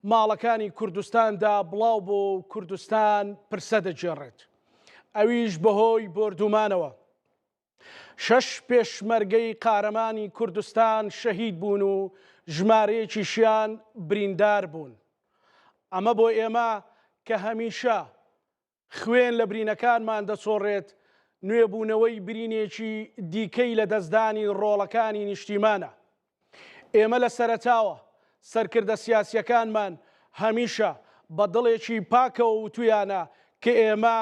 ماڵەکانی کوردستاندا بڵاو بۆ کوردستان پرسە دەجێڕێت. ئەویش بەهۆی بردومانەوە. 6 پێشمەرگەی قارەمانی کوردستان شەهید بوون و ژمارەیەکیشیان بریندار بوون. ئەمە بۆ ئێمە کە هەمیشە خوێن لە برینەکانمان دەچۆڕێت، نوێبوونەوەی برینێکی دیکەی لە دەستدانی ڕۆڵەکانی نیشتیمانە. ئێمە لە سەرەتاوە سەرکردە سیاسیەکانمان هەمیشە بە دڵێکی پاکەوە وتویانە کە ئێمە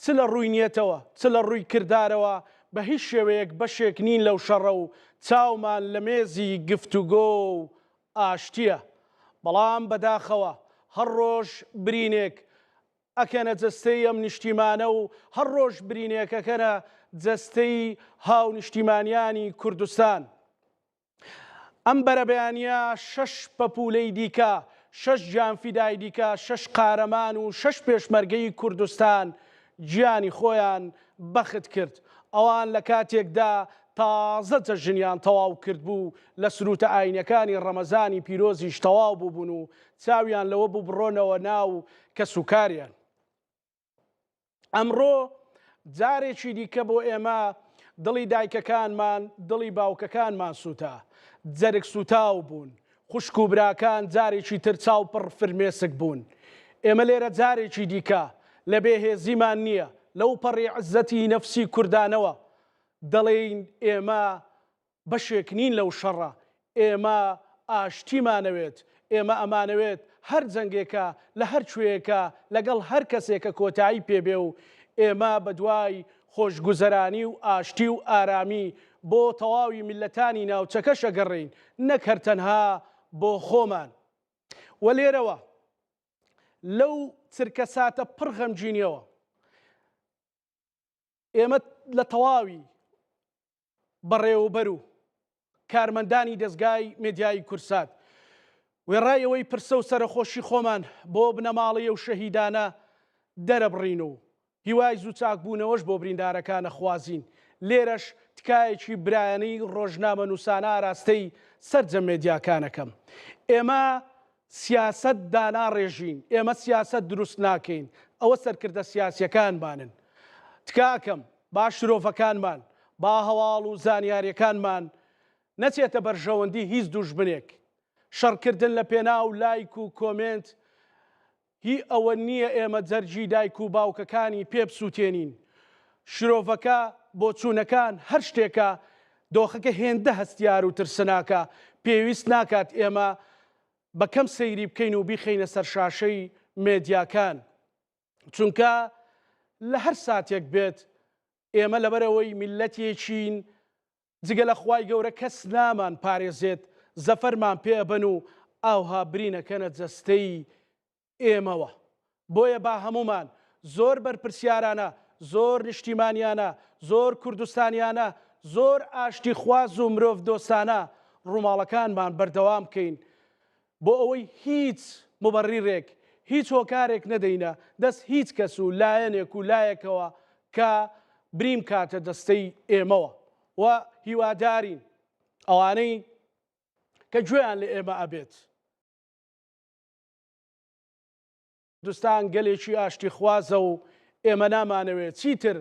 چ لە ڕووی نیەتەوە چ لە ڕووی کردارەوە بە هیچ شێوەیەک بەشێک نین لەو شەڕە و چاومان لە مێزی گفتوگۆ و ئاشتیە. بەڵام بەداخەوە هەر ڕۆژ برینێک ئەکەنە جەستەی ئەم نیشتیمانە و هەر ڕۆژ برینێکەکەنە جەستەی هاو نیشتیمانیانی کوردستان. ئەم بەرەبەیانیە 6 پەپولەی دیکە، 6 جانفیدای دیکە، 6 قارەمان و 6 پێشمەرگەی کوردستان گیانی خۆیان بەخت کرد. ئەوان لە کاتێکدا تازە جەژنیان تەواو کرد بوو، لە سروتە ئاینەکانی ڕەمەزانی پیرۆزیش تەواو بووبوون و چاویان لەوە بوو بڕۆنەوە ناو کە سوکاریان. ئەمڕۆ جارێکی دیکە بۆ ئێمە دڵی دایکەکانمان، دڵی باوکەکانمان سووتە، جەرگ سوتاو بوون، خوشک و براکان جارێکی تر چاو پڕ فرمێسک بوون. ئێمە لێرە جارێکی دیکە لە بێهێزیمان نییە، لەو پەڕی عزەتی نەفسی کوردانەوە دەڵێین ئێمە بەشێک نین لەو شەڕە، ئێمە ئاشتیمانەوێت، ئێمە ئەمانەوێت هەر جەنگێکە لە هەر کوێیەکە لەگەڵ هەر کەسێکە کۆتایی پێبێ و ئێمە بە دوای خۆشگوزەرانی و ئاشتی و ئارامی بۆ تەواوی میلەتانی ناوچەکە شەگەڕین، نەک هەر تەنها بۆ خۆمان. وە لێرەوە لەو چرکە ساتە پڕ غەمگینیەوە ئێمە لە تەواوی بەڕێوەبەر و کارمەندانی دەستگای مێدیای کورسات وێڕایەوەی پرسە و سەرخۆشی خۆمان بۆ بنەماڵەیە و شەهیدانە دەرەبڕین و هیوای زوو چاکبوونەوەش بۆ بریندارەکانە خوازین. لێرەش تکایەکی برایەنەی ڕۆژنامە نووسانە ئاراستەی سەرجەم مێدیاکانەکەم. ئێمە سیاست داناڕێژین، ئێمە سیاست دروست ناکەین، ئەوە سەرکردە سیاسیەکانمانن. تکاکەم با شرۆڤەکانمان، با هەواڵ و زانیاریەکانمان نەچێتە بەرژەوەندی هیچ دوژمنێک. شەڕکردن لە پێناو لایک و کۆمنت هی ئەوە نییە ئێمە جەرجی دایک و باوکەکانی پێ بسووتێنین. شرۆڤەکە بۆ چوونەکان هەر شتێکە دۆخەکە هێندە هەستیار و ترسناکە، پێویست ناکات ئێمە بەکەم سەیری بکەین و بیخەینە سەر شاشەی مێدیاکان، چونکە لە هەر ساتێک بێت ئێمە لەبەرەوەی میلەتێکین جگە لە خوای گەورە کەس نامان پارێزێت، زەفەرمان پێبن و ئاوها برینەکەنە جەستەی ئێمەوە. بۆیە با هەمومان زۆر بەرپرسیارانە، زۆر نیشتیمانیانە، زۆر کوردستانیانە، زۆر ئاشتی خواز و مرۆڤ دۆستانە ڕووماڵەکانمان بەردەوام بکەین بۆ ئەوەی هیچ مبەڕیرێک هیچ هۆکارێک نەدەینە دەست هیچ کەس و لایەنێک و لایەکەوە کە بریم کاتە دەستەی ئێمەوە. و هیوادارین ئەوانەی کە گوێیان لە ئێمە ئەبێت کوردستان گەلێکی ئاشتی خوازە و ئێمە نامانەوێت چیتر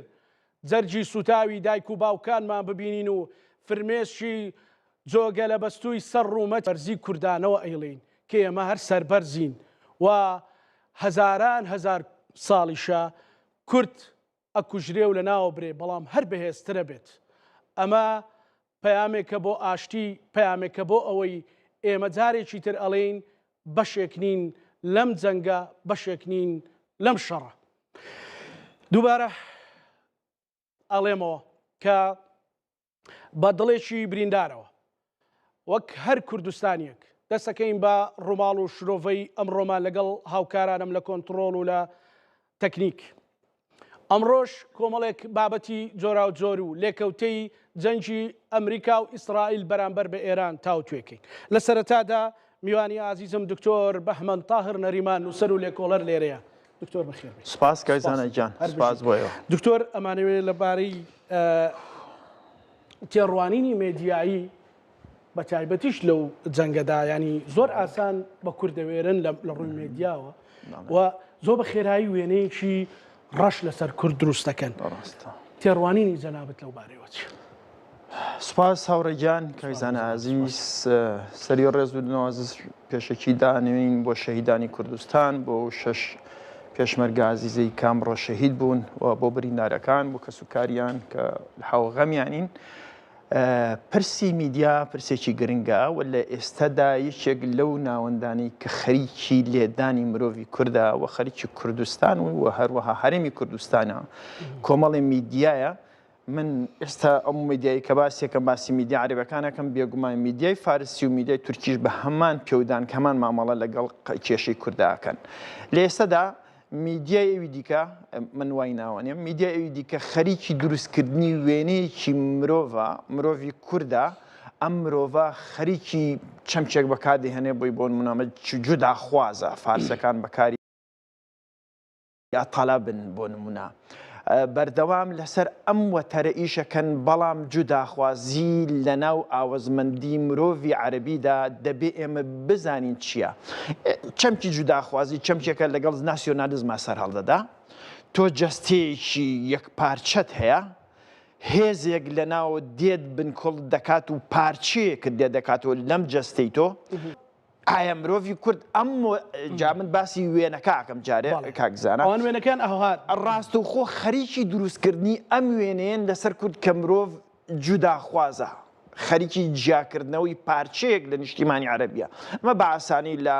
جەرجی سوتاوی دایک و باوکانمان ببینین و فرمێشی جۆگە لە بەستووی سەر ڕوومەت بەرزی کوردانەوە ئەیڵین کە ئێمە هەر سەربەرزین و هەزاران هەزار ساڵیشە کورد ئەکوژرێ و لە ناوە برێ، بەڵام هەر بەهێزترە بێت. ئەمە پەیامێکە بۆ ئاشتی، پەیامێکە بۆ ئەوەی ئێمە جارێکی تر ئەڵێین بەشێک نین لەم جەنگە، بەشێک نین لەم شەڕە. دووبارە ئەڵێمەوە کە بە دڵێکی بریندارەوە وەک هەر کوردستانیەک دەستەکەین بە ڕووماڵ و شرۆڤەی ئەمڕۆمان لەگەڵ هاوکارانم لە کۆنتڕۆڵ و لە تەکنیک. ئەمڕۆژ کۆمەڵێک بابەتی جۆرا و جۆر و لێکەوتەی جەنگی ئەمریکا و ئیسرائیل بەرامبەر بە ئێران تاوتوێکەین. لە سەرەتادا میوانی ئازیزم دکتۆر بەحمەد تاهر نەریمان نووسەر و لێکۆڵەر لێرەیە. دکتۆر بەخێر بێت. سپاس کایزانە جان، سپاس بۆیەوە. بە تایبەتیش لەو جەنگەدا ینی زۆر ئاسان بە کوردەوێرن لە ڕووی مێدیاوە و زۆر بە خێرایی وێنەیەکی ڕەش لەسەر کورد دروست دەکەن. تێڕوانینی جەنابەت لەو بارەوە چی؟ سوپاس هاوڕێگیان کەیزانە عەزیز سەری ڕێز و نوازش پێشەکی دانوین بۆ شەهیدانی کوردستان بۆ 6 پێشمەرگە عەزیزەی کامڕۆ شەهید بوون و بۆ بریندارەکان بۆ کەسوکاریان کە هاوغەمیانین. پرسی میدیا پرسێکی گرنگە و لە ئێستادا یەکێک لەو ناوەندانی کە خەریکی لێدانی مرۆڤی کوردە و خەریکی کوردستان و هەروەها هەرێمی کوردستانە کۆمەڵی میدیایە. من ئێستا ئەم میدیایی کە باسێکم باسی میدیا عەرەبەکانەکەم بێگومان میدیای فارسی و میدیای تورکیش بە هەمان پێودان کە هەمان مامەڵە لەگەڵ کێشەی کورداکەن. لە ئێستادا میدیای ئەوی دیکە من وای ناوانێم میدیای ئەوی دیکە خەریکی دروستکردنی وێنەیەکی مرۆڤی کووردە. ئەم مرۆڤە خەریکی چەمچێک بەکاردەهێنێ بۆی بۆ نمونە جوداخوازە فارسەکان بەکاری یا تەڵەبن بۆ نمونە. بەردەوام لەسەر ئەم وەتەرە ئیشەکەن بەڵام جوداخوازی لەناو ئاوەزمەندی مرۆڤی عەرەبیدا دەبێ ئێمە بزانین چییە. چەمکی جوداخوازی چەمکێکە لەگەڵ ناسیۆنالیزما سەر هەڵدەدا. تۆ جەستەیەکی یەکپارچەت هەیە هێزێک لەناو دێت بنکۆڵ دەکات و پارچەیەکت دێ دەکاتەوە لەم جەستەی تۆ. ئایا مرۆڤی کورد ئەم جا من باسی وێنەکەکەم جارێ کاکزانە ئەوان وێنەکان ئەوهات ڕاست و خۆ خەریکی دروستکردنی ئەم وێنەیەن لەسەر کورد کە مرۆڤ جوداخوازە خەریکی جیاکردنەوەی پارچەیەک لە نیشتیمانی عەرەبیە. ئەمە بە ئاسانی لە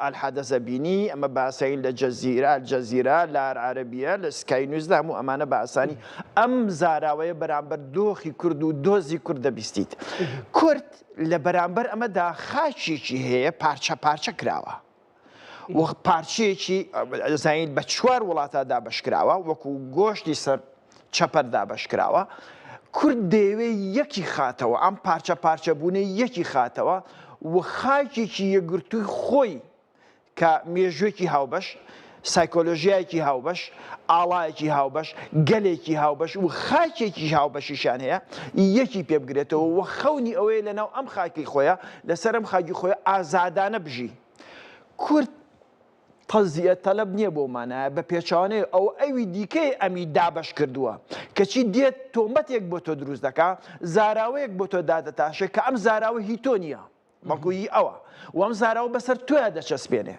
ئەلحەدەثە بینی ئەمە بە ئاسانی لە جەزیرە لە عەرەبیە لە سکای نیوزدا هەموو ئەمانە بە ئاسانی ئەم زاراوەیە بەرامبەر دۆخی کورد و دۆزی کورد دەبیستیت. کورد لە بەرامبەر ئەمەدا خاچێکی هەیە پارچە کراوە و پارچەیەکی زانین بە 4 وڵاتە دابەشکراوە وەکو گۆشتی سەر چەپەر دابەشکراوە. کورد دەیەوێ یەکی خاتەوە ئەم پارچە بوونەی یەکی خاتەوە و خاکێکی یەکگرتووی خۆی کە مێژوێکی هاوبەش سایکۆلۆژیایەکی هاوبەش ئاڵایەکی هاوبەش گەلێکی هاوبەش و خاکێکی هاوبەشیشان هەیە یەکی پێ بگرێتەوە و خەونی ئەوەیە لەناو ئەم خاکی خۆیە لەسەر ئەم خاکی خۆیە ئازادانە بژی. کورد تەزیە تەلەب نییە بۆمانایە بە پێچوانەیە ئەوی دیکەی ئەمی دابەش کردووە کەچی دێت تۆمەتێک بۆ تۆ دروست دەکا زاراوەیەک بۆ تۆ دادەتاشێت کە ئەم زاراوە هی تۆ نییە بەڵکویی ئەوە و ئەم زاراوە بەسەر تۆیە دەچەسپێنێ.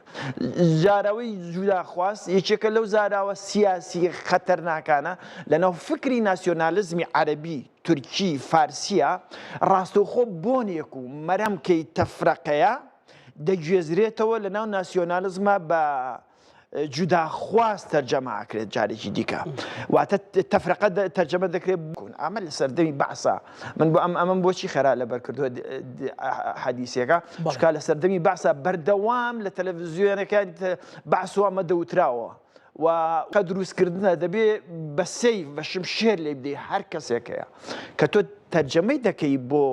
زاراوەی جوداخواست یەکێکە لەو زاراوە سیاسی خەتەرناکانە لەناو فکری ناسیۆنالیزمی عەرەبی تورکی فارسیە ڕاستەوخۆ بۆنێک و مەرەمکەی تەفرەقەیە دەگوێزرێتەوە لەناو ناسیۆنالیزمە بە جوداخواست تەرجەمەکرێت جارێکی دیکە واتە تەفرەقە تەرجەمە دەکرێت بکون. ئەمە لە سەردەمی بەعسا من بۆ ئەمەم بۆچی خێرا لەبەر کردووە حەدیسێکە چکا لە سەردەمی بەعسا بەردەوام لە تەلەڤیزیۆنەکانی بەعس و ئەمە دەوتراوە و قە دروستکردنە دەبێ بە سەیف بە شمشێر لێ بدەی هەر کەسێکەیە کە تۆ تەرجەمەی دەکەی بۆ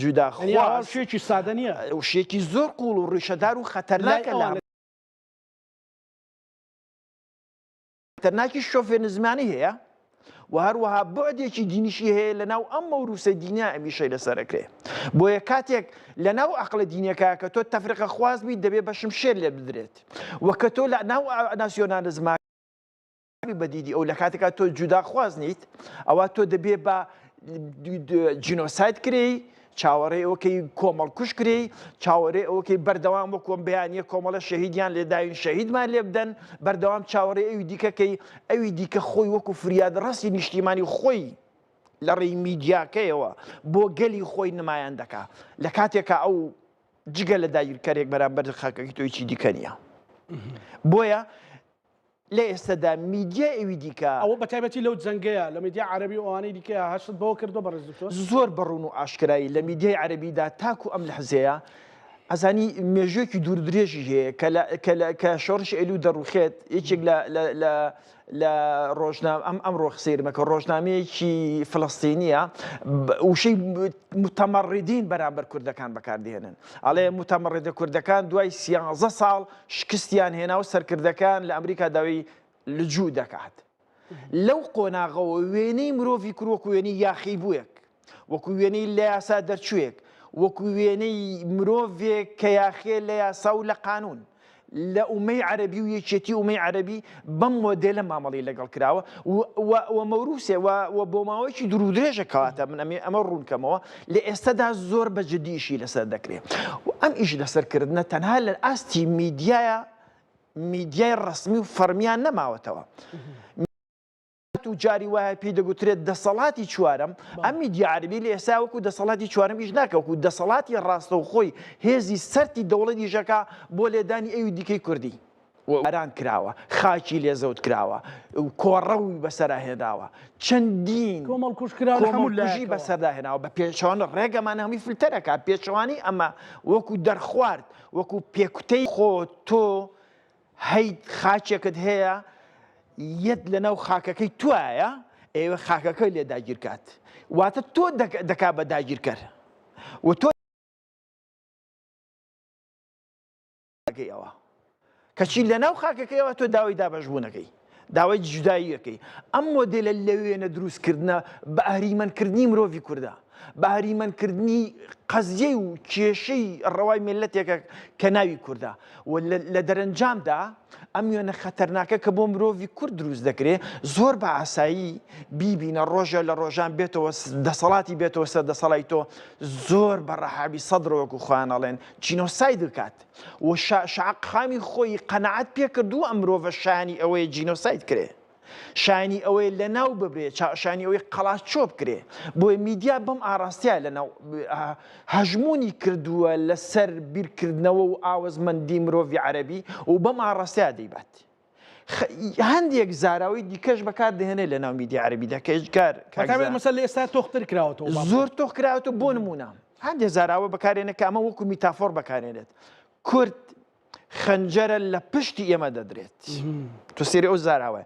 جوداخواست شێکی سادە نییە و شێکی زۆر قوڵ و ڕیشەدار و خەتەرناکە لە خەتەرناکی شۆڤێنزمانی هەیە و هەروەها بۆعدێکی دینیشی هەیە لەناو ئەم مەوروسە دینیا ئەمیشەی لەسەرەکرێ. بۆیە کاتێک لەناو عەقڵە دینیەکە کە تۆ تەفرقە خواست بیت دەبێت بە شمشێر لێ بدرێت وەکە تۆ لەناو ناسیۆنالیزما بەدیدی ئەو لە کاتێکا تۆ جوداخواز نیت ئەوە تۆ دەبێت بە جینۆساید کرێ چاوەڕێ ئەوکەی کۆمەڵ کوش کرێ چاوەڕێ ئەوکەی بەردەوام بۆ کۆم بەیانیە کۆمەڵە شەهیدیان لێداوین شەهیدمان لێ بدەن بەردەوام چاوەڕێ ئەوی دیکەکەی ئەوی دیکە خۆی وەکو فریادە ڕاستی نیشتیمانی خۆی لە ڕێی میدیاکەیەوە بۆ گەلی خۆی نمایان دەکا لە کاتێکە ئەو جگە لە داگیرکەرێک بەرامبەر خاکەکەی تۆیکی دیکە نییە. بۆیە لە ئێستادا میدیا ئەوی دیکە ئەوە بە تایبەتی لەو جەنگەیە لە میدیا عەرەبی ئەوانەی دیکە هەشت بەوە کردو بەڕێز دکتۆر زۆر بەڕوون و ئاشکرایی لە میدیای عەرەبیدا تاکو ئەم لەحزەیە ئەزانی مێژوێکی دوور درێژی هەیە کە شۆڕش ئێلوو دەڕوخێت یەکێک لە ڕۆژنامە ئەم ڕۆخسیرمە کە ڕۆژنامەیەکی فلەستینیە وشەی متەمەڕیدین بەرامبەر کوردەکان بەکاردێنن ئەڵێ متەمەڕیدە کوردەکان دوای 13 ساڵ شکستیان هێنا و سەرکردەکان لە ئەمریکا داوای لجوو دەکات. لەو قۆناغەوە وێنەی مرۆڤی کوڕ وەکو وێنەی یاخی بوویەک وەکو وێنەی لە یاسا دەرچوویەک وەکو وێنەی مرۆڤێک کە یاخێ لە یاسا و لە قانون لە ئومەی عەرەبی و یەکێتی ئومەی عەرەبی بەم مۆدێلە مامەڵی لەگەڵ کراوە و مەوروسێ و بۆ ماوەیەکی دوور و درێژە کەواتە من ئەمە ڕوونکەمەوە لە ئێستادا زۆر بە جددیشی لەسەر دەکرێت و ئەم ئیش لەسەرکردنە تەنها لە ئاستی میدیای ڕسمی و فەرمیان نەماوەتەوە و جاری وایە پێی دەگوترێت دەسەڵاتی چوارەم ئەم میدیا عەرەبی لە ئێستا وەکو دەسەڵاتی چوارەم ئیش ناکە وەکو دەسەڵاتی ڕاستەوخۆی هێزی سەرتی دەوڵەتی ژەکە بۆ لێدانی ئەوی دیکەی کوردی وەران کراوە خاکی لێزەوت کراوە کۆڕەوی بەسەرهێناوە چەندین کۆمەڵکوژی بەسەرداهێناوە بە پێچەوانە ڕێگەمان هەمووی فلتەرەکە پێچەوانی ئەمە وەکو دەرخوارد وەکو پێکوتەی خۆ تۆ هەیت خاچێکت هەیە یەت لەناو خاکەکەی توایە ئێوە خاکەکەی لێ داگیرکات واتە تۆ دەکا بە داگیرکەر و تۆ ئەوە کەچی لەناو خاکەکەیەوە تۆ داوای دابەشبوونەکەی داوای جوداییەکەی ئەم مۆدێلە لەوێنە دروستکردنە بە ئەهریمەندکردنی مرۆڤی کووردا بە هەریمەندکردنی قەزیەی و کێشەی ڕەوای ملەتێکە کە ناوی کووردا و لە دەرەنجامدا ئەم وێنە خەتەرناکە کە بۆ مرۆڤی کورد دروست دەکرێت زۆر بە ئاسایی بیبینە ڕۆژە لە ڕۆژان بێتەوە دەسەڵاتی بێتەوە سەر دەسەڵای تۆ زۆر بە ڕەحابی سەدرەوەکو خۆیان ئەڵێن جینۆساید دەکات و شعقخامی خۆی قەنەعەت پێ کردو ئەم مرۆڤە شانی ئەوەیە جینۆساید کرێ شانی ئەوەی لە ناو ببرێت شانی ئەوەی قەڵات چۆ بکرێ بۆی میدیا بەم ئاراستیا لە ناو هەژمونی کردووە لەسەر بیرکردنەوە و ئاوەزمەندی مرۆڤی عەرەبی و بەم ئاراستیا دەیبات هەندێک زاراوی دیکەش بەکار دەهێنێ لە ناو میدیا عەرەبیدا کە هیچ مەسەل لە ئێستا تۆختر کراوەتەوە زۆر تۆخ کراوەتەوە بۆ نمونە هەندێک زاراوە بەکارێنە کە ئەمە وەکو میتافۆر بەکارێنێت کورد خەنجەرە لە پشتی ئێمە دەدرێت تۆ سێری ئەو زاراوە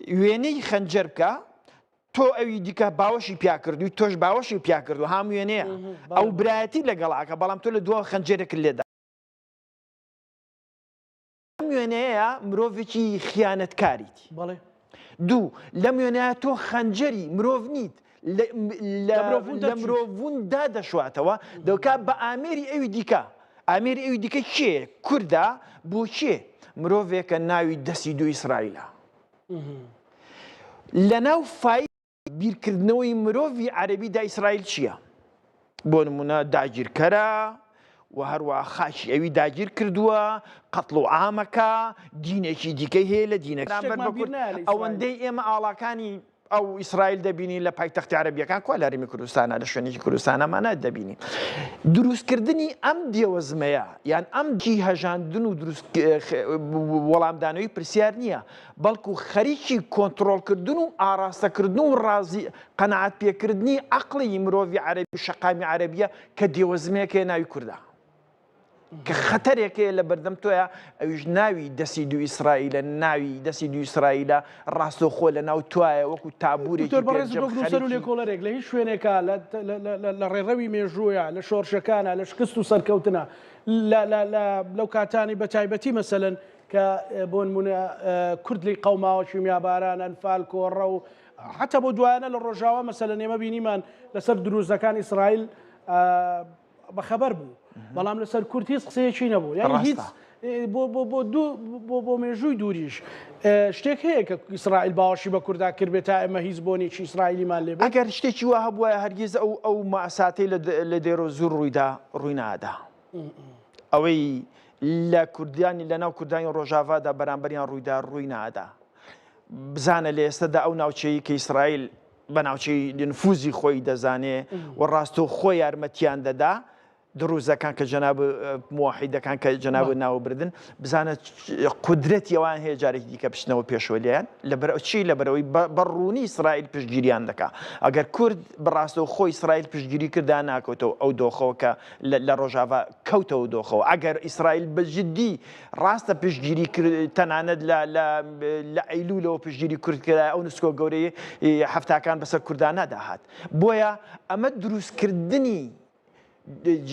وێنەی خەنجەر بکە تۆ ئەوی دیکە باوەشی پیاکردوی تۆش باوەشی پیاکردو هەم وێنەیە ئەو برایەتی لەگەڵاکە بەڵام تۆ لە دووە خەنجەرێک لێدا ئەم وێنەیە مرۆڤێکی خیانەتکاریتی دوو لەم وێنەیە تۆ خەنجەری مرۆڤ نیت لە مرۆڤوندا دەشواتەوە دەکات بە ئامێری ئەوی دیکە ئامێری ئەوی دیکە کێ کووردا بۆ کێ مرۆڤێکە ناوی دەستی دوو ئیسرائیلە لە ناو فای بیرکردنەوەی مرۆڤی عەرەبیدا ئیسرائیل چییە؟ بۆ نمونە داگیرکەرە و هەروە خاچی ئەوی داگیر کردووە قەتڵ و عامەکە دینێکی دیکەی هەیە لە دینەکان ئەوەندەی ئێمە ئاڵاکانی ئەو ئیسرائیل دەبینی لە پایتەختی عەرەبیەکان کۆ لە هەرێمی کوردستانە لە شوێنێکی کوردستانەمانە دەبینی دروستکردنی ئەم دیێوەزمەیە یان ئەم جی هەژاندن و وەڵامدانەوەی پرسیار نییە بەڵکو خەریکی کۆنتڕۆڵکردن و ئاراستەکردن و ڕازی قەنەعەت پێکردنی عەقڵی مرۆڤی عەرەبی شەقامی عەرەبیە کە دیێوەزمەیەکەیە ناوی کووردا کە خەتەرێکەیە لە بەردەم تۆیە ئەویش ناوی دەستی دوو ئیسرائیلە ناوی دەستی دوو ئیسرائیلە ڕاستەوخۆ لە ناو توایە وەکو تابوورێکی سەر و لێکۆڵەرێک لە هیچ شوێنێکە لە ڕێڕەوی مێژوویە لە شۆڕشەکانە لە شکست و سەرکەوتنە لەو کاتانی بە تایبەتی مەسەلەن کە بۆ نمونە کوردلی قەوماوە شیمیاباران ئەنفال کۆڕە و حتا بۆ دوایانە لە ڕۆژاوە مەسەلەن ئێمە بینیمان لەسەر دروستەکان ئیسرائیل بەخەبەر بوو بەڵام لەسەر کورد هیچ قسەیەکی نەبوو یعنی هیچ بۆ مێژووی دووریش شتێک هەیە کە ئیسرائیل باوەشی بە کووردا کرد بێت تا ئێمە هیچ بۆنێکی ئیسرائیلیمان لێ ئەگەر شتێکی وا هەبووە هەرگیز ئەو مەساتەی لە دێرۆ زوور ڕووی نادا ئەوەی لە کوردیانی لەناو کوردانی ڕۆژاوادا بەرامبەریان ڕووی نادا بزانە لە ئێستادا ئەو ناوچەیە کە ئیسرائیل بە ناوچەی نفوزی خۆی دەزانێ و ڕاستە خۆی یارمەتیان دەدا دروزەکان کە جەناب موحیدەکان کە جەناب ناوبردن بزانە قودرەتی ئەوان هەیە جارێکی دیکە بچنەوە پێشەوە لێیان چی لەبەرەوەی بەڕوونی ئیسرائیل پشتگیریان دەکا ئەگەر کورد بەڕاستەوە خۆی ئیسرائیل پشتگیری کردا ناکەوتەوە ئەو دۆخەوە کە لە ڕۆژاوا کەوتەوە دۆخەوە ئەگەر ئیسرائیل بەجددی ڕاستە پشتگیری کرد تەنانەت لە ئەیلولەوە پشتگیری کورد کرا ئەو نسکۆ گەورەی هەفتاکان بەسەر کوردانە داهات بۆیە ئەمە دروستکردنی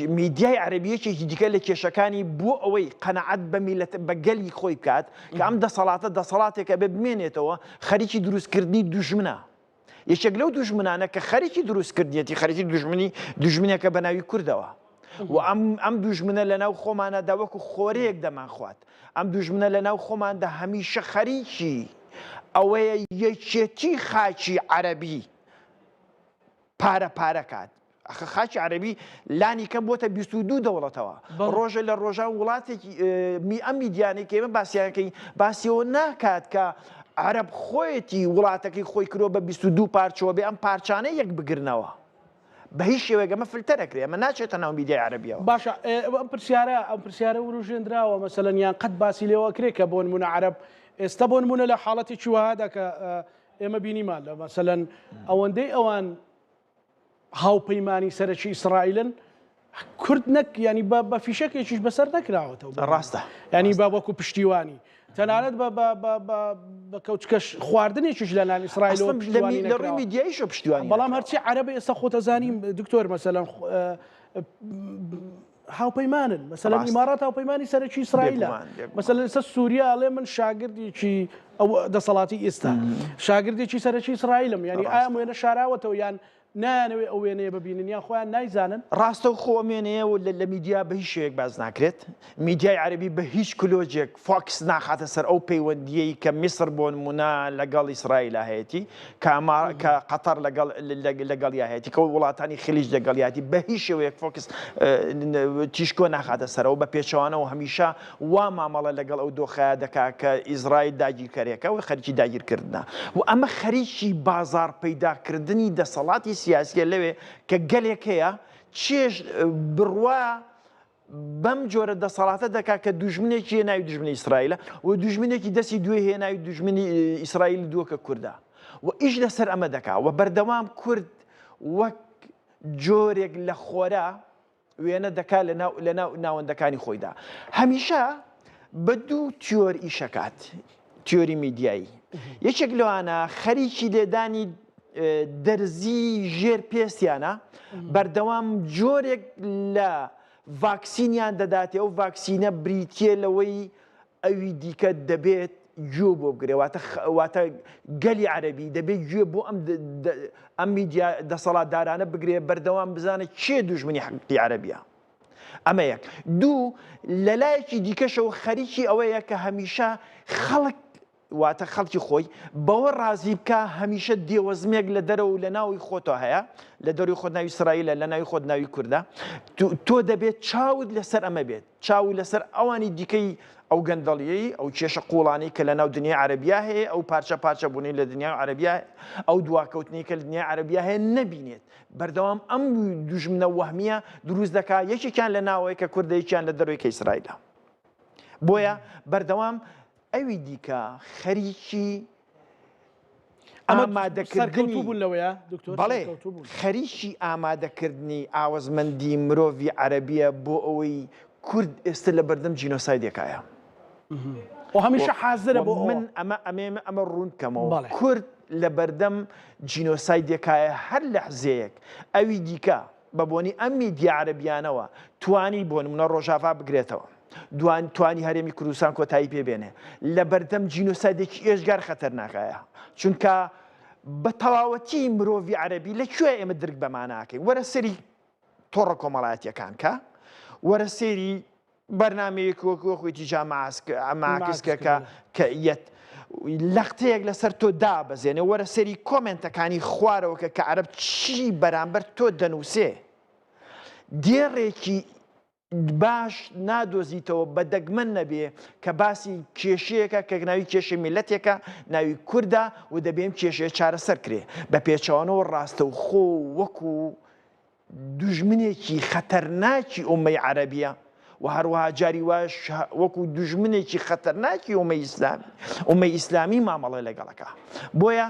میدیای عەرەبیەکێکی دیکە لە کێشەکانی بۆ ئەوەی قەنەعەت بە میلەت بە گەلی خۆی بکات کە ئەم دەسەڵاتێکە بێ بمێنێتەوە خەریکی دروستکردنی دوژمنە یەکێک لەو دوژمنانە کە خەریکی دروستکردیەتی خەریکی دوژمنێکە بە ناوی کوردەوە و ئەم دوژمنە لە ناو خۆمانەدا وەکو خۆرەیەک دەمان خوات ئەم دوژمنە لە ناو خۆماندا هەمیشە خەریکی ئەوەیە یەکێتی خاچی عەرەبی پارە کات خاچی عەرەبی لانی کەم بۆتە 22 دەوڵەتەوە ڕۆژە لە ڕۆژان وڵاتێکی ئەم میدیانێک ئێمە باسییانەکەی باسیەوە ناکات کە عەرەب خۆیەتی وڵاتەکەی خۆی کرۆ بە 22 پارچەوە بێ ئەم پارچانە یەک بگرنەوە بە هیچ شێوەیە ئەمە فلتەرەکرێ ئەمە ناچێتە ناو میدیای عەرەبیەوە باشە ئەم پرسیارە وروژێنراوە مەسەلەن یان قەت باسی لێوە کرێ کە بۆ نمونە عەرەب ئێستا بۆ نمونە لە حاڵەتێکی وهادا کە ئێمە بینیمان لە مەسەلەن ئەوەندەی ئەوان هاوپەیمانی سەرەکی ئیسرائیلن کورد نەک ینی بە فیشەکێکیش بەسەر نەکراوەتەوە ڕاستە ینی با وەکو پشتیوانی تەنانەت بە کەوچکەش خواردنێکیش لە نان ئیسرائیل لە ڕووی میدیاییشە پشتیوانی بەڵام هەرچی عەرەبە ئێستا خۆتەزانیم دکتۆر مەسەلەن هاوپەیمانن مەسەلەن ئیمارات هاوپەیمانی سەرەکی ئیسرائیلە مەسەلەن ئێستا سووریا ئەڵێ من شاگردێکی ئەو دەسەڵاتی ئێستا شاگردێکی سەرەکی ئیسرائیلم ینی ئایا وێنە شاراوەتەوە یان نانەوێ ئەو وێنەیە ببینن یان خۆیان نایزانن ڕاستە و خۆمێنەیە و لە میدیا بە هیچ شوێک باز ناکرێت میدیای عەرەبی بە هیچ کلۆجێک فۆکس ناخاتە سەر ئەو پەیوەندیەی کە میسر بۆ نمونە لەگەڵ ئیسرائیل هەیەی کە قەتەر لەگەڵیا هەیەی کە وڵاتانی خلیج لەگەڵیاتی بە هیچ شێوەیەک فۆکس تیشکۆ ناخاتە سەرەوە بە پێچەوانەوە هەمیشە وا مامەڵە لەگەڵ ئەو دۆخەیە دەکا کە ئیزرائیل داگیرکەرێکە و خەریکی داگیرکردنە و ئەمە خەریکی بازار پەیداکردنی دەسەڵاتی سیاسیە لەوێ کە گەلێک هەیە چێژ بڕوا بەم جۆرە دەسەڵاتە دەکا کە دوژمنێکی ناوی دوژمنی ئیسرائیلە و دوژمنێکی دەستی دوێ هەیە ناوی دوژمنی ئیسرائیل دووەکە کووردە و ئیش لەسەر ئەمە دەکا و بەردەوام کورد وەک جۆرێک لە خۆرا وێنە دەکا لە ناوەندەکانی خۆیدا هەمیشە بە دوو تیۆر ئیشەکات تیۆری میدیایی یەکێک لەوانە خەریکی لێدانی دەرزی ژێر پێستیانە بەردەوام جۆرێک لە ڤاکسینیان دەداتێ ئەو ڤاکسینە بریتیە لەوەی ئەوی دیکە دەبێت گوێ بۆ بگرێ واتە گەلی عەرەبی دەبێت گوێ بۆ ئەم میدیا دەسەڵاتدارانە بگرێ بەردەوام بزانە چێ دوژمنی حەقیقی عەرەبیە ئەمە یەک دوو لە لایەکی دیکەشەوە خەریکی ئەوەیە کە هەمیشە خەڵک واتە خەڵکی خۆی بەوە ڕازی بکە هەمیشە دێوەزمێک لە دەرەوە و لە ناوی خۆتەوە هەیە لە دەروی خۆت ناوی ئیسرائیلە لە ناوی خۆت ناوی کووردە تۆ دەبێت چاوت لەسەر ئەمە بێت چاو لەسەر ئەوانی دیکەی ئەو گەندەڵیەی ئەو کێشە قوڵانی کە لە ناو دنیای عەرەبیا هەیە ئەو پارچە بوونی لە دنیای عەرەبیا ئەو دواکەوتنی کە لە دنیای عەرەبیا هەیە نەبینێت بەردەوام ئەم دوژمنە وەهمیە دروست دەکات یەکێکیان لە ناوەیە کە کوردەیەکیان لە دەروی کە ئیسرائیلە بۆیە بەردەوام ئەوی دیکە خەریکی ئامادەکردنی بەڵێ خەریکی ئامادەکردنی ئاوەزمەندی مرۆڤی عەرەبیە بۆ ئەوەی کورد ئێستا لە بەردەم جینۆسایدێکایە و هەمیشە حازرە بۆ من ئەمە ڕوون کەمەوە کورد لە بەردەم جینۆسایدێکایە هەر لەحزەیەک ئەوی دیکە بە بۆنی ئەم میدیا عەرەبیانەوە توانی بۆ نمونە ڕۆژاوا بگرێتەوە توانی هەرێمی کوردستان کۆتایی پێبێنێ لە بەردەم جینۆسایدێکی ئێژگار خەتەرناکایە چونکە بە تەواوەتی مرۆڤی عەرەبی لەکوێ ئێمە درک بەمان ناکەین وەرە سەری تۆڕە کۆمەڵایەتیەکان کە وەرە سێری بەرنامەیەک وەکوێتی جاماعکسکە کە یەت لەختەیەک لەسەر تۆ دابەزێنێ وەرە سەری کۆمنتەکانی خوارەوەکە کە عەرەب چی بەرامبەر تۆ دەنووسێ دێڕێکی باش نادۆزیتەوە بە دەگمەن نەبێ کە باسی کێشەیەکە کە ناوی کێشە میلەتێکە ناوی کووردە و دەبێم کێشەیە چارەسەر کرێ بە پێچەوانەوە ڕاستە و خۆ وەکو دوژمنێکی خەتەرناکی ئومەی عەرەبیە و هەروەها جاری واش وەکو دوژمنێکی خەتەرناکی ئومەی ئیسلامی مامەڵە لەگەڵەکە بۆیە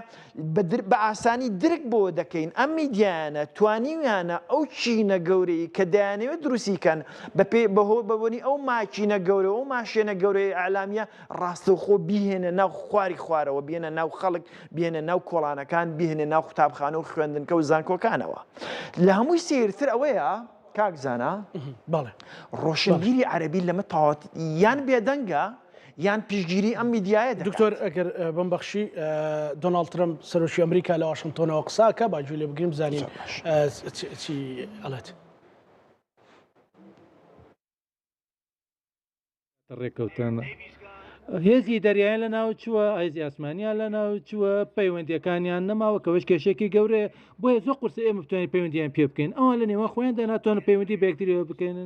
بە ئاسانی درک بۆ دەکەین ئەم میدیانە توانیویانە ئەو چینە گەورەی کە دەیانەوێت دروستیکەن بەبوونی ئەو ماچینە گەورە و ماشێنە گەورەی ئەعلامیە ڕاستەوخۆ بیهێنە ناو خواری خوارەوە بێنە ناو خەڵک بێنە ناو کۆڵانەکان بهێنە ناو قوتابخانە و خوێندنکە و زانکۆکانەوە لە هەمووی سێرتر ئەوەیە کاکزانە ڕۆشنبیری عەرەبی لەمە تەواوەتی یان بێدەنگە یان پیشگیری ئەم میدیایە دەکات. دکتۆر ئەگەر بمبەخشی دۆناڵد ترەمپ سەرۆکی ئەمریکا لە واشنگتۆنەوە قساکە باگوێ لێ بگرین بزانین چی ئەڵێت. ڕێکەوتن هێزی دەریایان لە ناو چووە ئایزی ئاسمانیان لە ناو چووە پەیوەندیەکانیان نەماوە کەەوەش کێشێکی گەورەیە بۆیە زۆر قورس ئێمە بتوانین پەیوەندیان پێ بکەین ئەوان لە نێوە خۆیاندا ناتوانن پەیوەندی بەیەکتریەوە بکەن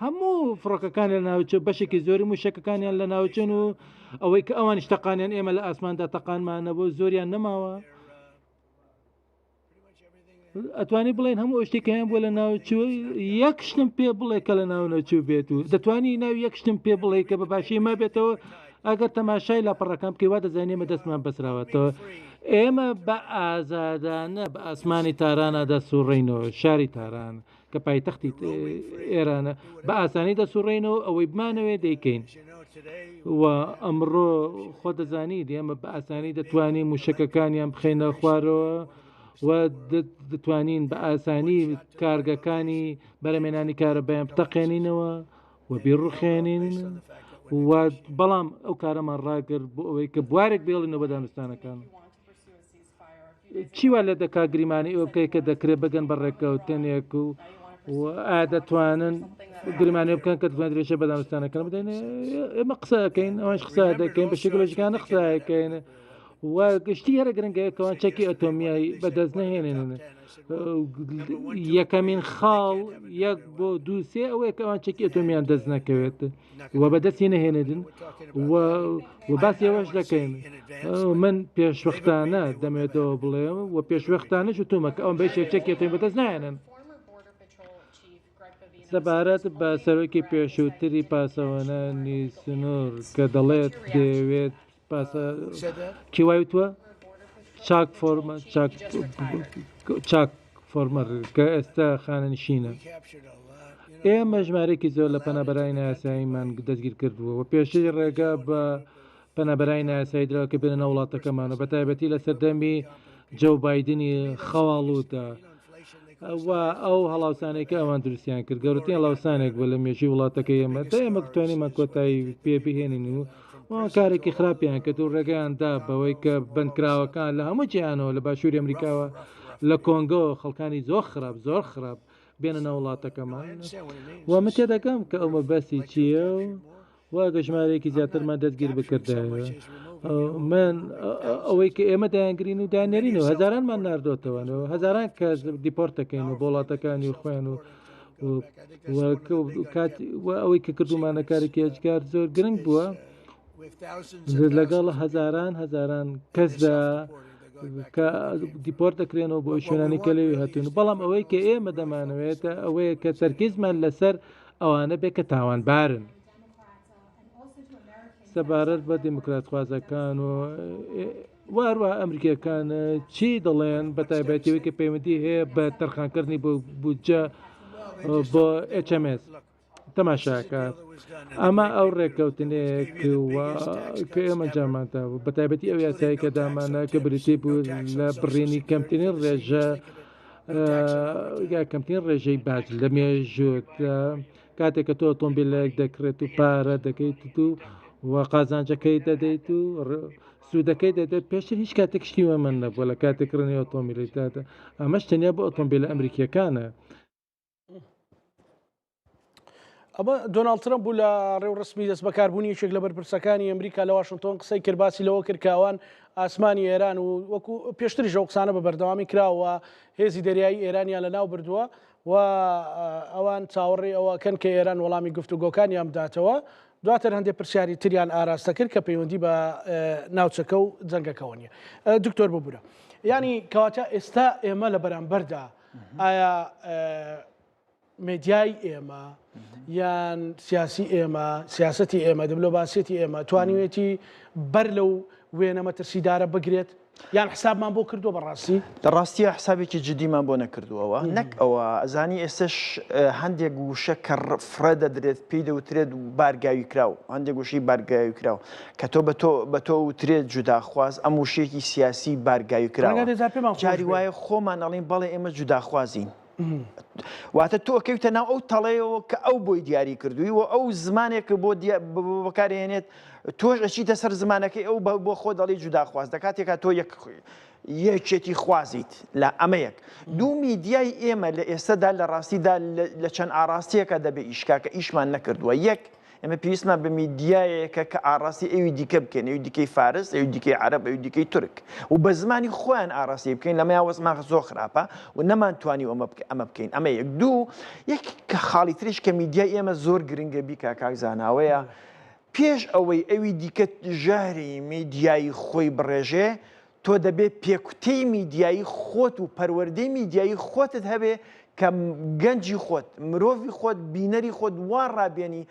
هەموو فڕۆکەکان لە ناوچە بەشێکی زۆری موشەکەکانیان لە ناوچن و ئەوەی کە ئەوان شتەقانیان ئێمە لە ئاسماندا تەقانمانەوە زۆریان نەماوە ئەتوانی بڵێن هەموو شتێکیان بۆ لە ناوچوە یەک شتم پێ بڵێ کە لە ناو نەچوو بێت و دەتوانی ناو یەک شتم پێ بڵێ کە بە باشی ما بێتەوە ئەگەر تەماشای لاپەڕەکان بکەیوا دەزانێمە دەستمان بەسراوەتەوە ئێمە بە ئازادانە بە ئاسمانی تارانە دەسوڕێینەوە شاری تاران کە پایتەختی ئێرانە بە ئاسانی دەسوڕێینەوە ئەوەی بمانەوێ دەیکەین و ئەمڕۆ خۆ دەزانیت ئێمە بە ئاسانی دەتوانین موشەکەکانیان بخێنە خوارەوە و دەتوانین بە ئاسانی کارگەکانی بەرەمێنانی کارەبیان بتەقێنینەوە و بیڕوخێنین و بەڵام ئەو کارەمان ڕاگرت بۆ ئەوەی کە بوارێک بێڵینەوە بە دانوستانەکان چیوا لە دەکا گریمانی ئەوە بکەی کە دەکرێت بگەن بە ڕێکەوتنێک و ئایا دەتوانن گریمانی بکەن کە دەتوان درێژە بە دانوستانەکان بدەین ئێمە قسەکەین ئەوانش قسە دەکەین بە شێکۆلۆژیکانە قسەکەین و گشتی هەرە گرنگەکەوان چەکی ئەتۆمیایی بەدەست نەهێنێنن یەکەمین خاڵ یەک بۆ دووسێ ئەوەیە کەوان چەکی ئەتۆمیان دەست نەکەوێت و بەدەستی نەهێنێدن و باسی ئەوەش دەکەین من پێشوەختانە دەمێتەوە بڵێم و پێشوەختانەش تومەکە ئەوم بەشێک چەکی ئەتۆمی بەدەست نایێنن سەبارەت بە سەرۆکی پێشووتری پاسەوانانی سنوور کە دەڵێت دەوێت کیوای تووە چاک فۆرمەر کە ئێستا خانەنشینە ئێمە ژمارەێکی زۆر لە پەنابەرای ناساییمان دەستگیر کردبووە و پێشەی ڕێگا بە پەنابەرای ناسایی درراوە کە بێنە وڵاتەکەمانە بە تایبەتی لە سەردەمی جۆ بایدنی خەواڵوتە و ئەو هەڵاوسانێکە ئەوان دروستیان کرد گەورەترین هەڵاوسانێک بە لە مێژی وڵاتەکە ئێمە ئێمە توانیمان کۆتایی پێ بهێنین و کارێکی خراپیان کە و ڕێگەیاندا بەوەی کە بندکراوەکان لە هەموو جیانەوە لە باشووری ئەمریکاوە لە کۆنگۆ خەڵکانی زۆر خراپ بێنە ناو وڵاتەکەمان ومە تێدەکەم کە ئەومە بەسی چییە و گەژمارێکی زیاترمان دەستگیر بکردەوە من ئەوەی کە ئێمە دایانگرین و دانێرینەوە هەزارانمان ناردۆتەوەنەوە هەزاران کەس دیپۆرتەکەین و بۆ وڵاتەکانی و خۆیان و ئەوەی کە کردومانە کارێکی ئەجگار زۆر گرنگ بووە لەگەڵ هەزاران کەسدا کە دیپۆرت دەکرێنەوە بۆ شوێنانی کە لەوێ هاتوون بەڵام ئەوەی کە ئێمە دەمانەوێتە ئەوەیە کە تەرکیزمان لەسەر ئەوانە بێ کە تاوانبارن سەبارەت بە دیموکرات خوازەکان و واروە ئەمریکیەکان چی دەڵێن بە تایبەتیەوەی کە پەیوەندی هەیە بە تەرخانکردنی بۆ بودجە بۆ HMS تەماشاکە ئەمە ئەو ڕێککەوتنەیەک کە ئێمە جامانتا بوو بە تایبەتی ئەو یاسایی کە دامانە کە بریتی بوو لە بڕێنی کەمترین ڕێژە کەمترین ڕێژەی باج لە مێژوت کاتێک کە تۆ ئۆتۆمبیلێک دەکرێت و پارە دەکەیت و قازانجەکەی دەدەیت و سوودەکەی دەدەێت پێشتر هیچ کاتێک شتیوە من نەبووە لە کاتێک کڕنی ئۆتۆمبیلی دادە ئەمەش تەنیا بە ئۆتۆمبیلە ئەمریکیەکانە ئەمە دۆناڵد ترەمپ بوو لە ڕێو ڕسمی دەست بەکاربوونی یەکێک لە بەرپرسەکانی ئەمریکا لە واشنگتۆن قسەی کردباسی لەوە کرد کە ئەوان ئاسمانی ئێران و وەکو پێشتری ژەو قسانە بە بەردەوامی کراوە هێزی دەریایی ئێرانیان لە ناو بردووە و ئەوان چاوەڕێ ئەوەکەن کە ئێران وەڵامی گفتوگۆکانیان بداتەوە دواتر هەندێک پرسیاری تریان ئاراستە کرد کە پەیوەندی بە ناوچەکە و جەنگەکەەوە نیە دکتۆر ببوورە ینی کەواتە ئێستا ئێمە لە بەرامبەردا ئایا مێدیای ئێمە یان سیاسی ئێمە سیاسەتی ئێمە دیبلۆماسیەتی ئێمە توانیوێتی بەر لەو وێنە مەترسیدارە بگرێت یان حسابمان بۆ کردووە بەڕاستی ڕاستیە حسابێکی جدیمان بۆ نەکردووەوە نەک ئەوە ئەزانی ئێستش هەندێک وشە کە فرە دەدرێت پێی دەوترێت بارگاوی کراو هەندێک گوشی بارگاوی کراو کە تۆ بە تۆ وترێت جوداخواز ئەم وشەیەکی سیاسی بارگاوی کراوە جاری وایە خۆمان ئەڵین بەڵێ ئێمە جوداخوازین واتە تۆ کەوتە ناو ئەو تەڵەیەوە کە ئەو بۆی دیاری کردووی و ئەو زمانێکە بۆ بەکارهێنێت تۆش ئەچیتە سەر زمانەکەی ئەو بۆ خۆ دەڵی جوداخواز دەکاتێکا تۆ یەکێتی خوازیت لە ئەمە یەک دوو میدیای ئێمە لە ئێستادا لە ڕاستیدا لە چەند ئاراستەیەکە دەبێ ئیشکا کە ئیشمان نەکردووە یەک ئێمە پێویستمان بە میدیایەکە کە ئاڕاستی ئەوی دیکە بکەین ئەوی دیکەی فارس ئەوی دیکەی عەرەب ئەوی دیکەی تورک و بە زمانی خۆیان ئاڕاستی بکەین لەمە وەزمان زۆر خراپە و نەمانتوانی ئەمە بکەین ئەمە یەک دوو یەک کە خاڵی تریش کە میدیای ئێمە زۆر گرنگە بیکە کاکزاناوەیە پێش ئەوەی ئەوی دیکە ژاری میدیایی خۆی بڕێژێ تۆ دەبێت پێکوتەی میدیایی خۆت و پەروەردەی میدیایی خۆتت هەبێ کە گەنجی خۆت مرۆڤی خۆت بینەری خۆت وا ڕابێنی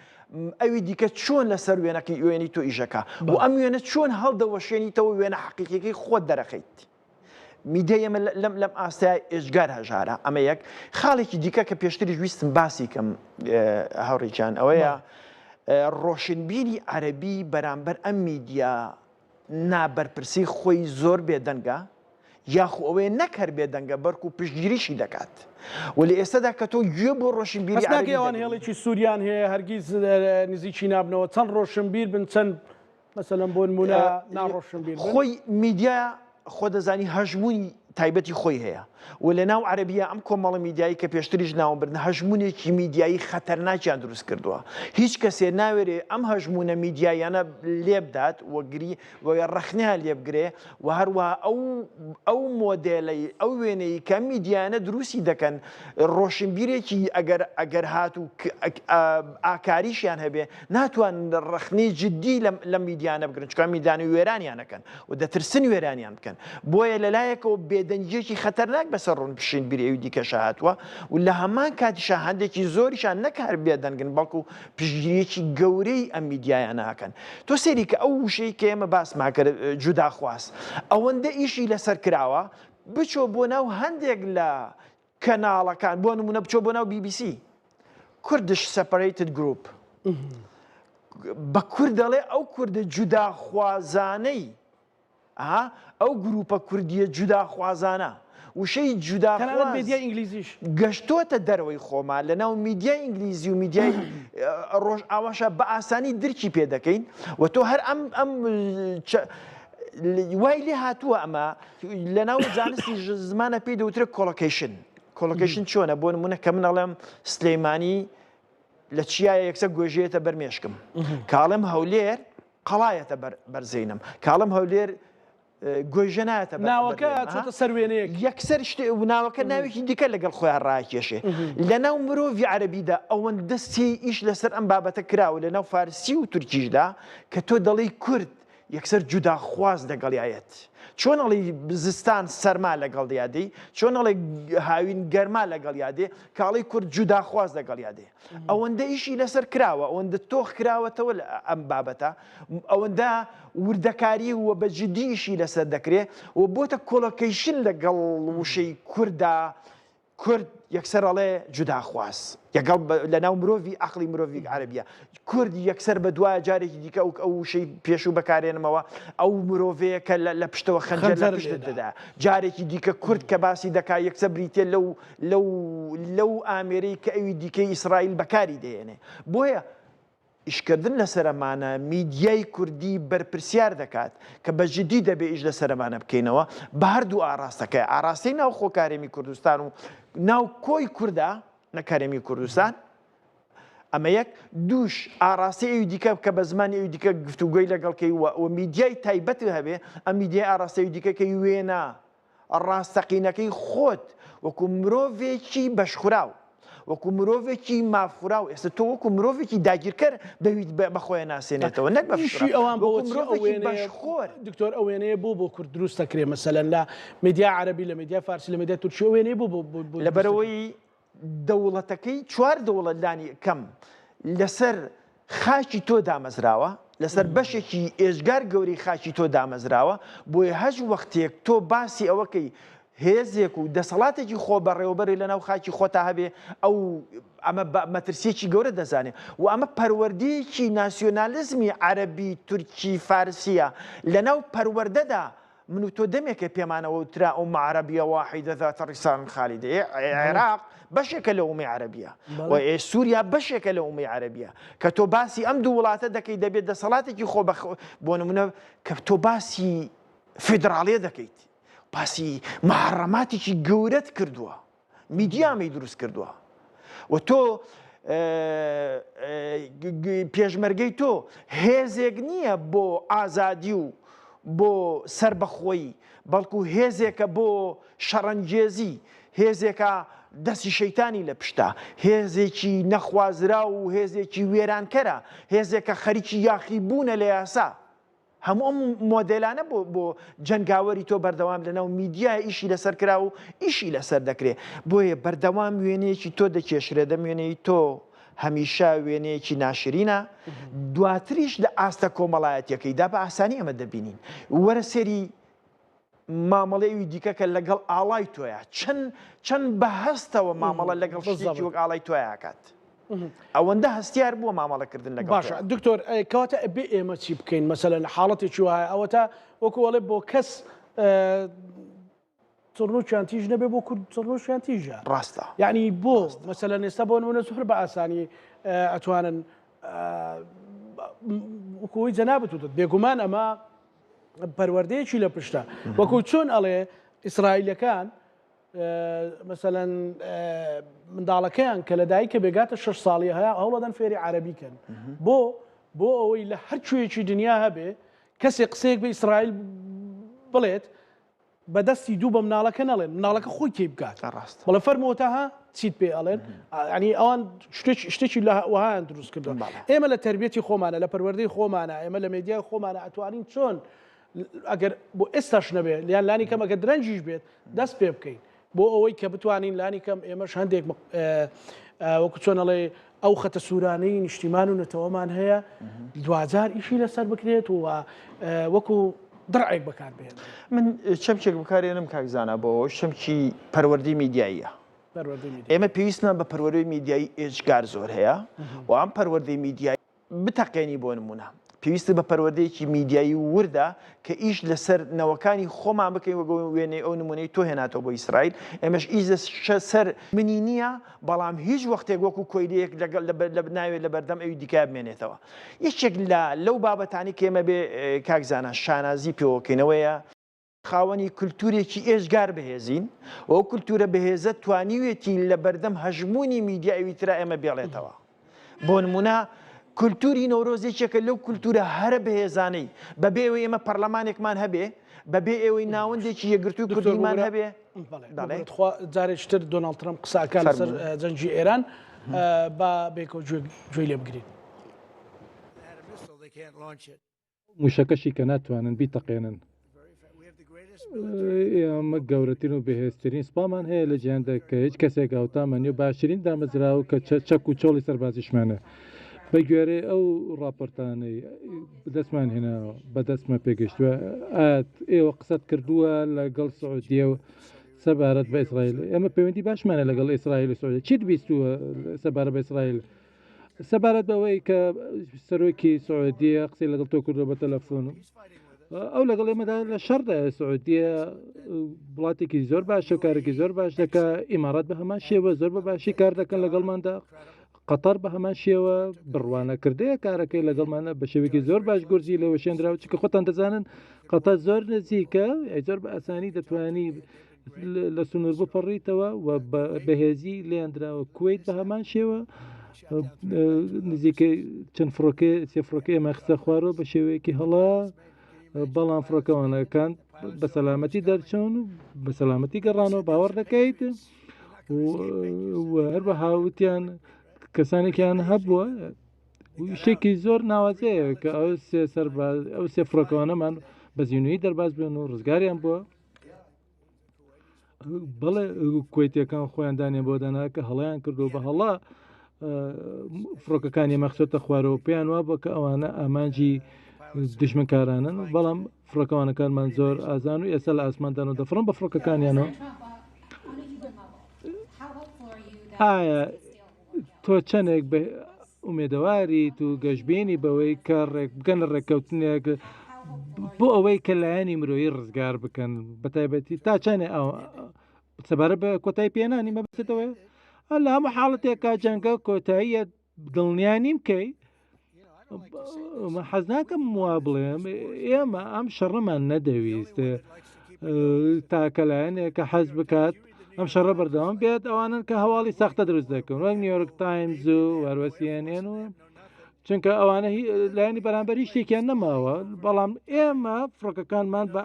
ئەوی دیکە چۆن لەسەر وێنەکەی وێنی تۆ ئیژەکە و ئەم وێنە چۆن هەڵدەوەشێنیتەوە وێنە حەقیقیەکەی خۆت دەرەخەیت میدیای ئێمە لەم ئاستای ئێژگار هەژارە ئەمە یەک خاڵێکی دیکە کە پێشتریش ویستم باسی کەم هاوڕێجان ئەوەیە ڕۆشنبیری عەرەبی بەرامبەر ئەم میدیا نابەرپرسی خۆی زۆر بێدەنگە یاخو ئەوەیە نەکەر بێدەنگە بەرک و پشتگیریشی دەکات و لە ئێستادا کە تۆ گوێ بۆ ڕۆشنبیری عەرەبی ئەوان هێڵێکی سووریان هەیە هەرگیز نزیکی نابنەوە چەند ڕۆشنبیر بن چەند مەسەلەن بۆ نمونە ناڕۆشنبیر خۆی میدیا خۆ دەزانی هەژمونی تایبەتی خۆی هەیە و لە ناو عەرەبیە ئەم کۆمەڵە میدیایی کە پێشتریش ناوبردن هەژمونێکی میدیایی خەتەرناکیان دروست کردووە هیچ کەسێ ناوێرێ ئەم هەژمونە میدیایانە لێ بدات وەگری وە ڕەخنیان لێ بگرێ و هەروەها ئەو مۆدێلەی ئەو وێنەی کە میدیانە دروستی دەکەن ڕۆشنبیرێکی ئەگەر هات و ئاکاریشیان هەبێ ناتوان ڕەخنەی جددی لە میدیانە بگرن چکە میدیانی وێرانیانەکەن و دەترسن وێرانیان بکەن بۆیە لەلایەکەوە بێدەنگیەکی خەتەرناک بەسەر ڕوون پشتگیری ئەوی دیکەشە هاتووە و لە هەمان کاتیشە هەندێکی زۆریشان نەکار بێدەنگن بەڵکو پشتگیریەکی گەورەی ئەم میدیایانە هەکەن تۆ سەیری کە ئەو وشەی کە ئێمە باسمان کرد جوداخواست ئەوەندە ئیشی لەسەر کراوە بچۆ بۆ ناو هەندێک لە کەناڵەکان بۆ نمونە بچۆ بۆ ناو BBC کوردش سەپەرەیتد گروپ بە کورد دەڵێ ئەو کوردە جوداخوازانەی ئەو گروپە کوردیە جوداخوازانە وشەی جوداخواز میدیای ئینگلیزیش گەشتۆتە دەرەوەی خۆمان لە ناو میدیای ئینگلیزی و میدیای ڕۆژ ئاواشە بە ئاسانی درکی پێ دەکەین و تۆ هەر ئەم وای لێ هاتووە ئەمە لە ناو زانستی زمانە پێی دەوترێت کۆڵۆکیشن چۆنە بۆ نمونە کە منەڵێم سلەیمانی لە چیایە یەکسەر گۆژێتە بەرمێشکم کاڵم هەولێر قەڵایەتە بەرزینم کاڵم هەولێر گۆژە نایەتە ناوەکە چۆتە سەر وێنەیەک یەکسەر ناوەکە ناوێکی دیکە لەگەڵ خۆیان ڕاکێشێ لە ناو مرۆڤی عەرەبیدا ئەوەندە سێ ئیش لەسەر ئەم بابەتە کراوە لە ناو فارسی و تورکیشدا کە تۆ دەڵی کورد یەکسەر جوداخواز لەگەڵیایەت چۆن ئەڵی زستان سەرما لەگەڵ یادەی چۆن ئەڵێ هاوین گەرما لەگەڵ یادێ کاڵی کورد جوداخواز لەگەڵ یادێ ئەوەندە ئیشی لەسەر کراوە ئەوەندە تۆخ کراوەتەوە ئەم بابەتە ئەوەندە وردەکاری وە بە جدیشی لەسەر دەکرێت و بۆتە کۆڵۆکیشن لەگەڵ وشەی کووردا کورد یەکسەر ئەڵێ جوداخواز یەگەڵ لە ناو مرۆڤی عەقڵی مرۆڤی عەرەبیە کورد یەکسەر بە دوایە جارێکی دیکە ئەو وشەی پێشوو بەکارێنمەوە ئەو مرۆڤەیە کە لە پشتەوە خەنجەر لە پشت دەدا جارێکی دیکە کورد کە باسی دەکا یەکسەر بریتێ لەو ئامێرەی کە ئەوی دیکەی ئیسرائیل بەکاری دەهێنێ بۆیە ئیشکردن لە سەرمانە میدیای کوردی بەرپرسیار دەکات کە بە جدی دەبێ ئیش لە سەرمانە بکەینەوە بە هەردوو ئاراستەکە ئاراستەی ناو خۆکارێمی کوردستان و ناو کۆی کووردا نەکارێمی کوردستان ئەمە یەک دووش ئاراسی ئەوی دیکە کە بە زمانی ئەوی دیکە گفتوگوی لەگەڵکەی و میدیای تایبەت هەبێ ئەم میدیای ئاراستەی دیکە کە وێنە ڕاستەقینەکەی خۆت وەکو مرۆڤێکی بەشخوراو وەکو مرۆڤێکی مافوراو ئێستا تۆ وەکو مرۆڤێکی داگیرکەر بەویت بەخۆیان ناسێنێتەوە نەک بەشی ئەوان بەشخۆر دکتۆر ئەو وێنەیە بوو بۆ کورد دروست دەکرێت مەسەلەن لە میدیا عەرەبی لە میدیا فارسی لە میدیا تورکی وێنەیە بوو لەبەرەوەی دەوڵەتەکەی چوار دەوڵەتدانی کەم لەسەر خاکی تۆ دامەزراوە لەسەر بەشێکی ئێژگار گەورەی خاکی تۆ دامەزراوە بۆیە هەج وەختێک تۆ باسی ئەوەکەی هێزێک و دەسەڵاتێکی خۆ بەڕێوەبەری لەناو خاکی خۆتا هەبێ ئەو ئەمە مەترسیەکی گەورە دەزانێت و ئەمە پەروەردەیەکی ناسیۆنالیزمی عەرەبی تورکی فارسیە لەناو پەروەردەدا من و تۆ دەمێکە پێمانەوە وترا ئەو عەرەبیە واحیدە ذات ڕیسان خالیدە عێراق بەشێکە لە ئومەی عەرەبیە و سووریا بەشێکە لە ئومەی عەرەبیە کە تۆ باسی ئەم دوو وڵاتە دەکەیت دەبێت دەسەڵاتێکی خۆ بۆ نمونە کە تۆ باسی فیدراڵیە دەکەیت باسی محرەماتێکی گەورەت کردووە میدیامی دروست کردووە و تۆ پێشمەرگەی تۆ هێزێک نییە بۆ ئازادی و بۆ سربەخۆیی بەڵکو هێزێکە بۆ شەڕەنجێزی هێزێکە دەستی شەیتانی لە پشتا هێزێکی نەخوازرا و هێزێکی وێرانکەرە هێزێکە خەریکی یاخیبوونە لە یاسا هەموو ئەم مۆدێلانە بۆ جەنگاوەری تۆ بەردەوام لەناو میدیای ئیشی لەسەر کرا و ئیشی لەسەر دەکرێت بۆیە بەردەوام وێنەیەکی تۆ دەکێشرێ دەم وێنەی تۆ هەمیشە وێنەیەکی ناشرینە دواتریش لە ئاستە کۆمەڵایەتیەکەیدا بە ئاسانی ئەمە دەبینین وەرە سێری مامەڵەیەوی دیکە کە لەگەڵ ئاڵای تۆیە چەند بە هەستەوە مامەڵە لەگەڵ شتێکی وەک ئاڵای تۆیاکات ئەوەندە هەستیار بووە مامەڵەکردن لەگەڵ باشە دکتۆر کەواتە بێ ئێمە چی بکەین مەسەلەن حاڵەتێکی وایە ئەوە تا وەکوڵێ بۆ کەس چڕنوچیان تیژ نەبێ بۆ کورد چڕنوچیان تیژە ڕاستە یعنی بۆ مەسەلەن ئێستا بۆ نمونە زۆر بە ئاسانی ئەتوانن وەکوی جەنابەت وتت بێگومان ئەمە پەروەردەیەکی لە پشتە وەکو چۆن ئەڵێ ئیسرائیلەکان مثلەن منداڵەکەیان کە لە دایکە بێگاتە 6 ساڵی هەیە هەوڵەدەن فێری عەرەبیکەن بۆ ئەوەی لە هەر کوێیەکی دنیا هەبێ کەسێک قسەیەک بە ئیسرائیل بڵێت بەدەستی دوو بە مناڵەکە نەڵێن مناڵەکە خۆی تێ بکات بەڵێ فەرمۆتەها چیت پێ ئەڵێن ینی ئەوان شتێکی وهایان دروست کردن ئێمە لە تربیەتی خۆمانە لە پەروەردەی خۆمانە ئێمە لە مێدیای خۆمانە ئەتوانین چۆن ئەگەر بۆ ئێستاش نەبێت لیان لانی کەم ئەگەر درەنجیش بێت دەست پێ بکەین بۆ ئەوەی کە بتوانین لانی کەم ئێمەش هەندێک وەکو چۆن ئەڵێ ئەو خەتە سوورانەی نیشتیمان و نەتەوەمان هەیە دوجار ئیشی لەسەر بکرێت و وەکو دڕعێک بەکاربێت من چەمکێک بکارێنم کاکزانە بۆ شەمکی پەروەردەی میدیاییە ئێمە پێویستمان بە پەروەردەی میدیایی ئێجگار زۆر هەیە و ئەم پەروەردەی میدیایی بتەقێنی بۆ نمونە پێویستە بە پەروەردەیەکی میدیایی وردە کە ئیش لەسەر نەوەکانی خۆمان بکەین وەگە وێنەی ئەو نمونەی تۆ هێناتەوە بۆ ئیسرائیل ئێمەش ئیش سەر منی نییە بەڵام هیچ وەختێک وەکو کۆیلەیەک لەگەڵ ناوێت لە بەردەم ئەوی دیکای بمێنێتەوە یەکێک لەو بابەتانی کە ئێمە بێ کاکزانە شانازی پێوەکەینەوەیە خاوەنی کولتورێکی ئێژگار بەهێزین و ئەو کولتورە بەهێزە توانیوێتی لە بەردەم هەژمونی میدیاوی ترا ئێمە بێڵێتەوە بۆ نمونە کولتوری نۆرۆزێکێکە لەو کولتورە هەرە بەهێزانەی بەبێ ئەوەی ئێمە پەرلەمانێکمان هەبێ بەبێ ئێوەی ناوەندێکی یەکگرتووی کوردیمان هەبێ جارێکتر دۆناڵد ترەمپ قساکان لەسەر جەنگی ئێران با بێکەوە گوێی لێ بگرین موشەکەشی کە ناتوانن بیتەقێنن ئێمە گەورەترین و بەهێزترین سوپامان هەیە لە جیهاندا کە هیچ کەسێک هاوتامەنی و باشترین دامەزراوە کە چەک و چۆڵی سەربازیشمانە بە گوێرەی ئەو ڕاپۆرتانەی دەستمان هێناوە بەدەستمە پێگەشتووە ئێوە قسەت کردووە لەگەڵ سعودیە و سەبارەت بە ئیسرائیل ئێمە پەیوەندی باشمانە لەگەڵ ئیسرائیل و سعودیە چیت بیستووە سەبارەت بە ئیسرائیل سەبارەت بەوەی کە سەرۆکی سعودیە قسەی لەگەڵ تۆ کردووە بە تەلەفۆن ئەو لەگەڵ ئێمەدا لە شەڕدا سعودیە وڵاتێکی زۆر باشە و کارێکی زۆر باش دەکە ئیمارات بە هەمان شێوە زۆر بە باشی کار دەکەن لەگەڵماندا قەتەر بە هەمان شێوە بڕوانەکردەیە کارەکەی لەگەڵمانە بە شێوەیەکی زۆر باش گورجی لەوە شێنراوە چکە خۆتان دەزانن قەتەر زۆر نزیکە زۆر بە ئاسانی دەتوانی لە سنوور بپەڕیتەوە و بەهێزی لێیاندراوە کوێیت بە هەمان شێوە نزیکەی چەند سێفرۆکەی ئێمە خستە خوارەوە بە شێوەیەکی هەڵا بەڵام فڕۆکەوانەکان بە سەلامەتی دەرچۆن و بە سەلامەتی گەڕانەوە باوەڕ دەکەیت هەر بە هاوتیان کەسانێکیان هەبووە شتێکی زۆر ناوازەیە کە ئەو سێ فڕۆکەوانەمان بە زیینوی دەرباز بێن و ڕزگاریان بووە بەڵێ کوێتیەکان خۆیان دانێن بۆ دانا کە هەڵیان کردو بە هەڵا فڕۆکەکانی مەخسۆتە خوارەوە پێیان وا بە کە ئەوانە ئامانجی دژمنکارانن بەڵام فڕۆکەوانەکانمان زۆر ئازان و ئێستا لە ئاسماندان و دەفڕن بە فڕۆکەکانیانەوە ئایا تۆ چەندێک بە ئومێدەواری و گەشتبینی بەوەی کە بگەنە ڕێککەوتنێک بۆ ئەوەی کە لایەنی مرۆیی ڕزگار بکەن بەتایبەتی تا چەنێ ئەو سەبارە بە کۆتایی پێێنانی مەبەستێتەوەی لە هەموو حاڵەتێکا جەنگە کۆتاییە دڵنیانی بکەی حەز ناکەم وا بڵێم ئێمە ئەم شەڕەمان نەدەویست تاکە لایەنێکە حەز بکات ئەم شەڕە بەردەوام بێت ئەوانن کە هەواڵی سەختە دروست دەکەن وەک نیویۆرک تایمز و وەروەسیێنێن و چونکە ئەوانە لایەنی بەرامبەر هیچ شتێکیان نەماوە بەڵام ئێمە فڕۆکەکانمان بە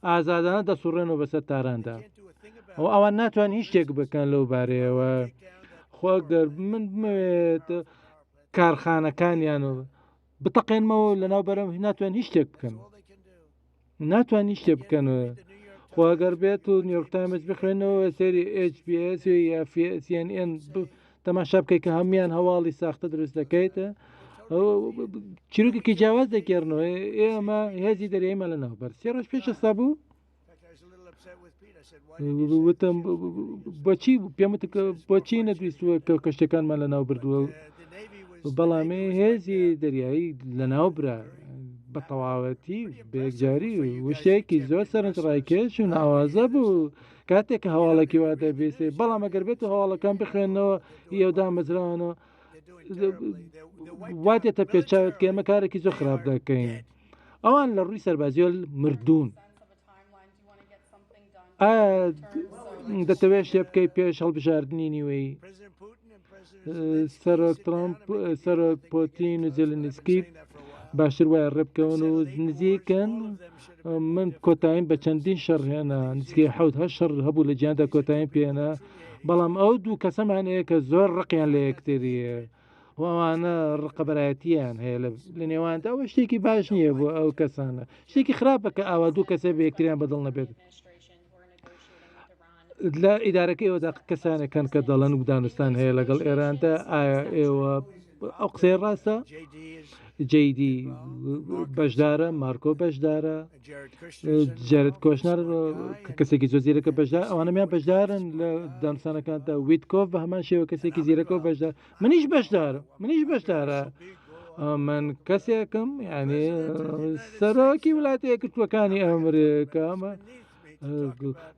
ئازادانە دەسوڕێنەوە بەسەر تاراندا ئەوان ناتوان هیچ شتێک بکەن لەو بارەیەوە خۆگەر من بمەوێت کارخانەکانیان و بتەقێنمەوە لەناو بەرەم ناتوان هیچ شتێک بکەن ناتوان هیچ شتێک بکەنەوە خواگەر بێت و نیویۆرک تایمز بخوێنەوە سەری HBS یا CNN تەماشا بکەیت کە هەمویان هەواڵی ساختە دروست دەکەیتە چیرۆکێکی جیاواز دەکێڕنەوە ئێمە هێزی دەریایمە لە ناوبەر سێ ڕۆژ پێش ئەستا بوو وتم بۆچی پێم وتە بۆچی نەدویستووە کە شتەکانمان لە ناو بردووە بەڵامێ هێزی دەریایی لە ناو برا بە تەواوەتی بێکجاری وشتێکی زۆر سەرنجڕایکێش و ناوازە بوو کاتێک کە هەواڵێکی وا دەبێسێ بەڵام ئەگەر بێت و هەواڵەکان بخوێنەوە ئێوەدا مەزراوانەوە واتێتە پێچاوت کە ئێمە کارێکی زۆر خراپ دەکەین ئەوان لە ڕووی سەربازیۆ مردوون دەتەوێت شێ بکەی پێش هەڵبژاردننی نیوەی سەرۆک ترامپ سەرۆک پۆتین و زێلنسکی باشتر وایە ڕێبکەون و نزیکەن من کۆتاییم بە چەندین شەڕهێنا نزیکەی حەوت هەشت شەڕ هەبوو لە گیاندا کۆتاییم پێێنە بەڵام ئەو دوو کەسەمانەیە کە زۆر ڕقیان لە یەکتریە ئەوانە ڕقەبەرایەتیان هەیە لە نێواندا ئەوە شتێکی باش نییە بۆ ئەو کەسانە شتێکی خراپە کە ئاوا دوو کەسە بە یەکتریان بەدڵ نەبێت لە ئیدارەکە ئێوەدا کەسانەکەن کە دەڵەن و دانوستان هەیە لەگەڵ ئێراندا ئایا ئێوە ئەو قسەی ڕاستە جیدی بەشدارە مارکۆ بەشدارە جارت کۆشنەر کەسێکی زۆر زیرەکە بەشدار ئەوانەمیان بەشدارن لە دانوستانەکاندا ویتکۆف بە هەمان شێوە کەسێکی زیرەکە و بەشدار منیش بەشدارە من کەسێکم یعنی سەرۆکی وڵاتی یەکگرتووەکانی ئەمریکامە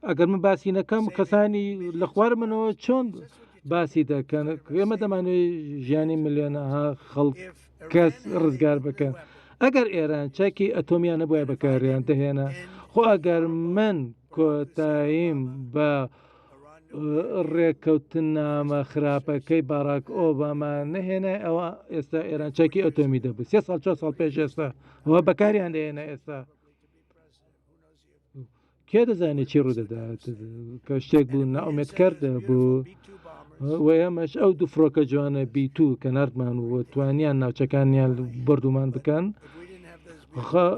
ئەگەر من باسی نەکەم کەسانی لە خوار منەوە چۆن باسی دەکەن ئێمە دەمانوێت ژیانی ملیۆنەها خەڵک کەس ڕزگار بکەن ئەگەر ئێران چاکی ئەتۆمیان نەبووە بەکاریان دەهێنا خۆ ئەگەر من کۆتاییم بە ڕێککەوتنامە خراپەکەی باراک ئۆباما نەهێنا ئەوە ئێستا ئێران چاکی ئەتۆمی دەبێت 3 ساڵ 4 ساڵ پێش ئێستا ئەوە بەکاریان دەهێنا ئێستا کێ دەزانێت چی ڕوودەدات کە شتێک بوو ناومێت کردە بوو و ئێمەش ئەو دوو فڕۆکە جوانە بیتوو کە نردمان و توانیان ناوچەکانیان بردومان بکەن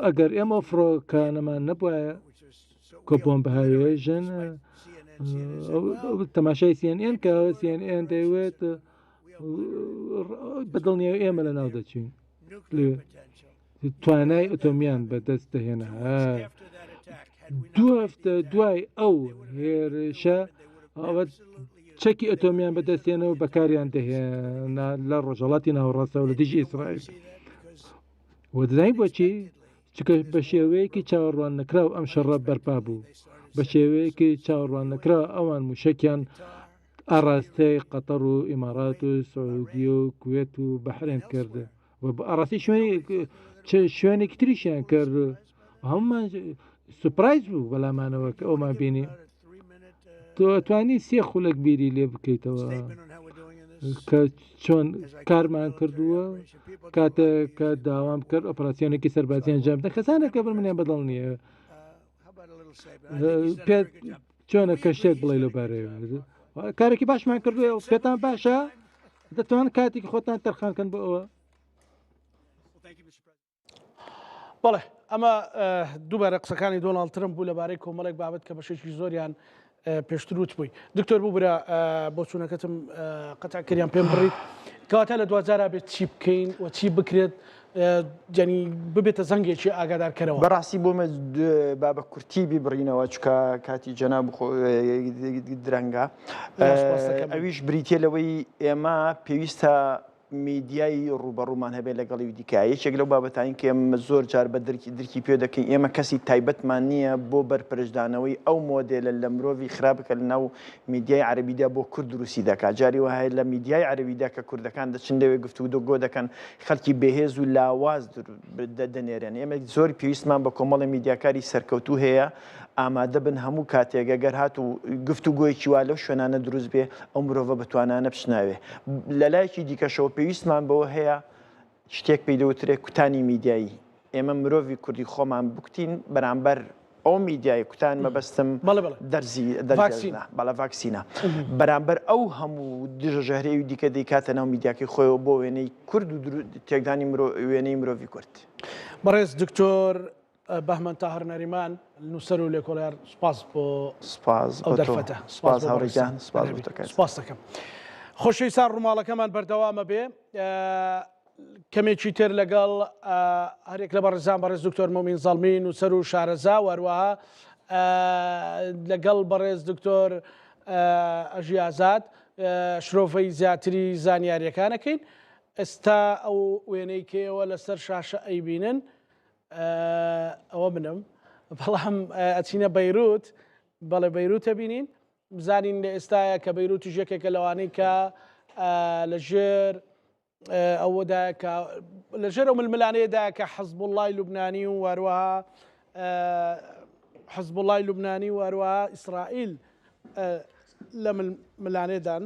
ئەگەر ئێمە فڕۆکانەمان نەبووە کۆ بۆم بەهاوێژن تەماشای CNN کە CNN دەیوێت بەدڵنیە ئێمە لە ناو دەچین توانای ئۆتۆمیان بەدەست دەهێنا دوو هەفتە دوای ئەو هێرشە ئەوە چەکی ئۆتۆمیان بەدەستێنەوە بەکاریان دەهێنا لە ڕۆژهڵاتی ناوەڕاستە و لە دژی ئیسرائیل وەدەزانین بۆچی چکە بە شێوەیەکی چاوەڕوان نەکراو ئەم شەڕە بەرپا بوو بە شێوەیەکی چاوەڕوان نەکرا ئەوان موشەکیان ئاراستەی قەتەر و ئیمارات و سعودی و کوێت و بەحرێن کردە و بە ئاراستی شوێنێکی تریشیان کرد هەمومان سوپرایز بوو بەلامانەوە کە ئەومان بینی تۆ توانی سێ خولەک بیری لێ بکەیتەوە کە چۆن کارمان کردووە کاتە کە داوام کرد ئۆپراسیۆنێکی سەربازیان جامدە کەسانێکە بر منیان بەدڵ نییە پێ چۆنە کە شتێک بڵێ لەبارەیە کارێکی باشمان کردووە پێتان باشە دەتوان کاتێکی خۆتان تەرخانکەن بۆ ئەوە بەڵێ ئەمە دووبارە قسەکانی دۆناڵد ترمپ بوو لەبارەی کۆمەڵێک بابەت کە بەشێکی زۆریان پێشتروت بووی دکتۆر بوو برا بۆ چوونەکەتم قەتعکردیان پێم بڕیت کەواتە لە 2000 بێت چی بکەین و چی بکرێت جەنی ببێتە زەنگێکی ئاگادارکەرەوە بەڕاستی بۆمە بابە کورتی بیبڕینەوە چکە کاتی جەناب درەنگە ئەویش بریتە لەوەی ئێمە پێویستە میدیای ڕوبەڕوومان هەبێت لەگەڵی دیکە یەکێک لەو بابەتین کە ئێمە زۆر جار بە درکی پێ دەکەین ئێمە کەسی تایبەتمان نییە بۆ بەرپرژدانەوەی ئەو مۆدێلە لە مرۆڤی خراپەکە لە ناو میدیای عەرەبیدا بۆ کورد دروستی دەکات جاری وایە لە میدیای عەرەبیدا کە کوردەکان دەچن لەوێ گفتوگۆ گۆ دەکەن خەڵکی بەهێز و لاواز دەنێرێن ئێمە زۆر پێویستمان بە کۆمەڵی میدیاکاری سەرکەوتوو هەیە ئامادە بن هەموو کاتێکە گەر هات و گفتوگۆیەکی وا لەو شوێنانە دروست بێ ئەو مرۆڤە بەتوانانە بشناوێ لە لایەکی دیکەشەوە پێویستمان بەوە هەیە شتێک پێدەوترێت کوتانی میدیایی ئێمە مرۆڤی کوردی خۆمان بکوتین بەرامبەر ئەو میدیای کوتان مەبەستم دەرزی بەڵە ڤاکسینە بەرامبەر ئەو هەموو دژەژەهرەی دیکە دەیکاتە ناو میدیاکەی خۆیەوە بۆ وێنەی کورد و تێکدانی وێنەی مرۆڤی کورد بەڕێز دکتۆر بەهمەن تاهر نەریمان نووسەر و لێکۆڵیار سپاس بۆ ئەو دەرفەتە سپاس دەکەم خۆشەویستان ڕووماڵەکەمان بەردەوامە بێ کەمێکی تر لەگەڵ هەرێک لە بەڕێزان بەڕێز دکتۆر مۆمین زەڵمی نووسەر و شارەزا وەروەها لەگەڵ بەڕێز دکتۆر ئەژی ئازاد شرۆفەی زیاتری زانیاریەکانەکەین ئێستا ئەو وێنەی کێوە لەسەر شاشە ئەیبینن ئەوە منم بەڵام ئەچینە بەیروت بەڵێ بەیروتە بینین بزانین لە ئێستاە کە بەیروت ژێکێکە لەوانەی کە لەژێر ئەوەدا لەژێر ئەو ململانەیەدا کە حەزب وڵای لوبنانی و وەروەها حەزب وڵای لوبنانی و وەروەها ئیسرائیل لە ململانێدان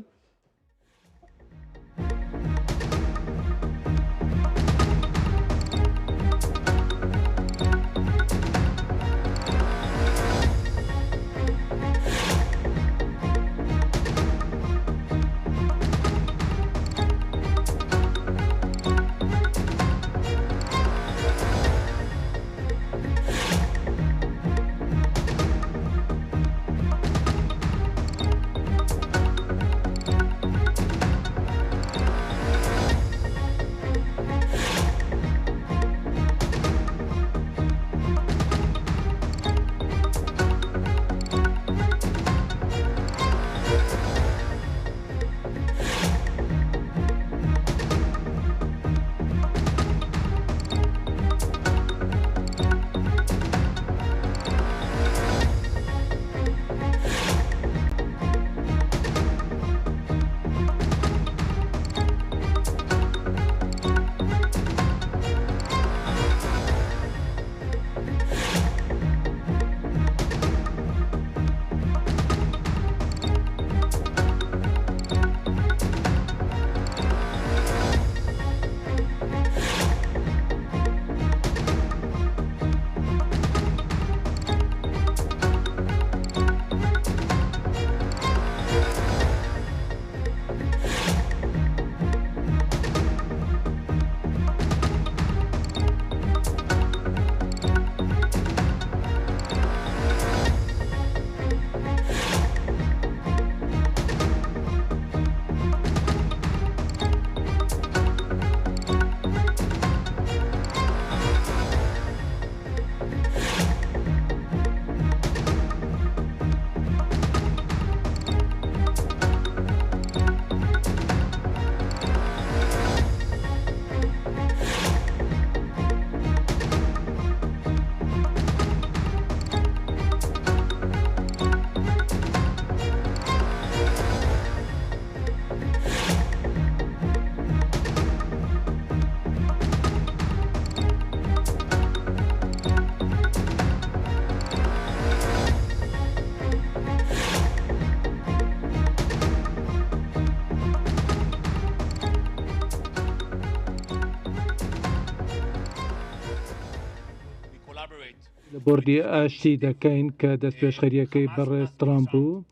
بردی ئاشتی دەکەین کە دەست پێشخەریەکەی بەڕێز ترامپ بوو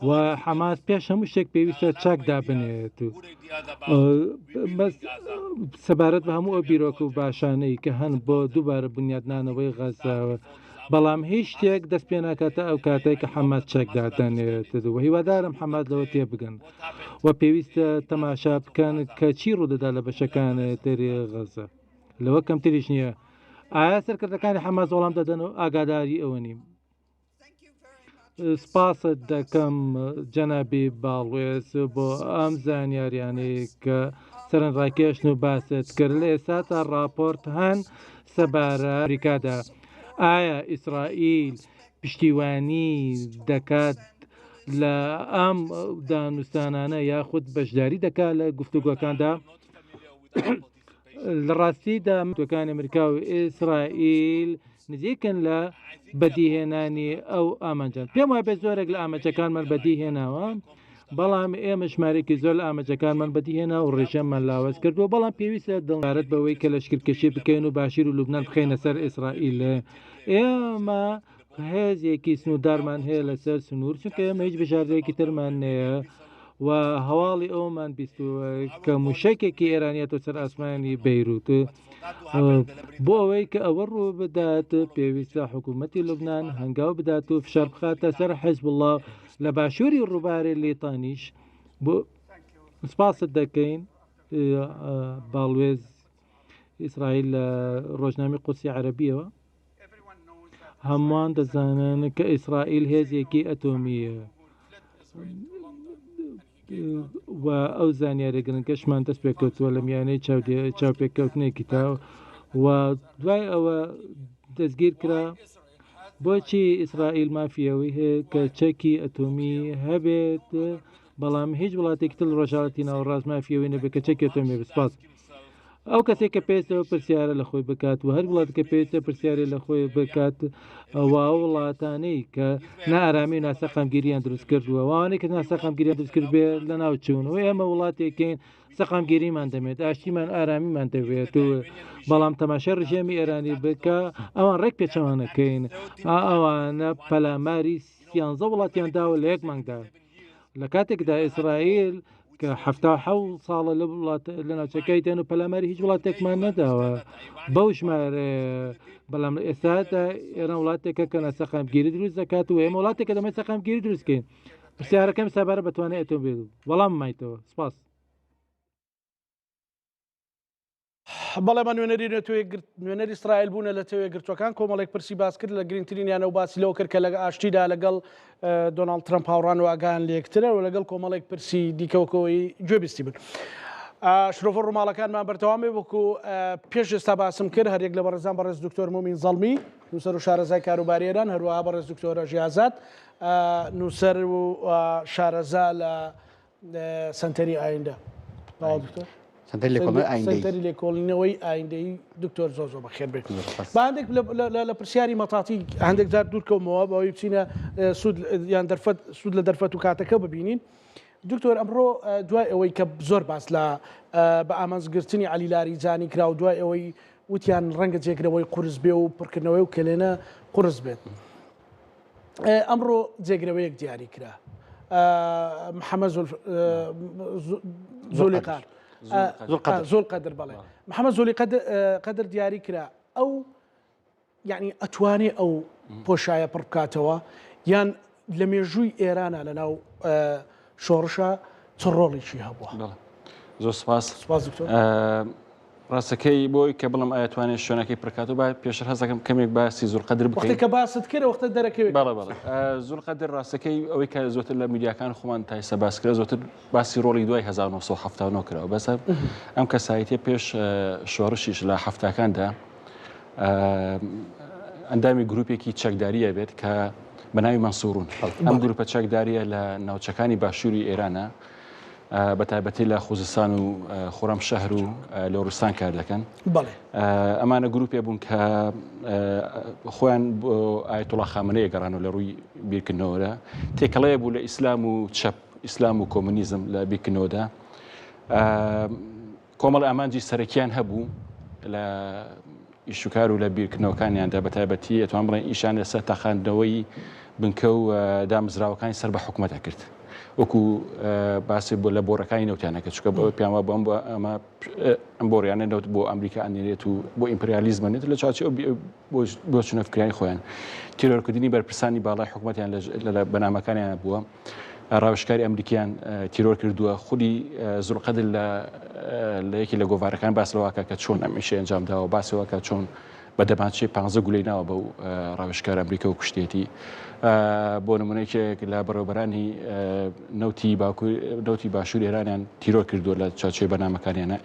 و حەماس پێش هەموو شتێک پێویستە چاک دابنێت و سەبارەت بە هەموو ئەو بیرۆکە و باشانەی کە هەن بۆ دووبارە بنیادنانەوەی غەزاوە بەڵام هیچ شتێک دەست پێ ناکاتە ئەو کاتێک کە حەماس چاک دادانێت و هیوادارم حەماس لەوە تێبگەن و پێویستە تەماشا بکەن کە چی ڕوودەدا لە بەشەکانی تری غەزە لەوە کەمتریش نییە. ئایا سەرکردەکانی حەماس وەڵام دەدەن و ئاگاداری ئەوە نیم. سپاست دەکەم جەنابی باڵێز بۆ ئەم زانیاریانەی کە سەرنجڕاکێشن و باست کرد لە ئێستا تا راپۆرت هەن سەبارە ئەمریکادا ئایا ئیسرائیل پشتیوانی دەکات لە ئەم دانوستانانە یاخود بەشداری دەکات لە گفتوگۆکاندا لە ڕاستیدا توەکانی ئەمریکا و ئیسرائیل نزیکن لە بەدیهێنانی ئەو ئامانجان پێم وایە بێ زۆرێک لە ئاماجەکانمان بەدیهێناوە بەڵام ئێمە ژمارێکی زۆر لە ئاماجەکانمان بەدیهێنا و ڕێژەممان لاوەز کردووە بەڵام پێویستە دڵدارت بەوەی کە لەشکرکەشی بکەین و باشیر و لوبنان بخەینە سەر ئیسرائیل ئێمە هێزێکی سنوودارمان هەیە لەسەر سنوور چونکە ئێمە هیچ بژاردەیەکی ترمان نەیە و هەواڵی ئەومان بیستووە کە موشکێکی ئێرانیەتە سەر ئاسمانی بەیروت بۆ ئەوەی کە ئەوە ڕوو بدات پێویستە حکوومەتی لوبنان هەنگاو بدات و فشار بخاتە سەر حیزب الله لە باشووری ڕووبارێ لێتانیش بۆ سپاست دەکەین باڵێز ئیسرائیل لە ڕۆژنامی قورسی عەرەبیەوە هەمووان دەزانن کە ئیسرائیل هێزێکی ئەتۆمیە و ئەو زانیارە گرنگەشمان دەست پێکەوتووە لە میانەی چاوپێککەوتنێکی تا و دوای ئەوە دەستگیر کرا بۆچی ئیسرائیل مافیەوەی هەیە کە چەکی ئەتۆمی هەبێت بەڵام هیچ وڵاتێکی تر ڕۆژهاڵەتی ناوەڕاست مافیەوەی نەبێت کە چەکی ئەتۆمی بسپاس ئەو کەسێک کە پێویستەوە پرسیارە لە خۆی بکات و هەر وڵات کە پێویستە پرسیارە لە خۆی بکات ئەوە وڵاتانەی کە نائارامی و ناسەقامگیریان دروست کردووە وانەی کە ناسەقامگیریان دروست کرد بێ لە ناو چوونەوە ئێمە وڵاتێکین سەقامگیریمان دەمێت ئاشتیمان ئارامیمان دەوێت و بەڵام تەماشای ڕژێمی ئێرانی بکە ئەوان ڕێک پێچەوانەکەین ئەوانە پەلاماری 11 وڵاتیان داوە لە یەک مانگدا لە کاتێکدا ئیسرائیل کە 77 ساڵە لە ناوچەکەی دێن و پەلاماری هیچ وڵاتێکمان نەداوە بەو ژمارە بەڵام ئێستادا ئێران وڵاتێکە کە ناسەقامگیری دروست دەکات و ئێمە وڵاتێکە دەمەوێت سەقامگیری دروستکەین پرسیارەکەم سەبارە بەتوانێت ئەتۆم بێت وەڵام مایتەوە سپاس بەڵێمان نوێنەری ئیسرائیل بوونە لە تەوێ گرتوەکان کۆمەڵێک پرسی باس کرد لە گرنگترینیانە و باسی لەوە کرد کە لە ئاشتیدا لەگەڵ دۆناڵد ترەمپ هاوڕان و ئاگان لەیەکترە و لەگەڵ کۆمەڵێک پرسی دیکەوەکەوەی گوێبیستی بن شرۆفە ڕووماڵەکانمان بەردەوامێ وەکو پێش ئێستا باسم کرد هەرێک لە بەڕێزان بەڕێز دکتۆر مومین زەڵمی نووسەر و شارەزای کاروباری ئێران هەروەها بەڕێز دکتۆرە ژیازات نووسەر و شارەزا لە سنتەری ئایندە سنتەری لێکۆڵینەوەی ئایندەی دکتۆر زۆر بەخێر بێت بە هەندێک لە پرسیاری مەتاتی هەندێک جار دوورکەومەوە بەوەی بچینە سوود لە دەرفەت و کاتەکە ببینین دکتۆر ئەمڕۆ دوای ئەوەی کە زۆر باس لە بە ئامانزگرتنی عەلی لاریجانی کرا و دوای ئەوەی وتیان ڕەنگە جێگرەوەی قورس بێ و پڕکردنەوەی و کلێنە قورس بێت ئەمڕۆ جێگرەوەیەک دیاری کرا محەممەد زۆلیقار زۆر قەدر بەڵێ محەممەد زۆلی قەدر دیاری کرا ئەو یعنی ئەتوانێ ئەو پۆشایە پڕ بکاتەوە یان لە مێژووی ئێرانە لە ناو شۆڕشە چ ڕۆڵێکی هەبووە زۆر سپاس ڕاستەکەی بۆی کە بڵم ئاەتوانێت شوێنەکەی پرکات و با پێشتر هەزەکەم کەمێک باسی زۆر قەدر بکەیت کە باست کرد وەختە دەرەکەوێت زۆر قەدر ڕاستەکەی ئەوەی کە زۆتر لە میدیاکان خۆمان تایسە باس کرد زۆتر باسی ڕۆڵی دوای 1970 کراوە بەسە ئەم کەسایەتیە پێش شۆڕشیش لە هەفتاکاندا ئەندامی گروپێکی چەکداریە بێت کە بەناوی مەنسوورون ئەم گروپە چەکداریە لە ناوچەکانی باشووری ئێرانە بە تایبەتی لە خوزستان و خۆڕەم شەهر و لۆڕستان کار دەکەن ئەمانە گروپێ بوون کە خۆیان بۆ ئایەتوڵا خامنەیە گەڕانەوە لە ڕووی بیرکردنەوەدا تێکەڵەیە بوو لە ئیسلام و چەپ ئیسلام و کۆمونیزم لە بیرکردنەوەدا کۆمەڵ ئامانجی سەرەکیان هەبوو لە ئیشوکار و لە بیرکردنەوەکانیاندا بە تایبەتی ئەتوان بڵێن ئیشان لەسەر تاخاندنەوەی بنکە و دامزراوەکانی سەر بە حکوومەتە کرد وەکو باسی بۆ لە بۆڕەکانی نەوتیانەکە چکە بە پیاوە بۆ ئەمە ئەم بۆڕیانە نەوت بۆ ئەمریکا ئەنێرێت و بۆ ئیمپریالیزمەنێت لە چاچی بۆ چونەفکرانی خۆیان تیرۆرکردنی بەرپرسانی باڵای حکوومەتیان لە بەنامەکانیان بووە ڕاوشکاری ئەمریکیان تیرۆر کردووە خودی زۆرقەدر لە یەکی لە گۆڤارەکان باسەوەکە کە چۆن ئەمیشە ئەنجامداوە باسەوەکە چۆن بە دەماچێ 15 گولەی ناوە بەو ڕاوێژکار ئەمریکا و کوشتێتی بۆ نمونەیەکێک لە بەڕێوەبەرانی نەوتی باشوور ئێرانیان تیرۆر کردووە لە چاچێ بەنامەکانیانە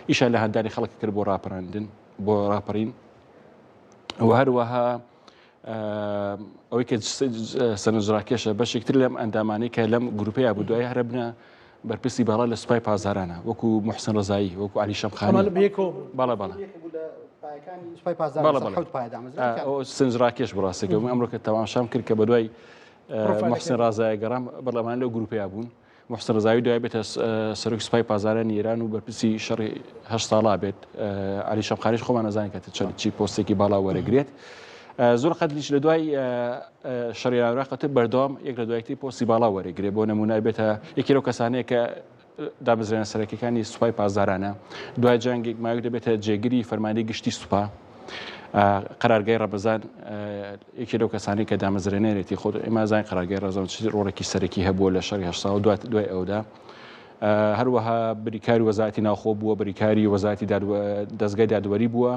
ئیشان لە هەندانی خەڵکی کرد بۆ ڕاپەڕاندن بۆ ڕاپەڕین و هەروەها ئەوەی کە سەرنجڕاکێشە بەشێکتر لەم ئەندامانەی کە لەم گروپەیە بوو دوای هەرە بنە بەرپرسی باڵا لە سوپای پازارانە وەکو محسن ڕزایی وەکو علی شەمخانی باڵا سنجڕاکێش بڕاستێکە ئەمڕۆکە تەوامشام کرد کە بە دوای محسن ڕازایە گەڕام بەڵەمان لەو گروپەیە بوون محسن ڕزاوی دوای بێتە سەرۆکی سوپای پازارانی ئێران و بەرپرسی شەڕی 8 ساڵا بێت علی شەمخانیش خۆمان نەزانین کە چی پۆستێکی باڵا وەرەگرێت زۆر قەتلیش لە دوای شەڕیاوراقەتە بەردەوام یەک لە دوایەتی پۆستی باڵا وەرەگرێت بۆ نمونای بێتە یەکی لەو کەسانەیە کە دامەزرێنە سەرەکیەکانی سوپای پازارانە دوای جەنگێک ماوەیەک دەبێتە جێگیری فەرماندەی گشتی سوپا قەرارگای ڕەبەزان یەکی لەو کەسانی کە دامەزرێنێتی خۆ ئێمە زانین قەرارگای ڕەبەزان چ ڕۆڵێکی سەرەکی هەبووە لە شەڕی 8 ساڵ دوای ئەودا هەروەها بریکاری وەزارەتی ناوخۆ بووە بریکاری وەزارەتی دەستگای دادوەری بووە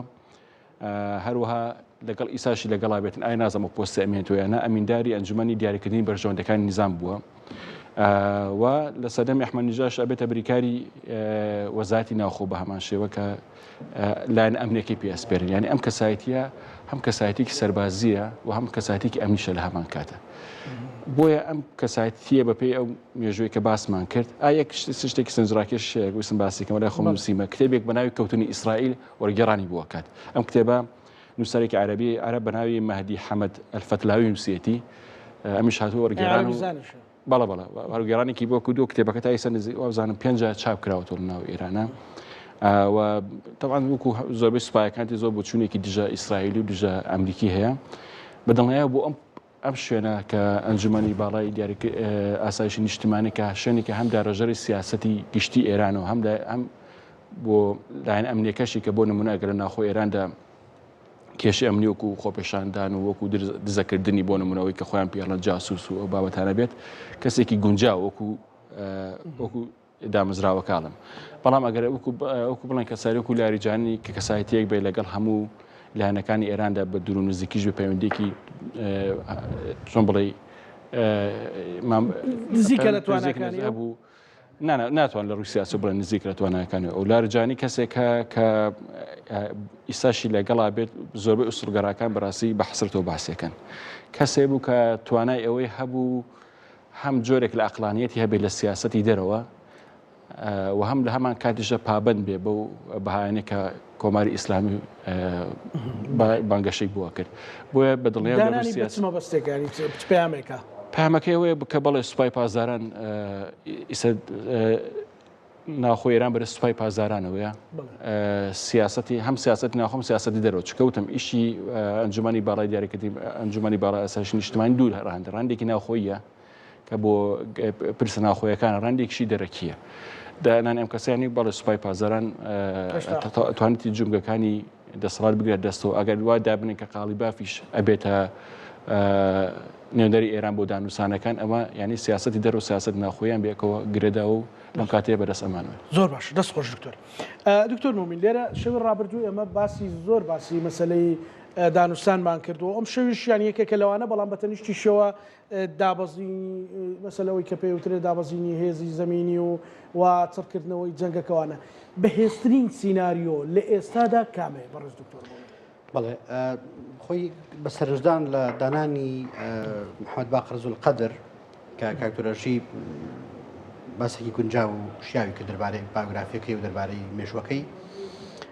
هەروەها لەگەڵ ئیساشی لەگەڵا بێتن ئای نازەمە پۆستە ئەمێنێتویانە ئەمینداری ئەنجومەنی دیاریکردنی بەرژەوەندەکانی نظام بووە و لە سەردەمی ئەحمەدنیژاد ئەبێتە بریکاری وەزارەتی ناوخۆ بە هەمان شێوە کە لایەن ئەمنیەکەی پێسپێرن یعنی ئەم کەسایەتیە هەم کەسایەتێکی سەربازیە و هەم کەسایەتێکی ئەمنیشە لە هەمان کاتە بۆیە ئەم کەسایەتیە بەپێی ئەو مێژووی کە باسمان کرد یەک شتێکی سنجڕاکێش ویستم باسیکەمە لای خۆم نووسیمە کتێبێک بە ناوی کەوتنی ئیسرائیل وەرگێڕانی بووە کات ئەم کتێبە نووسەرێکی عەرەبی عەرەب بە ناوی مەهدی حەمەد ئەلفەتلاوی نووسێتی ئەمیش هاتووە وەرگێڕان بەڵە وەرگێڕانێکی بۆ کردو کتێبەکە تا ئێستا وازانم 5 چاپ کراوەتەوە لە ناو ئێرانە و طبعا وەکو زۆربەی سوپایەکانی زۆر بۆ چوونێکی دژە ئیسرائیلی و دژە ئەمریکی هەیە بەدڵنیایە بۆ ئەم شوێنە کە ئەنجومەنی باڵای ئاسایشی نیشتیمانی کە شوێنێکە هەم داڕەژەری سیاسەتی گشتی ئێرانەوە هەم بۆ لایەن ئەمنیەکەشی کە بۆ نمونە ئەگەر لە ناوخۆ ئێراندا کێشی ئەمنی وەکو خۆپێشاندان و وەکو دزەکردنی بۆ نمونەوەی کە خۆیان پێڵە جاسوس و ئەو بابەتانە بێت کەسێکی گونجا وەکو دامەزراوە کاڵم بەڵام ئەگەر وەکو بڵێن کەساری وەکو لاریجانی کە کەسایەتیەک بێ لەگەڵ هەموو لایەنەکانی ئێراندا بە دوور و نزیکیش بە پەیوەندێکی چۆن بڵێ نزیکە لە توانەکانی هەبوو ناتوان لە ڕووی سیاسی بڵێن نزیک لە توانەکانی ئەو لاریجانی کەسێکە کە ئیساشی لەگەڵا بێت زۆربەی ئوسڵگەڕاکان بەڕاستی بە حەسرەوە باسیەکەن کەسێ بوو کە توانای ئەوەی هەبوو هەم جۆرێک لە ئەقلانیەتی هەبێت لە سیاسەتی دەرەوە و هەم لە هەمان کاتیشە پابند بێ بەو بەهایانێک کە کۆماری ئیسلامی بانگەشەی بووە کرد بۆیە بەدڵنیابەستێکانی پامێکە پامەکەی ئەوەیە کە بەڵێ سوپای پازاران ناوخۆ ئێران بەرە سوپای پازارانەوەیە سیاسەتی هەم سیاسەتی ناوخۆم سیاسەتی دەرەوە چکەوتم ئیشی ئەنجومەنی باڵای دیاریکردنی ئەنجومەنی باڵای ئاسایشی نیشتیمانی دوور ڕاندێکی ناوخۆیە کە بۆ پرسە ناوخۆیەکانە ڕاندێکیشی دەرەکیە دانان ئەم کەسانی بەڵێ سوپای پازاران توانێتی جونگەکانی دەسەڵات بگرێت دەستەوە ئەگەر وا دابنێن کە قاڵی بافیش ئەبێتە نێودەری ئێران بۆ دانووسانەکان ئەمە ینی سیاسەتی دەرەوە سیاست ناخۆیان بێکەوە گرێدا و لەم کاتەیە بەدەست ئەمانوێت زۆر باش دەست خۆش دکتۆر مومین لێرە شەوی ڕابردوو ئەمە زۆر باسی مەسلەی دانوستانمان کردووە ئەم شەویشیان یەکێکە لەوانە بەڵام بەتەنیشتی شەوە دابەزینی مەسلەوەی کە پێوترێت دابەزینی هێزی زەمینی و چڕکردنەوەی جەنگەکەوانە بەهێزترین سیناریۆ لە ئێستادا کامەیە بەڕێز دکتۆر بەڵێ خۆی بە سەرنجدان لە دانانی محەممەد باقر زولقەدر کە کاکتۆرەژی باسێکی گونجاو و شیاوی کە دەربارەی باگرافیەکەی و دەربارەی مێژوەکەی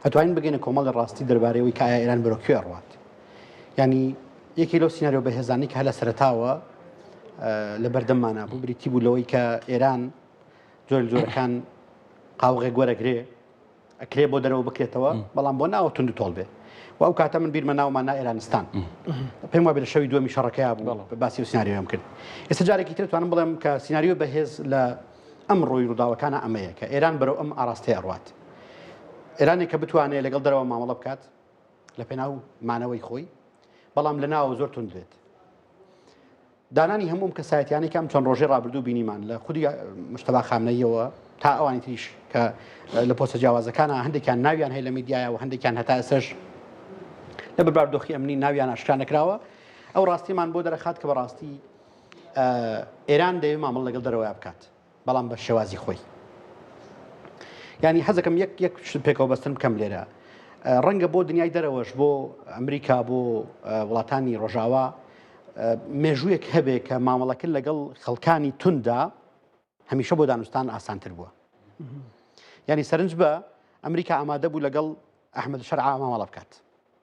ئەتوانین بگەینە کۆمەڵی ڕاستی دەربارەوەی کە ئایا ئێران بەرەکوێ ڕوات ینی یەکی لەو سیناریۆ بەهێزانی کە هەلە سەرتاوە لە بەردەممانە بوو بریتی بوو لەوەی کە ئێران جۆرەکان قاوغێ گوەرەگرێ ئەکرێ بۆ دەرەوە بکرێتەوە بەڵام بۆ ناوە تونند تۆڵ بێ و ئەو کاتە من بیرمە ناومان ئێرانستان پێم وابێ لە شەوی دووەمی شەڕەکەیا بوو باسی و سیناریۆم کرد ئێستا جارێکی تر توانم بڵێم کە سیناریۆ بەهێز لە ئەم ڕۆی ڕووداوەکانە ئەمەیە کە ئێران بەرەو ئەم ئاراستەیە ڕوات ئێرانێک کە بتوانێت لەگەڵ دەرەوە مامەڵە بکات لە پێناو مانەوەی خۆی بەڵام لە ناوە زۆر تونند بێت دانانی هەموم کەسایەتیانی کەم چەند ڕۆژێ ڕابردوو بینیمان لە خودی مشتەبا خامنەیەوە تا ئەوانی تریش کە لە پۆستە جیاوازەکانە هەندێکیان ناویان هەیە لە میدیایە و هەندێکیان هەتا ئێستش لە بەرباردۆخی ئەمنی ناویان ئاشکرا نەکراوە ئەو ڕاستیمان بۆ دەرەخات کە بەڕاستی ئێران دەوێت مامەڵ لەگەڵ دەرەوەی بکات بەڵام بە شێوازی خۆی ینی حەزەکەم یەک پێکەوە بەستن بکەم لێرە ڕەنگە بۆ دنیای دەرەوەش بۆ ئەمریکا بۆ وڵاتانی ڕۆژاوا مێژوویەک هەبێ کە مامەڵەکە لەگەڵ خەڵکانی توندا هەمیشە بۆ دانوستان ئاسانتر بووە ینی سەرنج بە ئەمریکا ئامادە بوو لەگەڵ ئەحمەد شەرعا مامەڵە بکات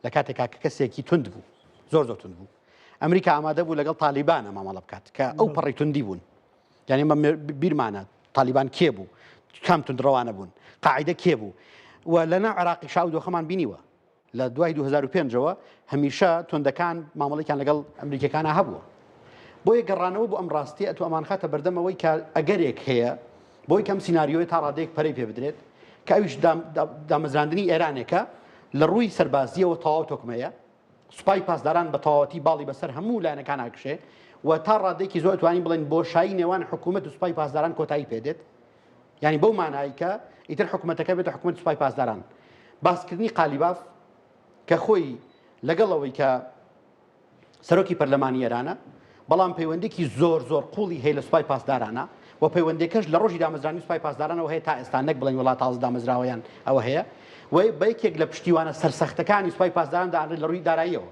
لە کاتێکا کە کەسێکی تند بوو زۆر تند بوو ئەمریکا ئامادە بوو لەگەڵ تالیبانە مامەڵە بکات کە ئەو پەڕی توندی بوون یعنی بیرمانە تالیبان کێ بوو کام تندڕەوانە بوون قاعدە کێ بوو و لەنا عێراقی شاو دۆخەمان بینیوە لە دوای 2005ەوە هەمیشە تۆندەکان مامەڵێکیان لەگەڵ ئەمریکەکانە هەبووە بۆ یە گەڕانەوە بۆ ئەم ڕاستی ئەتو ئەمان خاتە بەردەمەوەی کە ئەگەرێک هەیە بۆی کەم سیناریۆی تا ڕادەیەک پەرەی پێ بدرێت کە ئەویش دامەزراندنی ئێرانێکە لە ڕووی سەربازیەوە تەواو تۆکمەیە سوپای پاسداران بە تەواوەتی باڵی بەسەر هەموو لایەنەکان ئاکشێ و تا ڕادێکی زۆر توانین بڵێن بۆشایی نێوان حکوومەت و سوپای پاسداران کۆتایی پێدێت ینی بەو مانایی کە ئیتر حکوومەتەکە بێتە حکوومەت سوپای پاسداران باسکردنی قالیباف کە خۆی لەگەڵەوەی کە سەرۆکی پەرلەمانی ئێرانە بەڵام پەیوەندێکی زۆر قوڵی هەیە لە سوپای پاسدارانە و پەیوەندێکەش لە ڕۆژی دامەزرانی سوپای پاسدارانەوە هەیە تا ئێستا نەک بڵێن وڵات تازە دامەزراوەیان ئەوە هەیە و بە یەکێک لە پشتیوانە سەرسەختەکانی سوپای پاسداران داڕێت لە ڕووی داراییەوە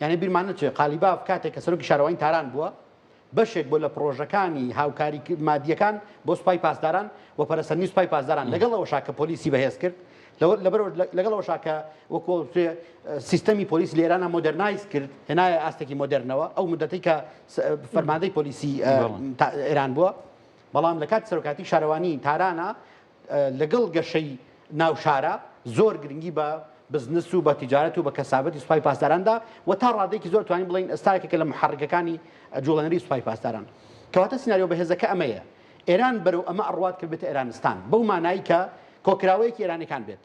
یعنی بیرمانە چێ قالیباف کاتێک کە سەرۆکی شارەوەی تاران بووە بەشێک بۆ لە پرۆژەکانی هاوکاری مادیەکان بۆ سوپای پاسداران و پەرەسەندنی سوپای پاسداران لەگەڵەوە شاکە پۆلیسی بەهێز کرد لەگەڵەوە شاکە وەکو سیستەمی پۆلیس لە ئێرانە مۆدرنایز کرد هێنایە ئاستێکی مۆدرنەوە ئەو مدەتەی کە فەرماندەی پۆلیسی ئێران بووە بەڵام لە کات سەرۆکاتی شارەوانی تارانە لەگەڵ گەشەی ناو شارە زۆر گرنگی بە بزنس و بە تیجارەت و بە کەسابەتی سوپای پاسداراندا و تا ڕادێکی زۆر توانین بڵین ئێستاکێکە لە محرکەکانی جوڵەنەری سوپای پاسداران کەواتە سیناریۆ بەهێزەکە ئەمەیە ئێران بەرەو ئەمە ئەڕوات کرد بێتە ئێرانستان بەو مانایی کە کۆکراوەیەکی ئێرانەکان بێت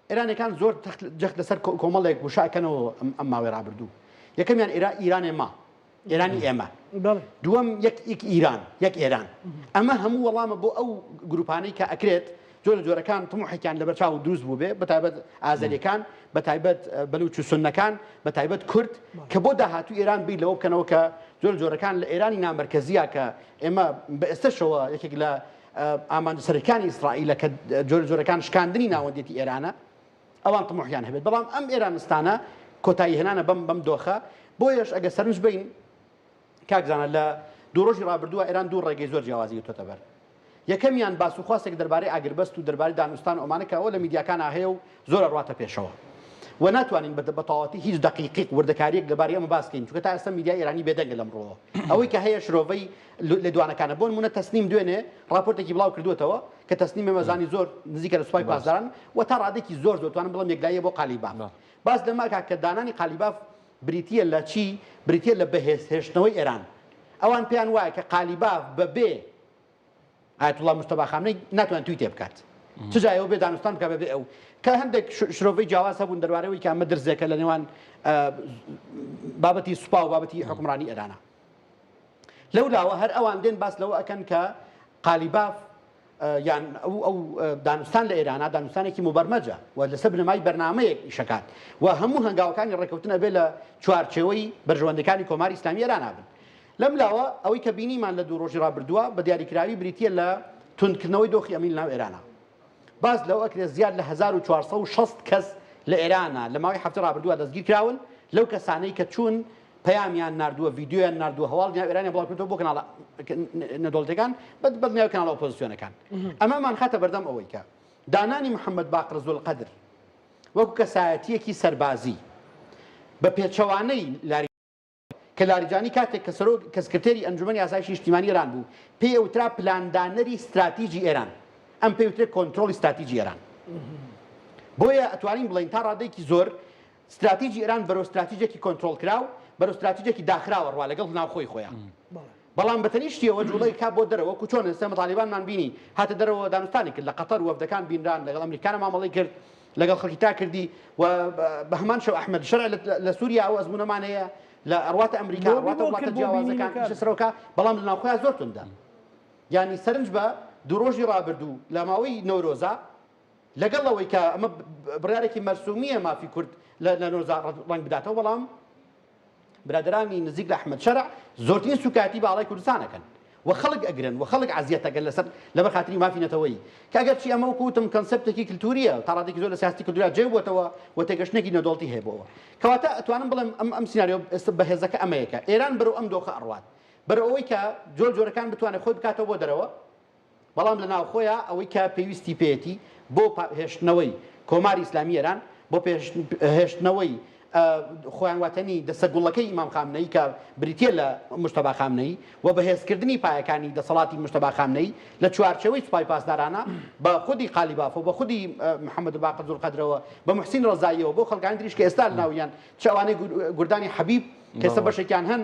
ئێرانەکان زۆر جەخت لەسەر کۆمەڵێک گوشاکەنەوە ئەم ماوەی ڕابردوو یەکەمیان ئیرانێ ما ئێرانی ئێمە دووەم یەک ئیران یەک ئێران ئەمە هەموو وەڵامە بۆ ئەو گروپانەی کە ئەکرێت جۆرە جۆرەکان تموحێکیان لەبەر چاو دروست بوو بێ بەتایبەت ئازەریەکان بەتایبەت بەلوچ و سونەکان بەتایبەت کورد کە بۆ داهاتوو ئێران بیر لەوە بکەنەوە کە جۆرە جۆرەکان لە ئێرانی نامەرکەزیە کە ئێمە بە ئێستەشەوە یەکێک لە ئامانجسەرەکانی ئیسرائیلە کە جۆرە جۆرەکان شکاندنی ناوەندێتی ئێرانە ئەوان تموحیان هەبێت بەڵام ئەم ئێرانستانە کۆتایی هێنانە بەم دۆخە بۆیەش ئەگە سەرنج بین کاکزانە لە دوو ڕۆژی ڕابردووە ئێران دوو ڕێگەی زۆر جیاوازی تۆتە بەر یەکەمیان باسوخواستێک دەربارەی ئاگربەست و دەربارەی دانوستان ئەومانەکە ئەوە لە میدیاکانە هەیە و زۆر ئەڕواتە پێشەوە و ناتوانین بە تەواوەتی هیچ دقیقیق وردەکاریەک لەبارەی ئەمە باس بکەین چونکە تا ئێستا میدیای ئێرانی بێدەنگە لەمڕۆوە ئەوەی کە هەیە شرۆڤەی لە دوانەکانە بۆ نمونە تەسنیم دوێنێ راپۆرتێکی بڵاو کردوێتەوە کە تەسنیم ئێمەزانی زۆر نزیکە لە سوپای پاسداران و تا ڕادێکی زۆر توانم بڵم یەکلایە بۆ قالیباف باس لەماکە کە دانانی قالیباف بریتیە لە چی بریتیە لە بەهێزهێشتنەوەی ئێران ئەوان پێیان وایە کە قالیباف بەبێ ئایەتوڵڵا مستەفا خامنەی ناتوانێت توی تێ بکات چ جایەوە بێ دانوستان بکە بەبێ ئەو کە هەندێک شرۆڤەی جیاواز هەبوون دەربارەوەی کە ئەمە درزێکە لە نێوان بابەتی سوپا و بابەتی حکومڕانی ئێرانە لەولاوە هەر ئەوان دێن باس لەوە ئەکەن کە قالیباف یان ئەو دانوستان لە ئێرانە دانوستانێکی مبەرمەجە و لەسەر بنەمای بەرنامەیەک ئیشەکات و هەموو هەنگاوەکانی ڕێکەوتنە بێ لە چوارچێوەی بەرژەوەندەکانی کۆماری ئیسلامی ئێران بن لەم لاوە ئەوەی کە بینیمان لە دوو ڕۆژی ڕابردووە بە دیاریکراوی بریتیە لە توندکردنەوەی دۆخی ئەمین ناو ئێرانە باز لەوە ئەکرێت زیاد لە 1460 کەس لە ئێرانە لە ماوەی هەفتە ڕابردووە دەستگیر کراون لەو کەسانەی کە چوون پەیامیان نردووە ڤیدیۆیان نردووە هەواڵ ناو ئێرانی بڵاوکردەوە بۆ کەناڵە نەدۆڵەتەکان بەدنیاوی کەناڵە ئۆپۆزیسیۆنەکان ئەمەمان خاتە بەردەم ئەوەی کە دانانی محەممەد باقر زولقەدر وەکو کەسایەتیەکی سەربازی بە پێچەوانەی کە لاریجانی کاتێک کە سکرتێری ئەنجومەنی ئاسایشی نیشتیمانی ئێران بوو پێی ئەوترا پلاندانەری استراتیژی ئێران ئەم پێی وترێت کۆنتڕۆڵی استراتیژی ئێران بۆیە ئەتوانین بڵین تا ڕادێکی زۆر استراتیژی ئێران بەرەو استراتیژێکی کۆنتڕۆڵ کراو بەرەو استراتیژێکی داخراوە ڕوا لەگەڵ ناوخۆی خۆیان بەڵام بەتەنیشتیەوە جوڵەی کا بۆ دەرەوە وەکو چۆن ئێستا تالیبانمان بینی هاتە دەرەوە دانوستانی کرد لە قەتەر وەفدەکان بینران لەگەڵ ئەمریکانە مامەڵەی کرد لەگەڵ خەڵکی تا کردی و بە هەمان شەو ئەحمەد شەرع لە سووریا ئەو ئەزمونەمان هەیە لە ئەڕواتە ئەمریکا ڕاتە وڵاتە جیاوازەکان سەرۆکە بەڵام لە ناوخۆیان زۆر توندا یعنی سەرنج بە دوو ڕۆژی ڕابردوو لە ماوەی نۆرۆزە لەگەڵ ئەوەی کە ئەمە بڕارێکی مەرسومیە مافی کورد لە نۆزار ڕنگ بداتەوە بەڵام برادرانی نزیک لە ئەحمەد شەرع زۆرترین سوکاتی باڵای کوردستانەکەن و خەڵک ئەگرن و خەڵک عەزیەتەکەن لەسەر لەبەر خاتری مافی نەتەوەیی کە ئەگەر چی ئەمە وەکوتم کەنسەپتێکی کلتوریە تا ڕادێکی زۆر لە سیاستی کلتوریا جێبووەتەوە و تێگەشتێکی نەدۆڵتی هەیەبەوە کەواتە ئەتوانم بڵێم ئەم سیناریۆ ئێستا بەهێزەکە ئەمەیەکە ئێران بەرەو ئەم دۆخە ئەڕوات بەرەو ئەوەی کە جۆرەکان بتوانێت خۆی بکاتەوە بۆ دەرەوە بەڵام لە ناوخۆیە ئەوەی کە پێویستی پێێتی بۆ هێشتنەوەی کۆماری ئیسلامی ئێران بۆ هێشتنەوەی خۆیان واتەنی دەسەگوڵەکەی ئیمام خامنەی کە بریتە لە مجتەبا خامنەی و بەهێزکردنی پایەکانی دەسەڵاتی مجتەبا خامنەی لە چوارچەوەی سوپای پاسدارانە بە خودی قالیباف و بە خودی محەممەد باقر زولقەدرەوە بە محسین ڕەزاییەوە بۆ خەڵکانی تریش کە ئێستا لە ناویان چاوانەی گوردانی حەبیب کە ئێستا بەشێکیان هەن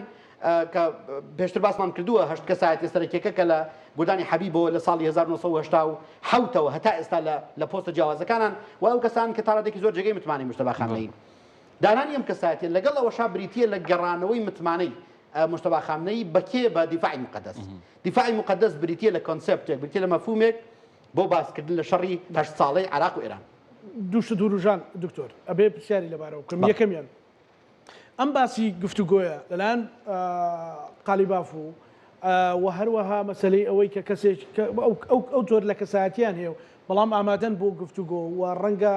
کە پێشتر باسمان کردووە هەشت کەسایەتی سەرەکیەکە کە لە گوردانی حەبیبەوە لە ساڵی 1970ەوە هەتا ئێستا لە پۆستە جیاوازەکانان و ئەو کەسان کە تا ڕادێکی زۆر جێگەی متمانی مجتەبا خامنەی دانانی ئەم کەسایەتیە لەگەڵ ئەوەشا بریتە لە گەڕانەوەی متمانەی مجتەبا خامنەی بەکێ بە دیفاعی مقدس دیفاعی مقدس بریتە لە کۆنسپتێک بریتە لە مەفهومێک بۆ باسکردن لە شەڕی هەشت ساڵەی عێراق و ئێران دووشت دووروژان دکتۆر ئەبێ پرسیاری لەبارەوە کەم یەکەمیان ئەم باسی گفتوگۆیە لەلایەن قالیباف و هەروەها مەسلەی ئەوەی کە کەسێک ئەو تۆر لە کەسایەتیان هەیە بەڵام ئامادەن بۆ گفتوگۆ و ڕەنگە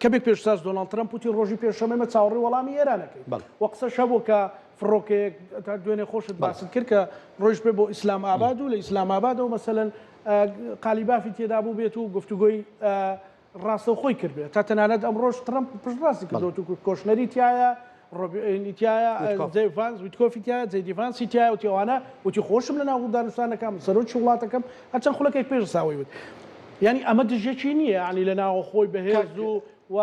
کەبێک پێشتاز دۆناڵد ترامپ وتی ڕۆژی پێشەمەمە چاوەڕێی وەڵامی ئێرانەکەی و قسە شەبوو کە فڕۆکەیەک تا دوێنێ خۆشت باست کرد کە ڕۆژ پێ بۆ ئیسلام ئاباد و لە ئیسلام ئابادەوە مەسەلەن قالیبافی تێدا بوو بێت و گفتوگۆی ڕاستە و خۆی کرد بێت تا تەنانەت ئەم ڕۆژ ترامپ پشتڕاستی کردەوە و کۆشنەری تایە ویتکۆفی تایە جەیدیڤانسی تایە و تێوانە وتی خۆشم لە ناو دانوستانەکەم سەرۆکی وڵاتەکەم هەرچەند خولەکێک پێش ساوی وت یعنی ئەمە دژێکی نییە ینی لە ناوە خۆی بەهێز و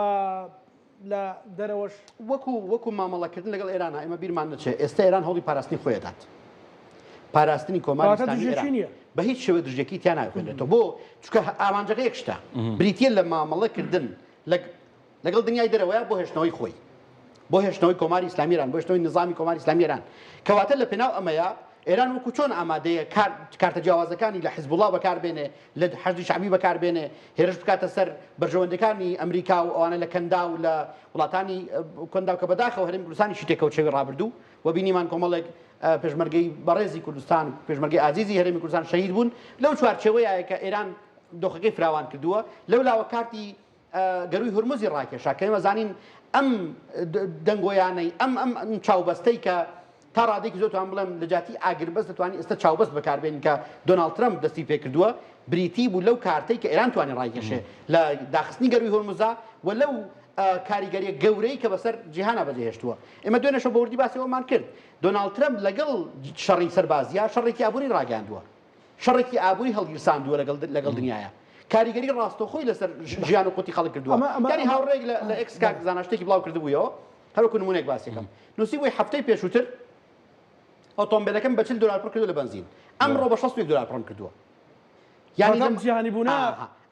لە دەرەوەش وەکو مامەڵەکردن لەگەڵ ئێران ئێمە بیرمان نەچێت ئێستا ئێران هەوڵی پاراستنی خۆیدات پاراستنی کۆماری ئیسلامی بە هیچ شێوە دژێکی تیا ناکوێنێتەوە بۆ چونکە ئامانجەکە یەک شتە بریتە لە مامەڵەکردن لەگەڵ دنیای دەرەوەیە بۆ هێشتنەوەی خۆی بۆ هێشتنەوەی کۆماری ئیسلامی ئێران بۆ هێشتنەوەی نظامی کۆماری ئیسلامی ئێران کەواتە لە پێناو ئەمەیە ئێران وەکو چۆن ئامادەیە کارتە جیاوازەکانی لە حیزب الله بەکاربێنێ لە حەشدی شعبی بەکاربێنێ هێرش بکاتە سەر بەرژەوەندەکانی ئەمریکا و ئەوانە لە کەندا و لە وڵاتانی کەندا کە بەداخەوە هەرێمی کوردستانی شتێکەوە ڕابردوو و بینیمان کۆمەڵێک پێشمەرگەی بەڕێزی کوردستان پێشمەرگەی ئازیزی هەرێمی کوردستان شەهید بوون لەو چوارچێوەیە کە ئێران دۆخەکەی فراوان کردووە لەولاوە کارتی گەروی هورموزی ڕاکێشا کە ئێمە زانین ئەم دەنگۆیانەی ئەم چاوبەستەی کە تا ڕادێکی زۆرتوان بڵێم لە جاتی ئاگربەست دەتوانین ئێستا چاوبەست بەکاربێنین کە دۆناڵد ترامپ دەستی پێ کردووە بریتی بوو لەو کارتەی کە ئێران توانێت ڕایکێشێ لە داخستنی گەروی هورموزا و لەو کاریگەریە گەورەی کە بەسەر جیهانە بەجێهێشتووە ئێمە دوێنێشە بە وردی باسیەوەمان کرد دۆناڵد ترامپ لەگەڵ شەڕی سەربازیە شەڕێکی ئابووری ڕاگەاندووە شەڕێکی ئابووری هەڵگیرساندووە لەگەڵ دنیاە کاریگەری ڕاستەوخۆی لەسەر ژیان و قوتی خەڵک کردووە یانی هاوڕێک لە ئێکس کاک زاناشتێکی بڵاو کردبوویەوە هەروەکو نمونێک باسیەکەم نووسی بۆی هەفتەی پێشووتر ئۆتۆمبیلەکەم بە $40 پڕ کردو لە بنزین ئەمڕۆ بە $61 پڕم کردووە یعنی لەم جیهانی بوونا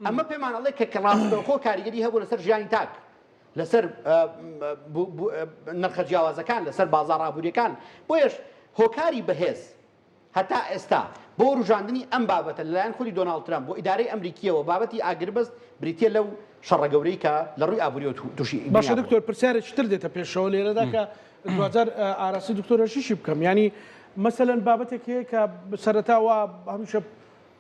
ئەمە پێمان ئەڵێ کە ڕاستەوخۆ کاریگەری هەبوو لەسەر ژیانی تاک لەسەر نرخە جیاوازەکان لەسەر بازاڕ ئابووریەکان بۆیش هۆکاری بەهێز هەتا ئێستا بۆ ڕوژاندنی ئەم بابەتە لەلایەن خودی دۆناڵد ترامپ بۆ ئیدارەی ئەمریکیەوە بابەتی ئاگربەست بریتە لەو شەڕە گەورەی کە لە ڕووی ئابووری تووشی باشە دکتۆر پرسیارێکی تر دێتە پێشەوە لێرەدا کە دوجار ئاراسی دکتۆرەشیشی بکەم ینی مەسەلەن بابەتێک هەیە کە سەرەتاوە هەمیشە